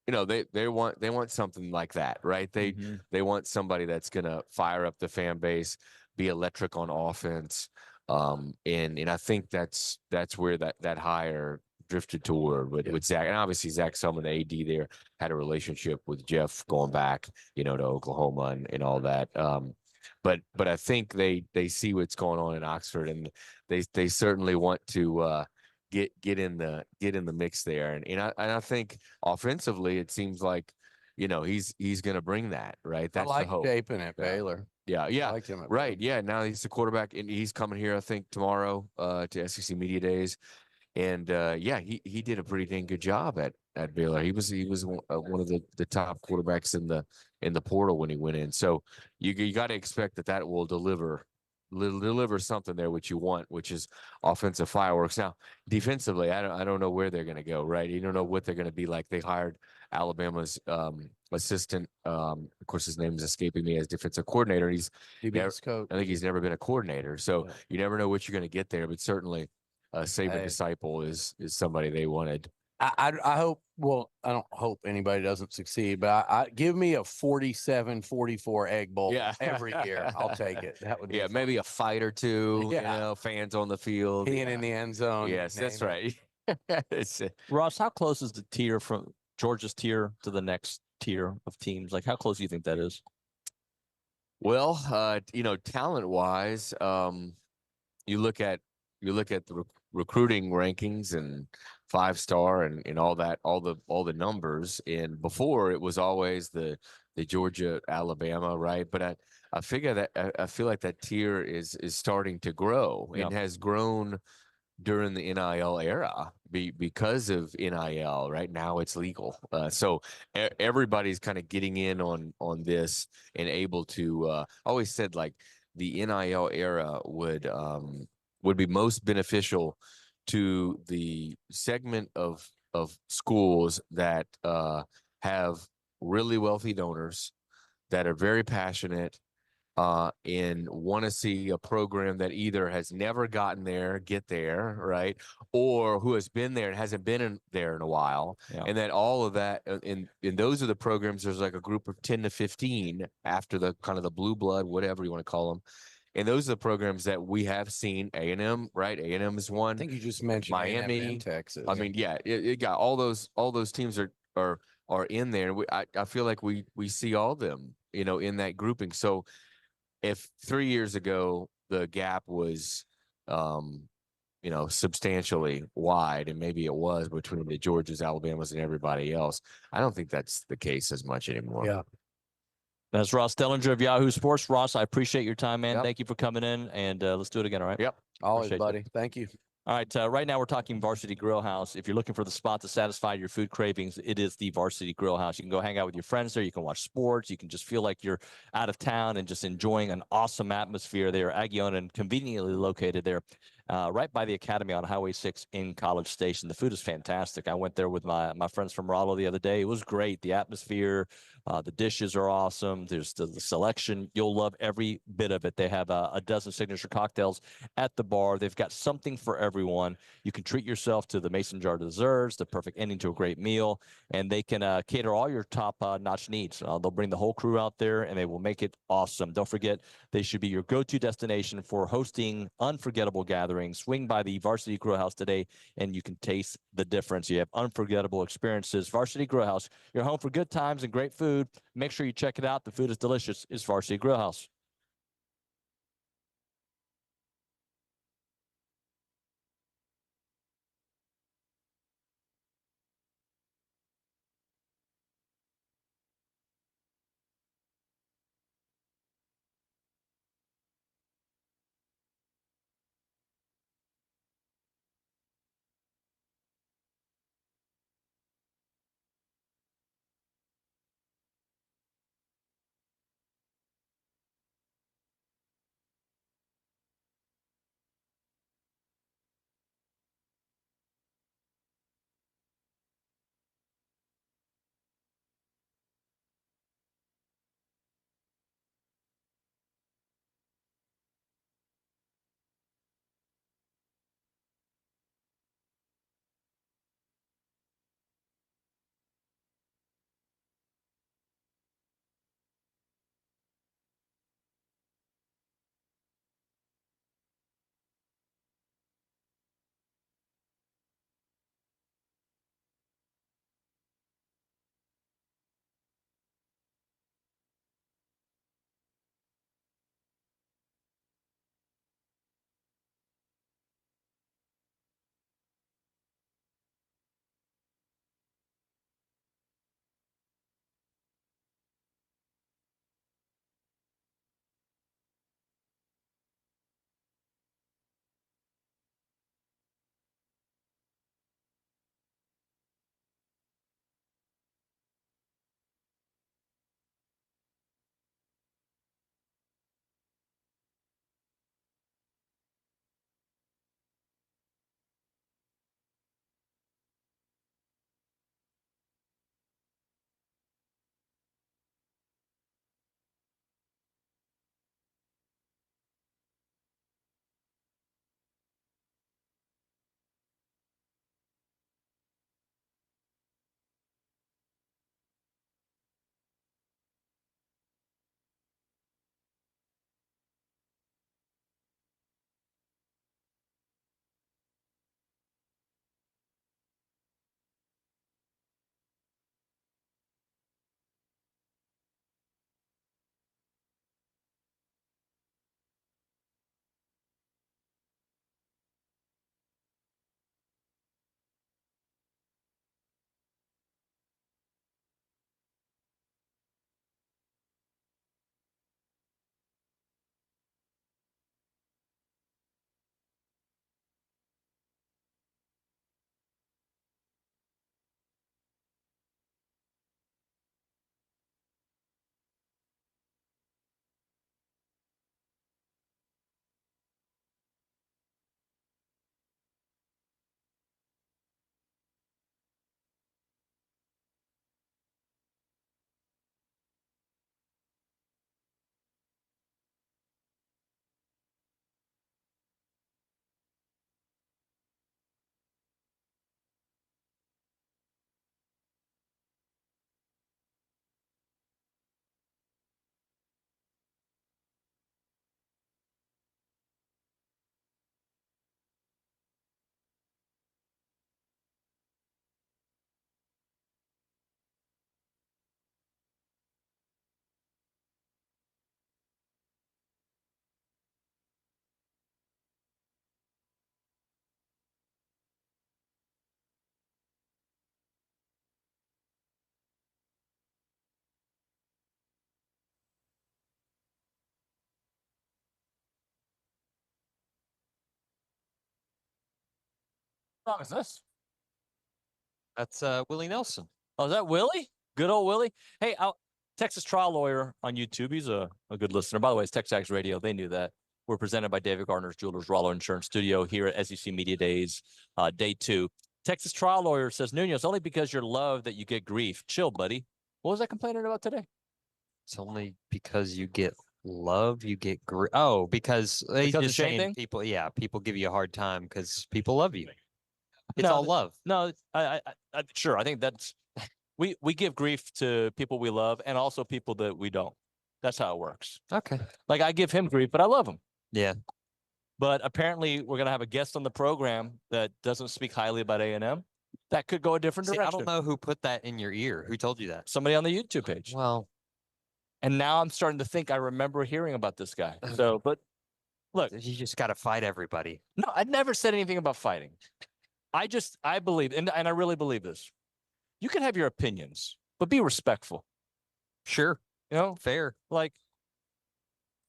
they want something like that, right? They want somebody that's gonna fire up the fan base, be electric on offense. And I think that's where that hire drifted toward with Zach. And obviously Zach Selman, the AD there, had a relationship with Jeff going back, to Oklahoma and all that. But I think they see what's going on in Oxford, and they certainly want to get in the mix there. And I think offensively it seems like he's going to bring that, right? That's I like the hope. Chapin at Baylor. Yeah. I liked him at Right. Yeah. Now he's the quarterback, and he's coming here, I think, tomorrow to SEC Media Days. And he did a pretty dang good job at Baylor. He was one of the top quarterbacks in the portal when he went in. So you got to expect that will deliver something there, which you want, which is offensive fireworks. Now, defensively, I don't know where they're going to go. Right, you don't know what they're going to be like. They hired Alabama's assistant. Of course, his name is escaping me, as defensive coordinator. He's coach. I think he's never been a coordinator, so you never know what you're going to get there. But certainly, Saban disciple is somebody they wanted. I hope. Well, I don't hope anybody doesn't succeed, but I give me a 47-44 Egg Bowl every year. I'll take it. That would be maybe a fight or two. Fans on the field, peeing in the end zone. Yes, that's right. Ross, how close is the tier from Georgia's tier to the next tier of teams? Like, how close do you think that is? Well, talent wise, you look at the recruiting rankings and 5-star and all that, all the numbers. And before it was always the Georgia, Alabama, right? But I figure that I feel like that tier is starting to grow and has grown during the NIL era because of NIL. Right now it's legal, so everybody's kind of getting in on this and able to. I always said, like, the NIL era would be most beneficial to the segment of schools that have really wealthy donors that are very passionate and want to see a program that either has never gotten there get there, right, or who has been there and hasn't been there in a while. And that all of that, and those are the programs. There's like a group of 10 to 15 after the kind of the blue blood, whatever you want to call them. And those are the programs that we have seen. A&M, right? A&M is one. I think you just mentioned Miami, A&M and Texas. I mean, it got all those teams are in there. I feel like we see all of them, in that grouping. So if 3 years ago the gap was, substantially wide, and maybe it was between the Georgias, Alabamas, and everybody else, I don't think that's the case as much anymore. Yeah. That's Ross Dellenger of Yahoo Sports. Ross, I appreciate your time, man. Thank you for coming in, and let's do it again, all right? Yep. Always, Appreciate buddy. you. Thank you. All right, right now we're talking Varsity Grill House. If you're looking for the spot to satisfy your food cravings, it is the Varsity Grill House. You can go hang out with your friends there. You can watch sports. You can just feel like you're out of town and just enjoying an awesome atmosphere. They are Aggie-owned and conveniently located there right by the Academy on Highway 6 in College Station. The food is fantastic. I went there with my friends from Rollo the other day. It was great. The atmosphere, the dishes are awesome. There's the selection. You'll love every bit of it. They have a dozen signature cocktails at the bar. They've got something for everyone. You can treat yourself to the mason jar desserts, the perfect ending to a great meal, and they can cater all your top-notch needs. They'll bring the whole crew out there, and they will make it awesome. Don't forget, they should be your go-to destination for hosting unforgettable gatherings. Swing by the Varsity Grill House today, and you can taste the difference. You have unforgettable experiences. Varsity Grill House, your home for good times and great food. Make sure you check it out. The food is delicious. It's Varsity Grill House. What song is this? That's Willie Nelson. Oh, is that Willie? Good old Willie. Hey, Texas Trial Lawyer on YouTube. He's a good listener. By the way, it's TexAgs Radio. They knew that. We're presented by David Gardner's Jewelers Rollo Insurance Studio here at SEC Media Days, day 2. Texas Trial Lawyer says, Nuño, it's only because you're loved that you get grief. Chill, buddy. What was I complaining about today? It's only because you get love, you get grief. Oh, because they Because just the Shane saying thing? people give you a hard time because people love you. It's No, all love. No, I sure. I think that's we give grief to people we love and also people that we don't. That's how it works. Okay. Like I give him grief, but I love him. Yeah. But apparently, we're gonna have a guest on the program that doesn't speak highly about A&M. That could go a different See, direction. I don't know who put that in your ear. Who told you that? Somebody on the YouTube page. Well, and now I'm starting to think I remember hearing about this guy. So, but look, you just got to fight everybody. No, I never said anything about fighting. I believe, and I really believe this. You can have your opinions, but be respectful. Sure. You know, fair. Like,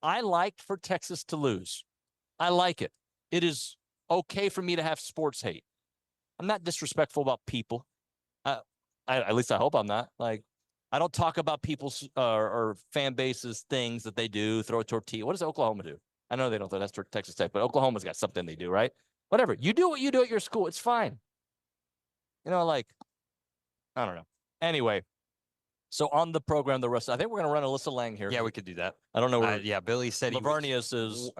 I like for Texas to lose. I like it. It is okay for me to have sports hate. I'm not disrespectful about people. At least I hope I'm not. Like, I don't talk about people's or fan bases things that they do. Throw a tortilla. What does Oklahoma do? I know they don't throw. That's Texas Tech, but Oklahoma's got something they do, right? Whatever. You do what you do at your school. It's fine. You know, like, I don't know. Anyway, so on the program, the rest, I think we're going to run Alyssa Lang here. Yeah, we could do that. I don't know where. Yeah, Billy said Lavernius is.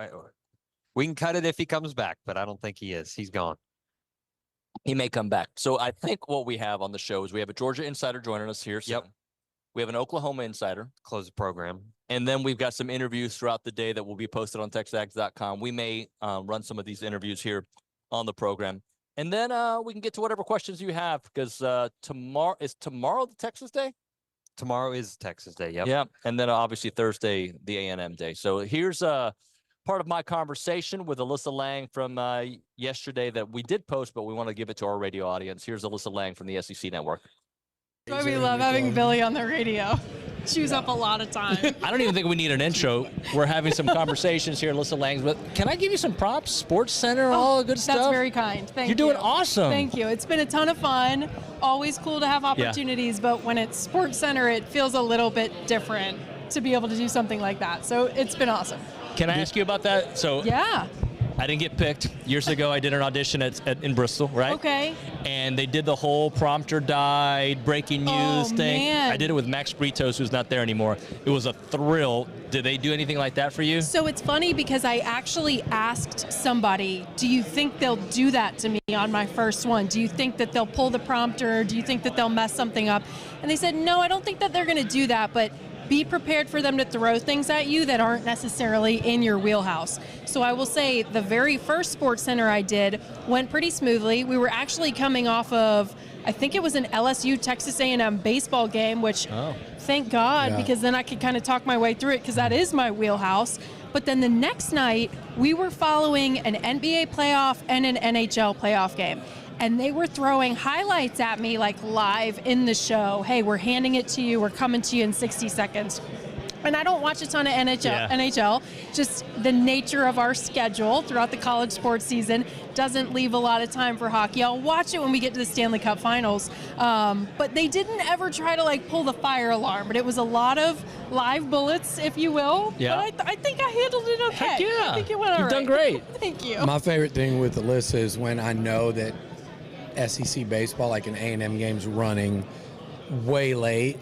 We can cut it if he comes back, but I don't think he is. He's gone. He may come back. So I think what we have on the show is we have a Georgia insider joining us here. Yep. We have an Oklahoma insider. Close the program. And then we've got some interviews throughout the day that will be posted on TexAgs.com. We may run some of these interviews here on the program. And then we can get to whatever questions you have because tomorrow the Texas Day? Tomorrow is Texas Day, yep. Yeah, and then obviously Thursday, the A&M Day. So here's part of my conversation with Alyssa Lang from yesterday that we did post, but we want to give it to our radio audience. Here's Alyssa Lang from the SEC Network. That's why we love having Billy on the radio. Chews up a lot of time. I don't even think we need an intro. We're having some conversations here, Alyssa Lang. But can I give you some props? Sports Center, all the good stuff. That's very kind. Thank you. You're doing awesome. Thank you. It's been a ton of fun. Always cool to have opportunities, but when it's Sports Center, it feels a little bit different to be able to do something like that. So it's been awesome. Can I ask you about that? So yeah. I didn't get picked. Years ago, I did an audition in Bristol, right? Okay. And they did the whole prompter died, breaking news thing. Man. I did it with Max Britos, who's not there anymore. It was a thrill. Did they do anything like that for you? So it's funny because I actually asked somebody, do you think they'll do that to me on my first one? Do you think that they'll pull the prompter? Do you think that they'll mess something up? And they said, no, I don't think that they're going to do that, but be prepared for them to throw things at you that aren't necessarily in your wheelhouse. So I will say the very first Sports Center I did went pretty smoothly. We were actually coming off of, I think it was an LSU Texas A&M baseball game, which thank God, because then I could kind of talk my way through it because that is my wheelhouse. But then the next night, we were following an NBA playoff and an NHL playoff game. And they were throwing highlights at me like live in the show. Hey, we're handing it to you. We're coming to you in 60 seconds. And I don't watch a ton of NHL. Just the nature of our schedule throughout the college sports season doesn't leave a lot of time for hockey. I'll watch it when we get to the Stanley Cup Finals. But they didn't ever try to like pull the fire alarm. But it was a lot of live bullets, if you will. Yeah. But I think I handled it okay. Heck yeah. I think it went all You've done right. great. Thank you. My favorite thing with Alyssa is when I know that SEC baseball, like an A&M game's running way late,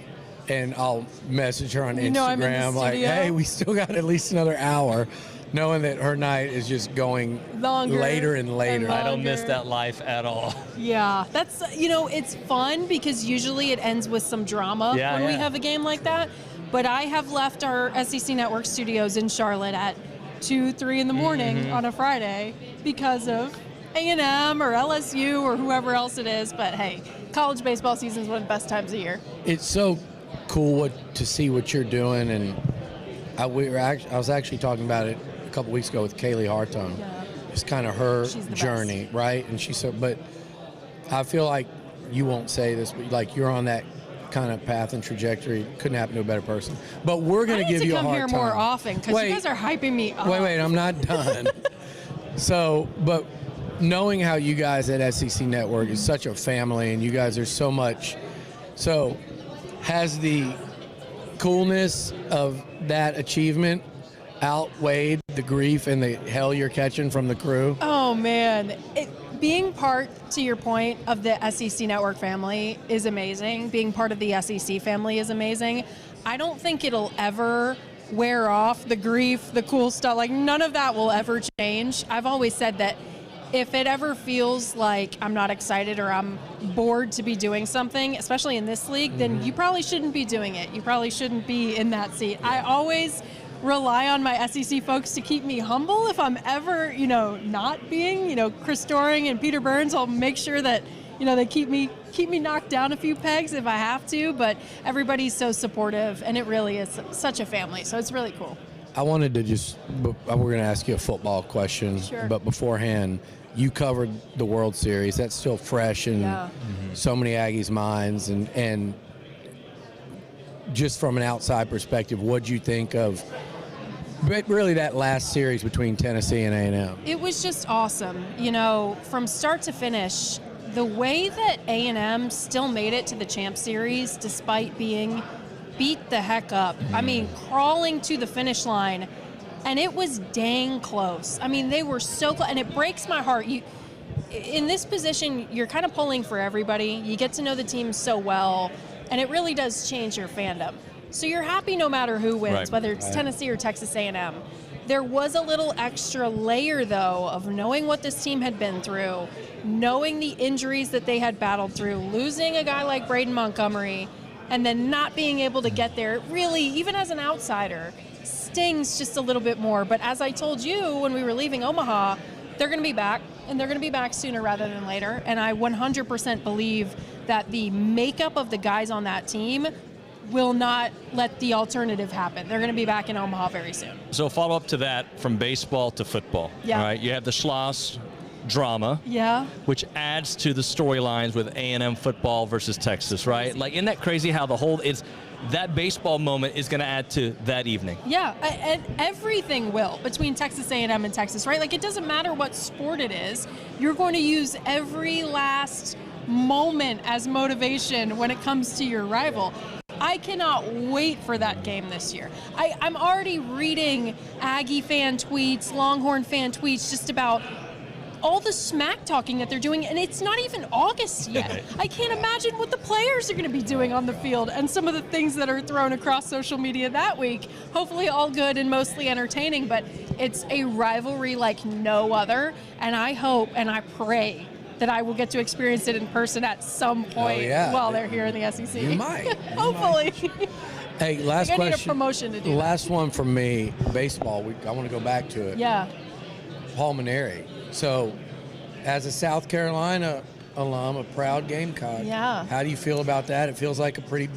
and I'll message her on You know I'm in the Instagram like, studio. hey, we still got at least another hour, knowing that her night is just going Longer later and later. I don't miss that life at all. Yeah, that's, it's fun because usually it ends with some drama when we have a game like that. But I have left our SEC Network studios in Charlotte at 2, 3 in the morning on a Friday because of A&M or LSU or whoever else it is. But hey, college baseball season is one of the best times of year. It's so cool to see what you're doing, and I was actually talking about it a couple weeks ago with Kaylee Hartung. Yeah. It's kind of her She's the journey, right? And she said, but I feel like you won't say this, but like you're on that kind of path and trajectory. Couldn't happen to a better person. But we're going to give you a hard time. I need to come here more often because you guys are hyping me up. Wait, I'm not done. So, but knowing how you guys at SEC Network is such a family and you guys are so much, so has the coolness of that achievement outweighed the grief and the hell you're catching from the crew? Oh man, being part, to your point, of the SEC Network family is amazing. Being part of the SEC family is amazing. I don't think it'll ever wear off, the grief, the cool stuff. Like, none of that will ever change. I've always said that if it ever feels like I'm not excited or I'm bored to be doing something, especially in this league, then you probably shouldn't be doing it. You probably shouldn't be in that seat. I always rely on my SEC folks to keep me humble. If I'm ever, not being, Chris Doring and Peter Burns, I'll make sure that, they keep me knocked down a few pegs if I have to, but everybody's so supportive and it really is such a family. So it's really cool. I wanted to we're going to ask you a football question, Sure. But beforehand, you covered the World Series. That's still fresh in so many Aggies' minds. And just from an outside perspective, what'd you think of really that last series between Tennessee and A&M? It was just awesome. From start to finish, the way that A&M still made it to the Champ Series despite being beat the heck up. I mean, crawling to the finish line, and it was dang close. I mean, they were so close, and it breaks my heart. In this position, you're kind of pulling for everybody. You get to know the team so well, and it really does change your fandom. So you're happy no matter who wins, whether it's Tennessee or Texas A&M. There was a little extra layer, though, of knowing what this team had been through, knowing the injuries that they had battled through, losing a guy like Braden Montgomery, and then not being able to get there. Really, even as an outsider, stings just a little bit more. But as I told you when we were leaving Omaha, they're going to be back, and they're going to be back sooner rather than later. And I 100% believe that the makeup of the guys on that team will not let the alternative happen. They're going to be back in Omaha very soon. So follow up to that, from baseball to football. Yeah. All right. You have the Schloss drama. Yeah. Which adds to the storylines with A&M football versus Texas, right? Like, isn't that crazy how that baseball moment is going to add to that evening? Yeah, and everything will between Texas A&M and Texas, right? Like, it doesn't matter what sport it is. You're going to use every last moment as motivation when it comes to your rival. I cannot wait for that game this year. I'm already reading Aggie fan tweets, Longhorn fan tweets, just about all the smack talking that they're doing, and it's not even August yet. I can't imagine what the players are going to be doing on the field and some of the things that are thrown across social media that week. Hopefully all good and mostly entertaining, but it's a rivalry like no other, and I hope and I pray that I will get to experience it in person at some point while they're here in the SEC. You might. Hopefully. Hey, last I question. need a promotion to do that. Last one from me, baseball. I want to go back to it. Yeah. Paul Maneri. So, as a South Carolina alum, a proud Gamecock, how do you feel about that? It feels like a pretty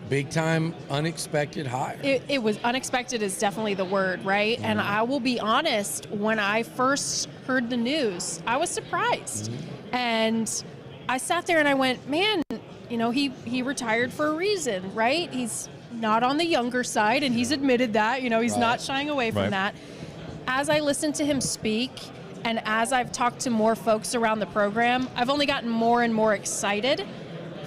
big-time, unexpected hire. It was unexpected is definitely the word, right? And I will be honest, when I first heard the news, I was surprised. And I sat there and I went, man, he retired for a reason, right? He's not on the younger side, and he's admitted that, he's not shying away from that. As I listened to him speak, and as I've talked to more folks around the program, I've only gotten more and more excited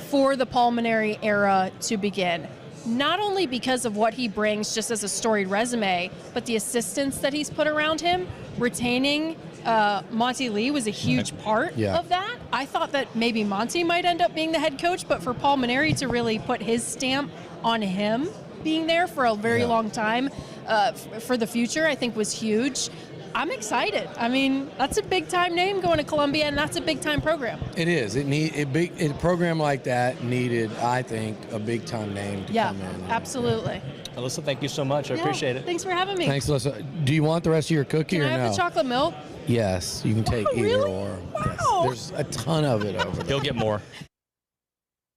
for the Paul Maneri era to begin. Not only because of what he brings just as a storied resume, but the assistants that he's put around him. Retaining Monty Lee was a huge part of that. I thought that maybe Monty might end up being the head coach, but for Paul Maneri to really put his stamp on him being there for a very long time for the future, I think was huge. I'm excited. I mean, that's a big-time name going to Columbia, and that's a big-time program. It is. A program like that needed, I think, a big-time name to come in. Absolutely. Alyssa, thank you so much. I appreciate it. Thanks for having me. Thanks, Alyssa. Do you want the rest of your cookie Can or I have no? the chocolate milk? Yes, you can take either really? or. Wow. Yes. There's a ton of it over there. He'll get more.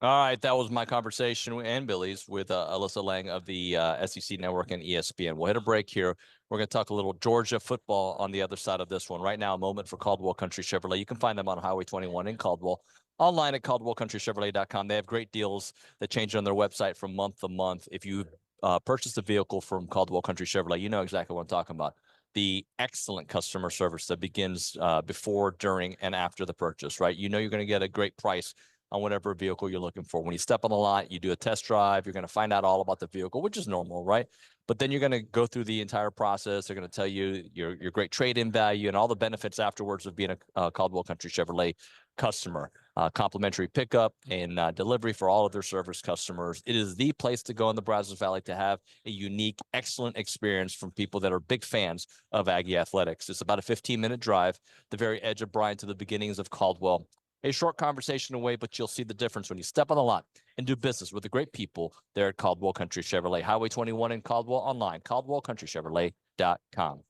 All right, that was my conversation and Billy's with Alyssa Lang of the SEC Network and ESPN. We'll hit a break here. We're going to talk a little Georgia football on the other side of this one. Right now, a moment for Caldwell Country Chevrolet. You can find them on Highway 21 in Caldwell, online at CaldwellCountryChevrolet.com. They have great deals that change on their website from month to month. If you purchase a vehicle from Caldwell Country Chevrolet, you know exactly what I'm talking about. the excellent customer service that begins before, during, and after the purchase, right? You know you're going to get a great price on whatever vehicle you're looking for. When you step on the lot, you do a test drive, you're going to find out all about the vehicle, which is normal, right? But then you're going to go through the entire process. They're going to tell you your great trade-in value and all the benefits afterwards of being a Caldwell Country Chevrolet customer. Complimentary pickup and delivery for all of their service customers. It is the place to go in the Brazos Valley to have a unique, excellent experience from people that are big fans of Aggie athletics. It's about a 15-minute drive, the very edge of Bryan to the beginnings of Caldwell. A short conversation away, but you'll see the difference when you step on the lot and do business with the great people there at Caldwell Country Chevrolet, Highway 21 in Caldwell, online, CaldwellCountryChevrolet.com.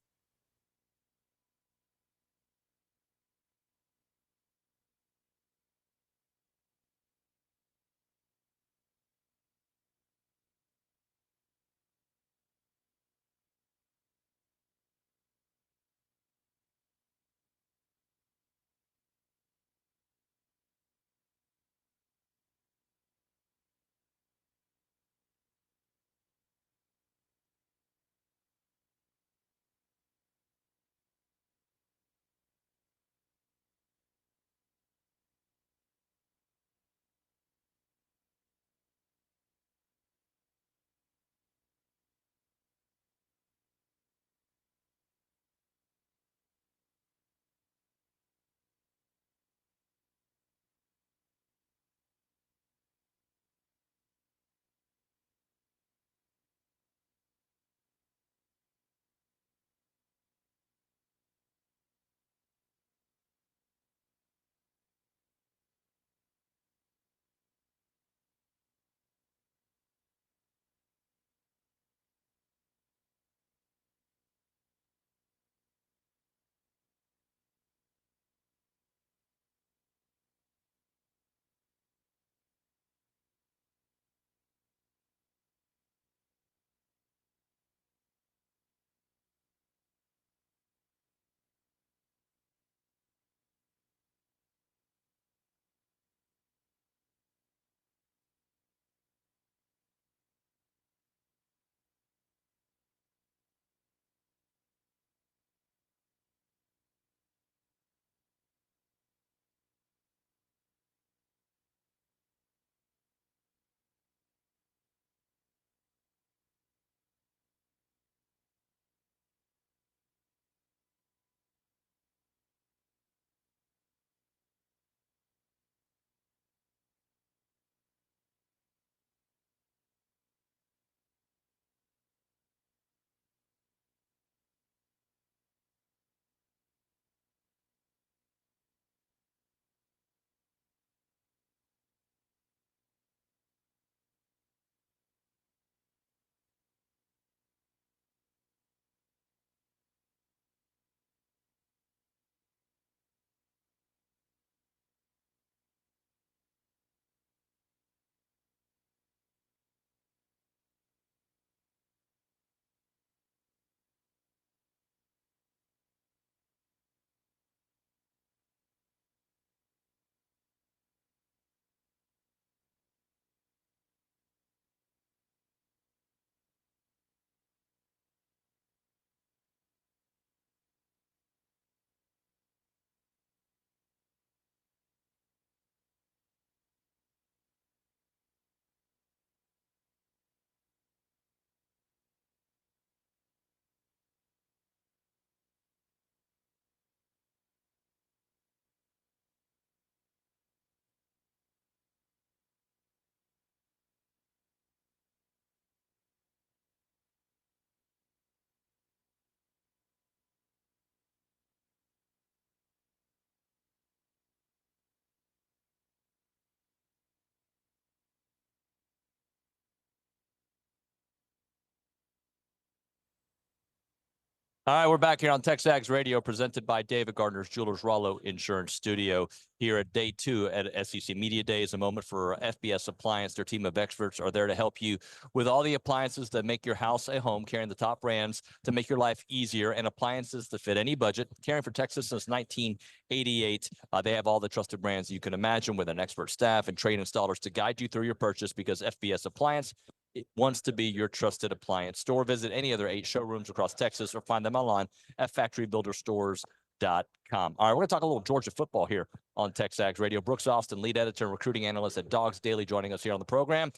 All right, we're back here on TexAgs Radio, presented by David Gardner's Jewelers Rollo Insurance Studio. Here at day 2 at SEC Media Day is a moment for FBS Appliance. Their team of experts are there to help you with all the appliances that make your house a home, carrying the top brands to make your life easier, and appliances that fit any budget. Caring for Texas since 1988. They have all the trusted brands you can imagine, with an expert staff and trained installers to guide you through your purchase, because FBS Appliance it wants to be your trusted appliance store. Visit any other 8 showrooms across Texas or find them online at factorybuilderstores.com. All right, we're going to talk a little Georgia football here on TexAgs Radio. Brooks Austin, lead editor and recruiting analyst at Dogs Daily, joining us here on the program.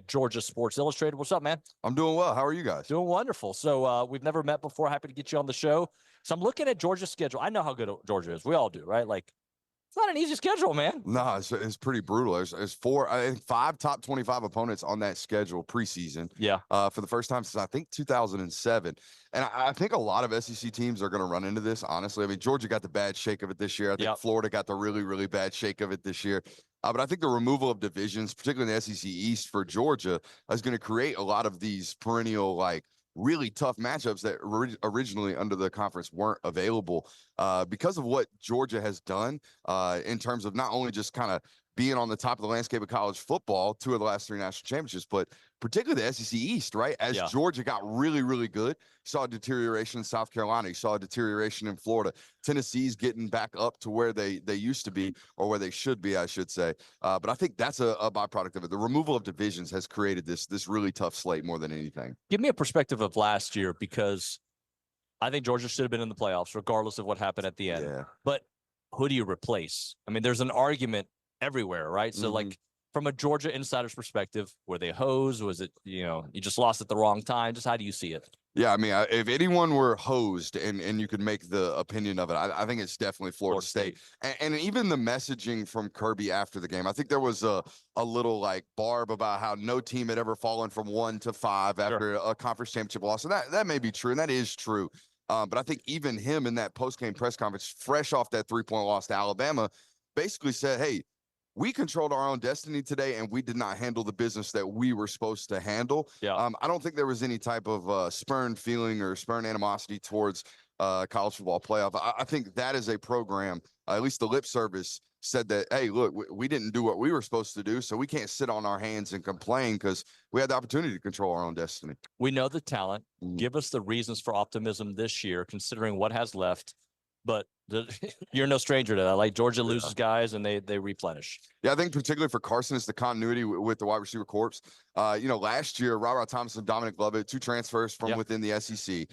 Georgia Sports Illustrated. What's up, man? I'm doing well. How are you guys? Doing wonderful. So we've never met before. Happy to get you on the show. So I'm looking at Georgia's schedule. I know how good Georgia is. We all do, right? Like, it's not an easy schedule, man. No, it's pretty brutal. There's 5 top 25 opponents on that schedule preseason. Yeah. For the first time since I think 2007. And I think a lot of SEC teams are going to run into this, honestly. I mean, Georgia got the bad shake of it this year. I think Florida got the really, really bad shake of it this year. But I think the removal of divisions, particularly in the SEC East for Georgia, is going to create a lot of these perennial, like, really tough matchups that originally under the conference weren't available because of what Georgia has done in terms of not only just kind of being on the top of the landscape of college football, 2 of the last 3 national championships, but particularly the SEC East, right? As Georgia got really, really good, you saw a deterioration in South Carolina, you saw a deterioration in Florida. Tennessee's getting back up to where they used to be, or where they should be, I should say. But I think that's a byproduct of it. The removal of divisions has created this really tough slate more than anything. Give me a perspective of last year, because I think Georgia should have been in the playoffs, regardless of what happened at the end. Yeah. But who do you replace? I mean, there's an argument everywhere, right? So, like, from a Georgia insider's perspective, were they hosed? Was it, you just lost at the wrong time? Just how do you see it? Yeah, I mean, if anyone were hosed and you could make the opinion of it, I think it's definitely Florida State. And even the messaging from Kirby after the game, I think there was a little like barb about how no team had ever fallen from 1 to 5 after a conference championship loss. And that may be true, and that is true. But I think even him in that post-game press conference, fresh off that 3-point loss to Alabama, basically said, hey, we controlled our own destiny today, and we did not handle the business that we were supposed to handle. Yeah. I don't think there was any type of spurned feeling or spurned animosity towards college football playoff. I think that is a program, at least the lip service said that, hey, look, we didn't do what we were supposed to do, so we can't sit on our hands and complain because we had the opportunity to control our own destiny. We know the talent. Give us the reasons for optimism this year, considering what has left. But you're no stranger to that. Like, Georgia loses guys and they replenish. Yeah, I think particularly for Carson, it's the continuity with the wide receiver corps. Last year, Rod Thomas and Dominic Lovett, 2 transfers from within the SEC.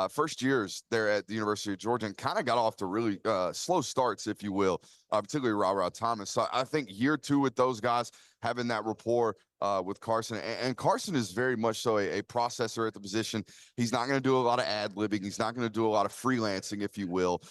First years there at the University of Georgia, and kind of got off to really slow starts, if you will, particularly Rod Thomas. So I think year 2 with those guys, having that rapport with Carson. And Carson is very much so a processor at the position. He's not going to do a lot of ad-libbing. He's not going to do a lot of freelancing, if you will.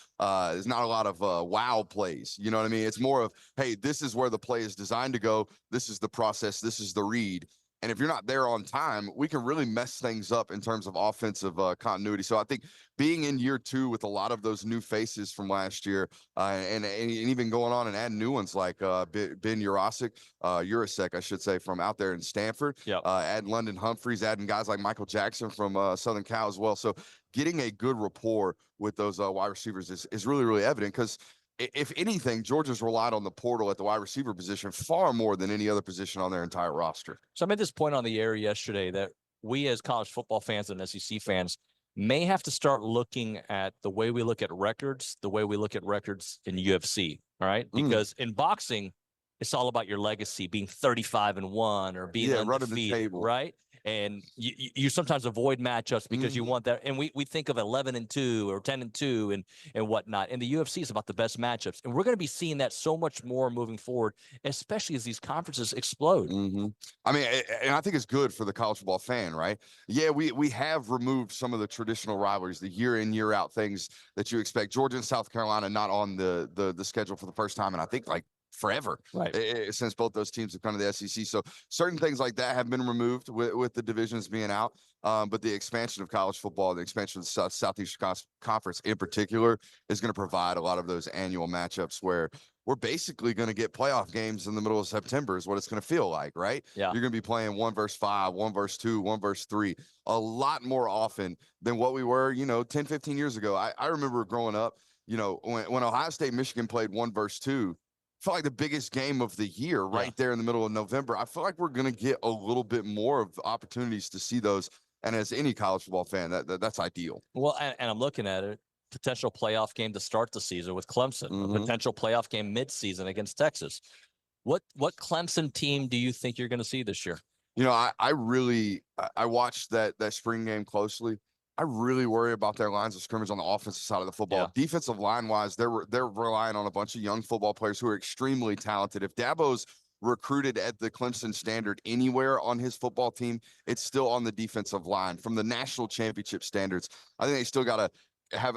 There's not a lot of wow plays. You know what I mean? It's more of, hey, this is where the play is designed to go. This is the process. This is the read. And if you're not there on time, we can really mess things up in terms of offensive continuity. So I think being in year 2 with a lot of those new faces from last year and even going on and adding new ones like Ben Urasek, I should say, from out there in Stanford, adding London Humphreys, adding guys like Michael Jackson from Southern Cal as well. So getting a good rapport with those wide receivers is really, really evident because if anything, Georgia's relied on the portal at the wide receiver position far more than any other position on their entire roster. So I made this point on the air yesterday that we as college football fans and SEC fans may have to start looking at the way we look at records, the way we look at records in UFC, all right? Because in boxing, it's all about your legacy, being 35-1 or being undefeated, running the table, right? And you sometimes avoid matchups because you want that. And we think of 11-2 or 10-2 and whatnot. And the UFC is about the best matchups. And we're going to be seeing that so much more moving forward, especially as these conferences explode. I mean, and I think it's good for the college football fan, right? Yeah, we have removed some of the traditional rivalries, the year in, year out things that you expect. Georgia and South Carolina not on the schedule for the first time, and I think like forever, right? Since both those teams have come to the SEC. So certain things like that have been removed with the divisions being out. But the expansion of college football, the expansion of the Southeastern Conference in particular, is going to provide a lot of those annual matchups where we're basically going to get playoff games in the middle of September is what it's going to feel like, right? Yeah. You're going to be playing 1 versus 5, 1 versus 2, 1 versus 3, a lot more often than what we were, 10, 15 years ago. I remember growing up, when Ohio State, Michigan played 1 versus 2, felt like the biggest game of the year right there in the middle of November. I feel like we're going to get a little bit more of opportunities to see those. And as any college football fan, that's ideal. Well, and I'm looking at it, potential playoff game to start the season with Clemson, a potential playoff game mid-season against Texas. What Clemson team do you think you're going to see this year? I really I watched that spring game closely. I really worry about their lines of scrimmage on the offensive side of the football. Yeah. Defensive line wise, they're relying on a bunch of young football players who are extremely talented. If Dabo's recruited at the Clemson standard anywhere on his football team, it's still on the defensive line. From the national championship standards, I think they still got to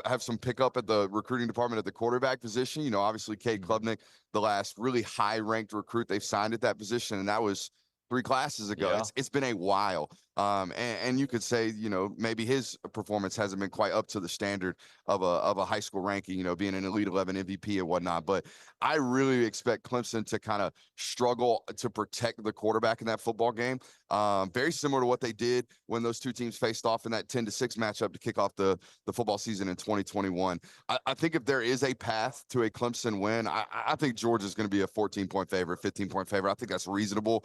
have some pickup at the recruiting department at the quarterback position. Obviously Cade Klubnik, the last really high ranked recruit they've signed at that position, and that was 3 classes ago. Yeah. It's been a while. And you could say, maybe his performance hasn't been quite up to the standard of a high school ranking, being an Elite 11 MVP and whatnot. But I really expect Clemson to kind of struggle to protect the quarterback in that football game. Very similar to what they did when those two teams faced off in that 10-6 matchup to kick off the football season in 2021. I think if there is a path to a Clemson win, I think Georgia's going to be a 14-point favorite, 15-point favorite. I think that's reasonable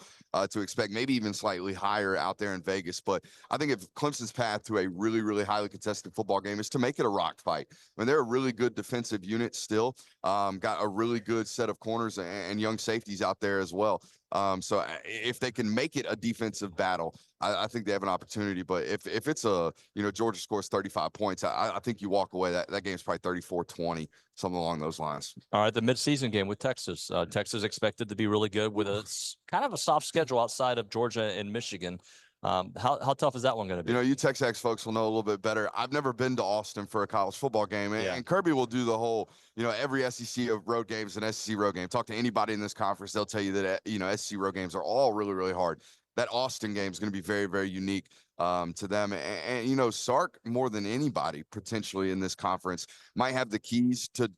to expect, maybe even slightly higher out there in Vegas. But I think if Clemson's path to a really, really highly contested football game is to make it a rock fight. I mean, they're a really good defensive unit still, got a really good set of corners and young safeties out there as well. So if they can make it a defensive battle, I think they have an opportunity. But if it's Georgia scores 35 points, I think you walk away. That game's probably 34-20, something along those lines. All right, the midseason game with Texas. Texas expected to be really good with a kind of a soft schedule outside of Georgia and Michigan. How tough is that one going to be? You TexAgs folks will know a little bit better. I've never been to Austin for a college football game, and Kirby will do the whole, every SEC of road games and SEC road game. Talk to anybody in this conference, they'll tell you that SEC road games are all really, really hard. That Austin game is going to be very, very unique to them. And Sark, more than anybody potentially in this conference, might have the keys to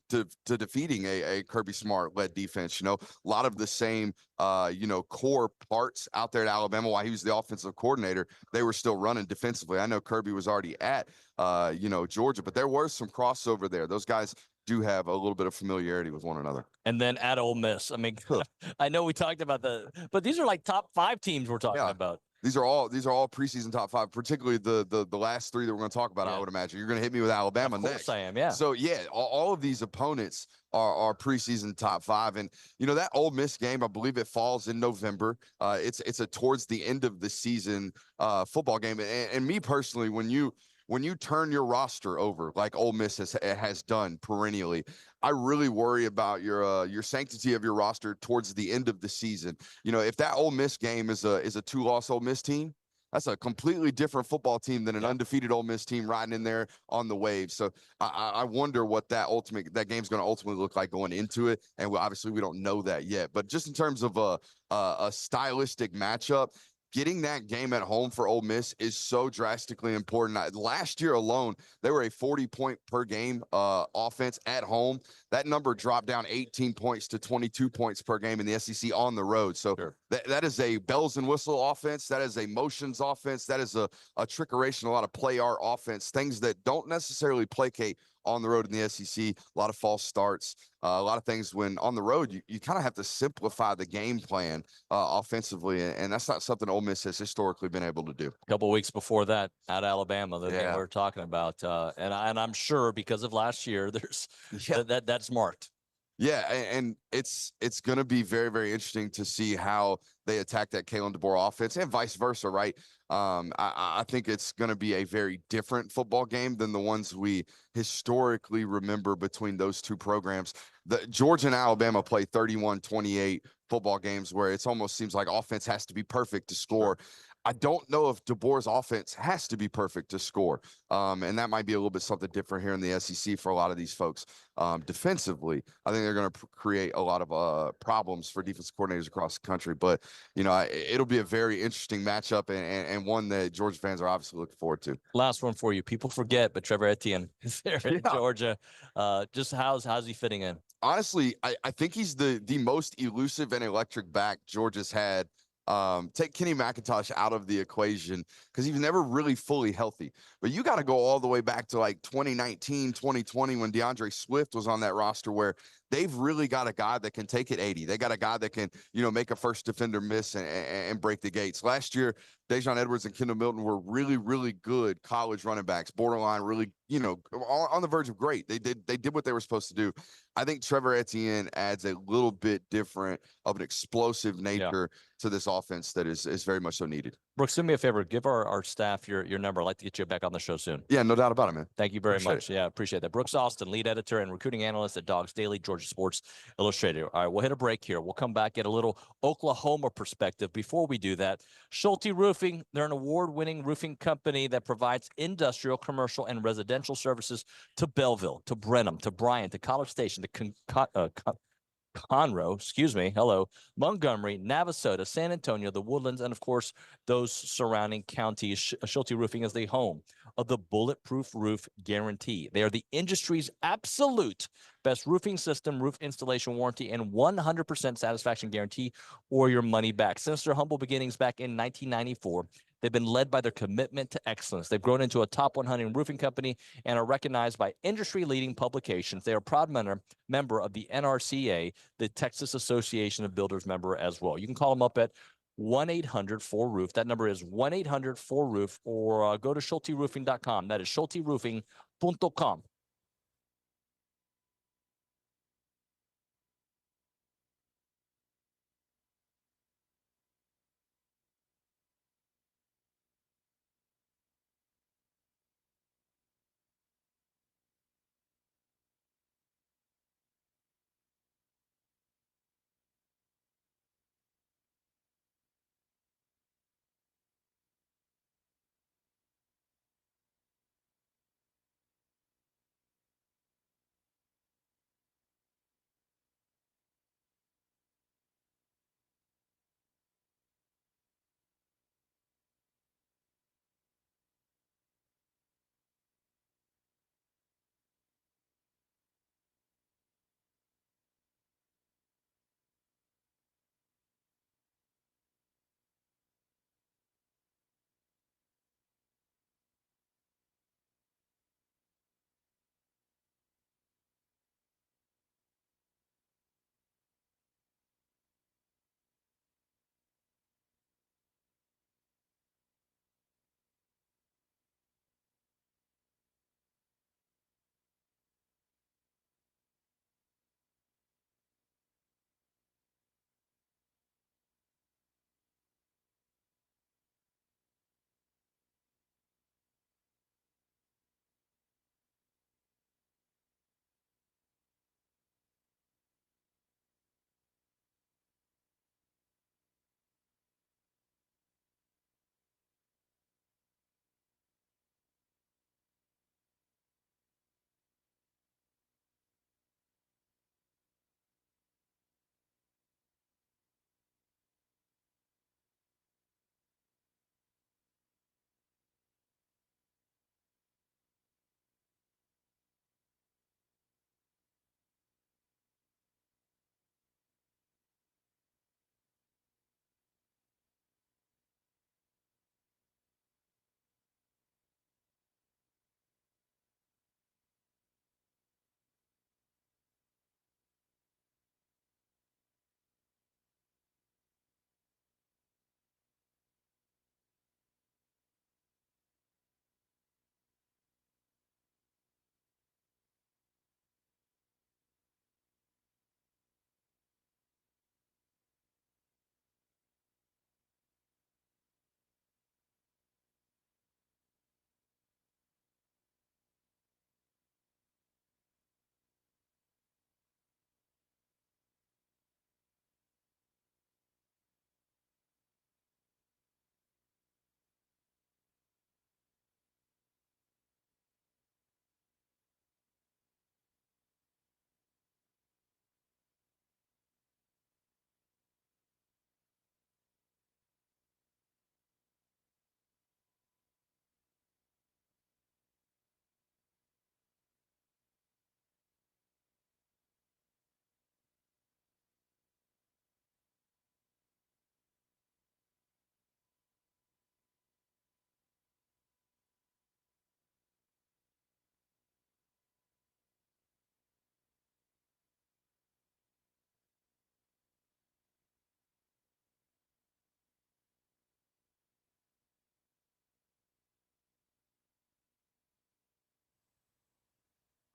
defeating a Kirby Smart led defense. A lot of the same core parts out there at Alabama while he was the offensive coordinator, they were still running defensively. I know Kirby was already at Georgia, but there was some crossover there. Those guys do have a little bit of familiarity with one another. And then at Ole Miss, I mean, I know we talked about but these are like top 5 teams we're talking about. These are all preseason top 5, particularly the last 3 that we're going to talk about. I would imagine you're going to hit me with Alabama next. Of course I am. Yeah. So all of these opponents are preseason top 5, and that Ole Miss game, I believe it falls in November. It's a towards the end of the season football game, and me personally, when you turn your roster over like Ole Miss has done perennially, I really worry about your sanctity of your roster towards the end of the season. If that Ole Miss game is a 2-loss Ole Miss team, that's a completely different football team than an undefeated Ole Miss team riding in there on the wave. So I wonder what that game's going to ultimately look like going into it. And obviously we don't know that yet. But just in terms of a stylistic matchup, getting that game at home for Ole Miss is so drastically important. Last year alone, they were a 40-point per game offense at home. That number dropped down 18 points to 22 points per game in the SEC on the road. So that is a bells and whistle offense. That is a motions offense. That is a trickeration, a lot of play art offense, things that don't necessarily placate on the road in the SEC. A lot of false starts, a lot of things when on the road, you kind of have to simplify the game plan offensively. And that's not something Ole Miss has historically been able to do. A couple of weeks before that at Alabama, the game we were talking about. And I'm sure because of last year, there's that's marked. Yeah, and it's going to be very, very interesting to see how they attack that Kalen DeBoer offense and vice versa, right? I think it's going to be a very different football game than the ones we historically remember between those two programs. The Georgia and Alabama play 31-28 football games where it almost seems like offense has to be perfect to score. I don't know if DeBoer's offense has to be perfect to score. And that might be a little bit something different here in the SEC for a lot of these folks. Defensively, I think they're going to create a lot of problems for defensive coordinators across the country. But, it'll be a very interesting matchup and one that Georgia fans are obviously looking forward to. Last one for you. People forget, but Trevor Etienne is there in Georgia. Just how's he fitting in? Honestly, I think he's the most elusive and electric back Georgia's had. Take Kenny McIntosh out of the equation because he was never really fully healthy. But you got to go all the way back to like 2019, 2020 when DeAndre Swift was on that roster where they've really got a guy that can take it 80. They got a guy that can, make a first defender miss and break the gates. Last year, Dejon Edwards and Kendall Milton were really, really good college running backs, borderline, really, on the verge of great. They did what they were supposed to do. I think Trevor Etienne adds a little bit different of an explosive nature to this offense that is very much so needed. Brooks, do me a favor. Give our staff your number. I'd like to get you back on the show soon. Yeah, no doubt about it, man. Thank you very Appreciate much. Yeah, appreciate that. Brooks Austin, lead editor and recruiting analyst at Dogs Daily, Georgia Sports Illustrated. All right, we'll hit a break here. We'll come back, get a little Oklahoma perspective. Before we do that, Schulte Roofing, they're an award-winning roofing company that provides industrial, commercial, and residential services to Belleville, to Brenham, to Bryan, to College Station, to Conroe, Montgomery, Navasota, San Antonio, the Woodlands, and of course, those surrounding counties. Schulte Roofing is the home of the Bulletproof Roof Guarantee. They are the industry's absolute best roofing system, roof installation warranty, and 100% satisfaction guarantee or your money back. Since their humble beginnings back in 1994, they've been led by their commitment to excellence. They've grown into a top 100 roofing company and are recognized by industry-leading publications. They are a proud member of the NRCA, the Texas Association of Builders member as well. You can call them up at 1-800-4ROOF. That number is 1-800-4ROOF, or go to SchulteRoofing.com. That is SchulteRoofing.com.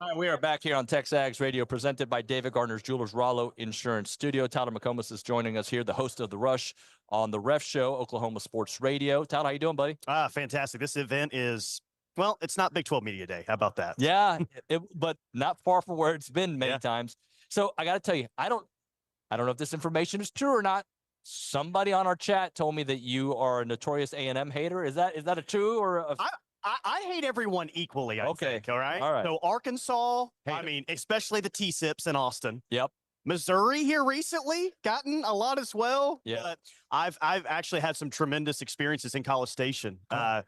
All right, we are back here on TexAgs Radio, presented by David Gardner's Jewelers, Rollo Insurance Studio. Tyler McComas is joining us here, the host of The Rush on the Ref Show, Oklahoma Sports Radio. Tyler, how you doing, buddy? Fantastic. This event is, well, it's not Big 12 Media Day. How about that? Yeah, but not far from where it's been many times. So I got to tell you, I don't know if this information is true or not. Somebody on our chat told me that you are a notorious A&M hater. Is that a true or a... I hate everyone equally, I think, all right? All right. So Arkansas, I mean, especially the T-Sips in Austin. Yep. Missouri here recently, gotten a lot as well. Yeah. But I've actually had some tremendous experiences in College Station. I'm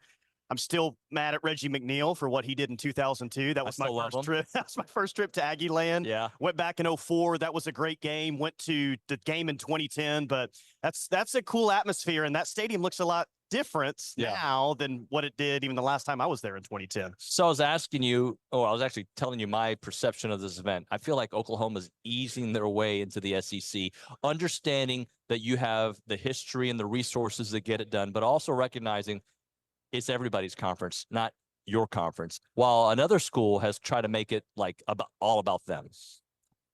still mad at Reggie McNeil for what he did in 2002. That was my first trip. That was my first trip to Aggie land. Yeah. Went back in 04. That was a great game. Went to the game in 2010. But that's a cool atmosphere, and that stadium looks a lot different now than what it did even the last time I was there in 2010. So I was asking you, I was actually telling you my perception of this event. I feel like Oklahoma's easing their way into the SEC, understanding that you have the history and the resources to get it done, but also recognizing it's everybody's conference, not your conference, while another school has tried to make it like all about them.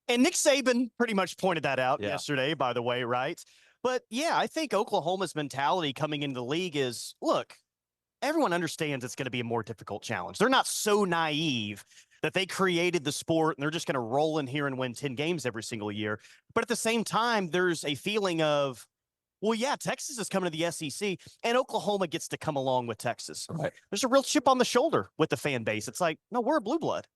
And Nick Saban pretty much pointed that out yesterday, by the way, right? But yeah, I think Oklahoma's mentality coming into the league is, look, everyone understands it's going to be a more difficult challenge. They're not so naive that they created the sport and they're just going to roll in here and win 10 games every single year. But at the same time, there's a feeling of, well, yeah, Texas is coming to the SEC, and Oklahoma gets to come along with Texas. Right. There's a real chip on the shoulder with the fan base. It's like, no, we're a blue blood.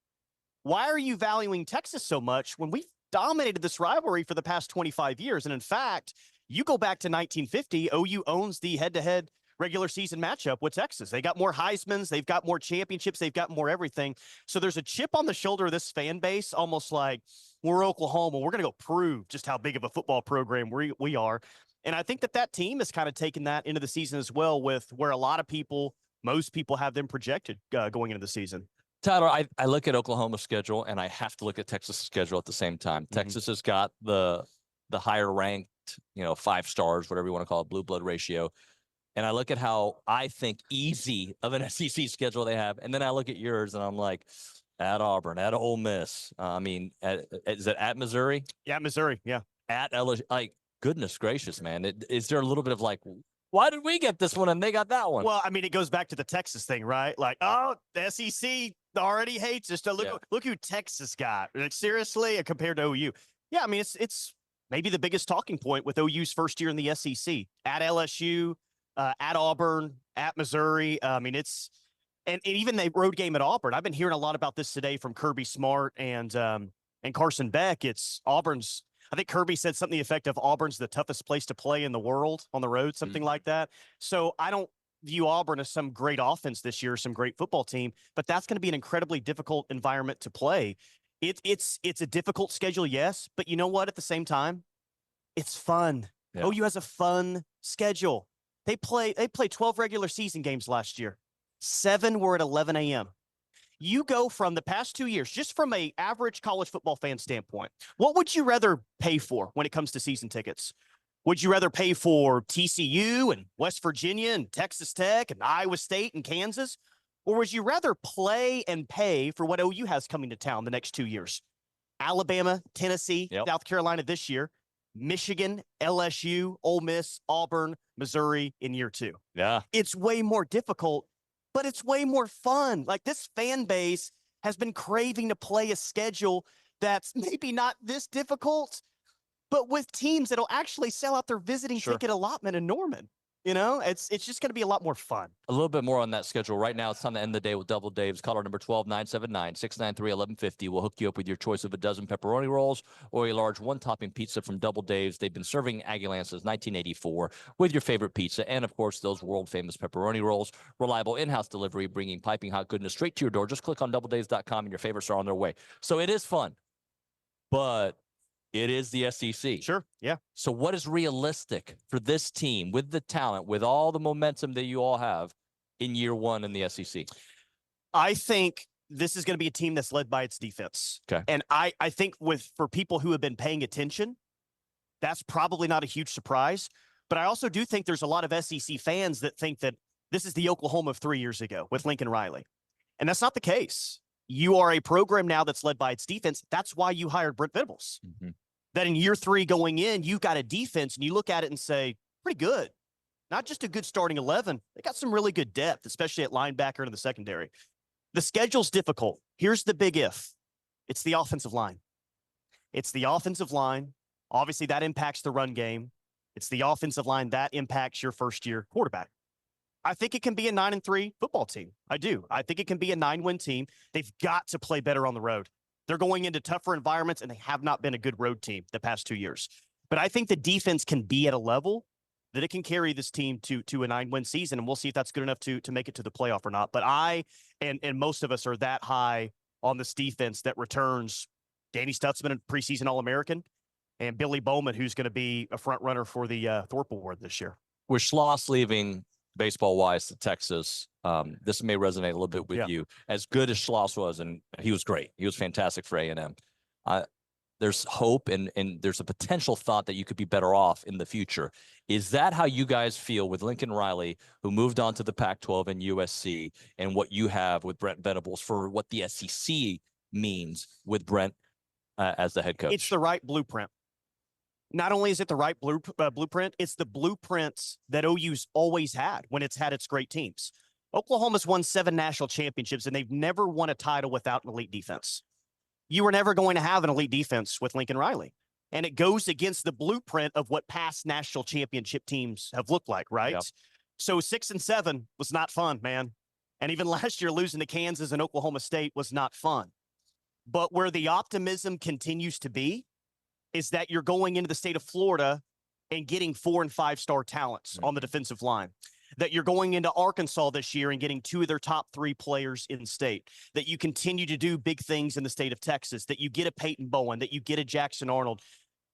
Why are you valuing Texas so much when we've dominated this rivalry for the past 25 years? And in fact, you go back to 1950, OU owns the head-to-head regular season matchup with Texas. They got more Heismans, they've got more championships, they've got more everything. So there's a chip on the shoulder of this fan base, almost like we're Oklahoma. We're going to go prove just how big of a football program we are. And I think that team has kind of taken that into the season as well, with where a lot of people, most people have them projected going into the season. Tyler, I look at Oklahoma's schedule and I have to look at Texas' schedule at the same time. Texas has got the higher ranked, 5 stars, whatever you want to call it, blue blood ratio. And I look at how I think easy of an SEC schedule they have. And then I look at yours and I'm like, at Auburn, at Ole Miss. Is it at Missouri? Yeah, Missouri. Yeah. At LSU. Like, goodness gracious, man. Is there a little bit of like, why did we get this one and they got that one? Well, I mean, it goes back to the Texas thing, right? Like, oh, the SEC already hates us. Look who Texas got. Like, seriously, compared to OU. Yeah, I mean, it's maybe the biggest talking point with OU's first year in the SEC. At LSU, at Auburn, at Missouri. I mean, and even the road game at Auburn. I've been hearing a lot about this today from Kirby Smart and Carson Beck. It's Auburn's. I think Kirby said something to the effect of Auburn's the toughest place to play in the world on the road, something like that. So I don't view Auburn as some great offense this year, some great football team, but that's going to be an incredibly difficult environment to play. It's a difficult schedule, yes, but you know what? At the same time, it's fun. Yeah. OU has a fun schedule. They played 12 regular season games last year. 7 were at 11 a.m. You go from the past 2 years, just from an average college football fan standpoint, what would you rather pay for when it comes to season tickets? Would you rather pay for TCU and West Virginia and Texas Tech and Iowa State and Kansas? Or would you rather play and pay for what OU has coming to town the next 2 years? Alabama, Tennessee, South Carolina this year, Michigan, LSU, Ole Miss, Auburn, Missouri in year 2. Yeah. It's way more difficult, but it's way more fun. Like, this fan base has been craving to play a schedule that's maybe not this difficult, but with teams that'll actually sell out their visiting ticket allotment in Norman. It's just going to be a lot more fun. A little bit more on that schedule. Right now, it's time to end the day with Double Dave's. Caller number 12-979-693-1150. We'll hook you up with your choice of a dozen pepperoni rolls or a large one-topping pizza from Double Dave's. They've been serving Aggieland since 1984 with your favorite pizza and, of course, those world-famous pepperoni rolls. Reliable in-house delivery, bringing piping hot goodness straight to your door. Just click on doubledaves.com and your favorites are on their way. So it is fun, but it is the SEC. Sure, yeah. So what is realistic for this team with the talent, with all the momentum that you all have in year 1 in the SEC? I think this is going to be a team that's led by its defense. Okay. And I think for people who have been paying attention, that's probably not a huge surprise. But I also do think there's a lot of SEC fans that think that this is the Oklahoma of 3 years ago with Lincoln Riley. And that's not the case. You are a program now that's led by its defense. That's why you hired Brent Venables. That in year 3 going in, you've got a defense and you look at it and say, pretty good. Not just a good starting 11. They got some really good depth, especially at linebacker and in the secondary. The schedule's difficult. Here's the big if. It's the offensive line. It's the offensive line. Obviously, that impacts the run game. It's the offensive line that impacts your first-year quarterback. I think it can be a 9-3 football team. I do. I think it can be a 9-win team. They've got to play better on the road. They're going into tougher environments, and they have not been a good road team the past 2 years. But I think the defense can be at a level that it can carry this team to a 9-win season, and we'll see if that's good enough to make it to the playoff or not. But I and most of us are that high on this defense that returns Danny Stutzman, a preseason All-American, and Billy Bowman, who's going to be a front runner for the Thorpe Award this year. With Schloss leaving baseball-wise to Texas, this may resonate a little bit with you. As good as Schloss was, and he was great. He was fantastic for A&M. There's hope and there's a potential thought that you could be better off in the future. Is that how you guys feel with Lincoln Riley, who moved on to the Pac-12 and USC, and what you have with Brent Venables for what the SEC means with Brent as the head coach? It's the right blueprint. Not only is it the right blueprint, it's the blueprints that OU's always had when it's had its great teams. Oklahoma's won 7 national championships, and they've never won a title without an elite defense. You were never going to have an elite defense with Lincoln Riley. And it goes against the blueprint of what past national championship teams have looked like, right? Yep. So 6 and 7 was not fun, man. And even last year, losing to Kansas and Oklahoma State was not fun. But where the optimism continues to be is that you're going into the state of Florida and getting 4- and 5-star talents on the defensive line. That you're going into Arkansas this year and getting 2 of their top 3 players in state. That you continue to do big things in the state of Texas. That you get a Peyton Bowen. That you get a Jackson Arnold.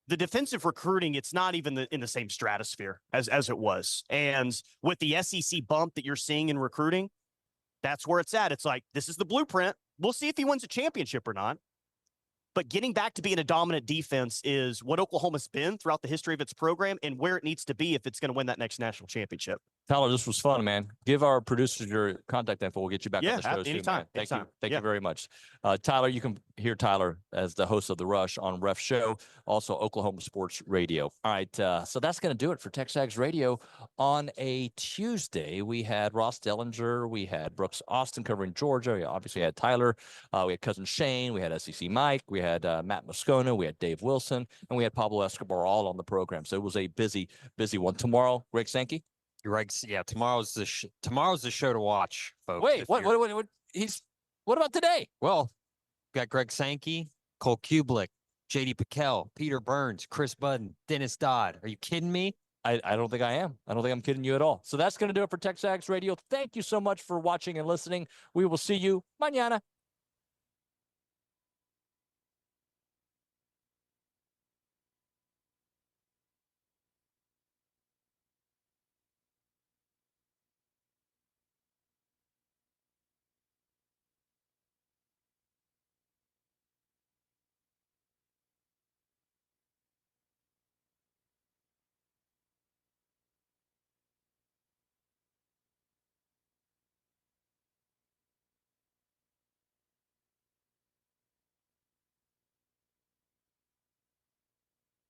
The defensive recruiting, it's not even in the same stratosphere as it was. And with the SEC bump that you're seeing in recruiting, that's where it's at. It's like, this is the blueprint. We'll see if he wins a championship or not. But getting back to being a dominant defense is what Oklahoma's been throughout the history of its program and where it needs to be if it's going to win that next national championship. Tyler, this was fun, man. Give our producers your contact info. We'll get you back on the show soon, man. Thank you. Thank you very much. Tyler, you can hear Tyler as the host of The Rush on Ref Show, also Oklahoma Sports Radio. All right, so that's going to do it for TexAgs Radio on a Tuesday. We had Ross Dellenger. We had Brooks Austin covering Georgia. We obviously had Tyler. We had Cousin Shane. We had SEC Mike. We had Matt Moscona. We had Dave Wilson. And we had Pablo Escobar all on the program. So it was a busy one. Tomorrow, Greg Sankey. Greg, yeah, tomorrow's the show to watch, folks. Wait, what about today? Well, we got Greg Sankey, Cole Kublik, JD Piquel, Peter Burns, Chris Budden, Dennis Dodd. Are you kidding me? I don't think I am. I don't think I'm kidding you at all. So that's going to do it for TexAgs Radio. Thank you so much for watching and listening. We will see you mañana.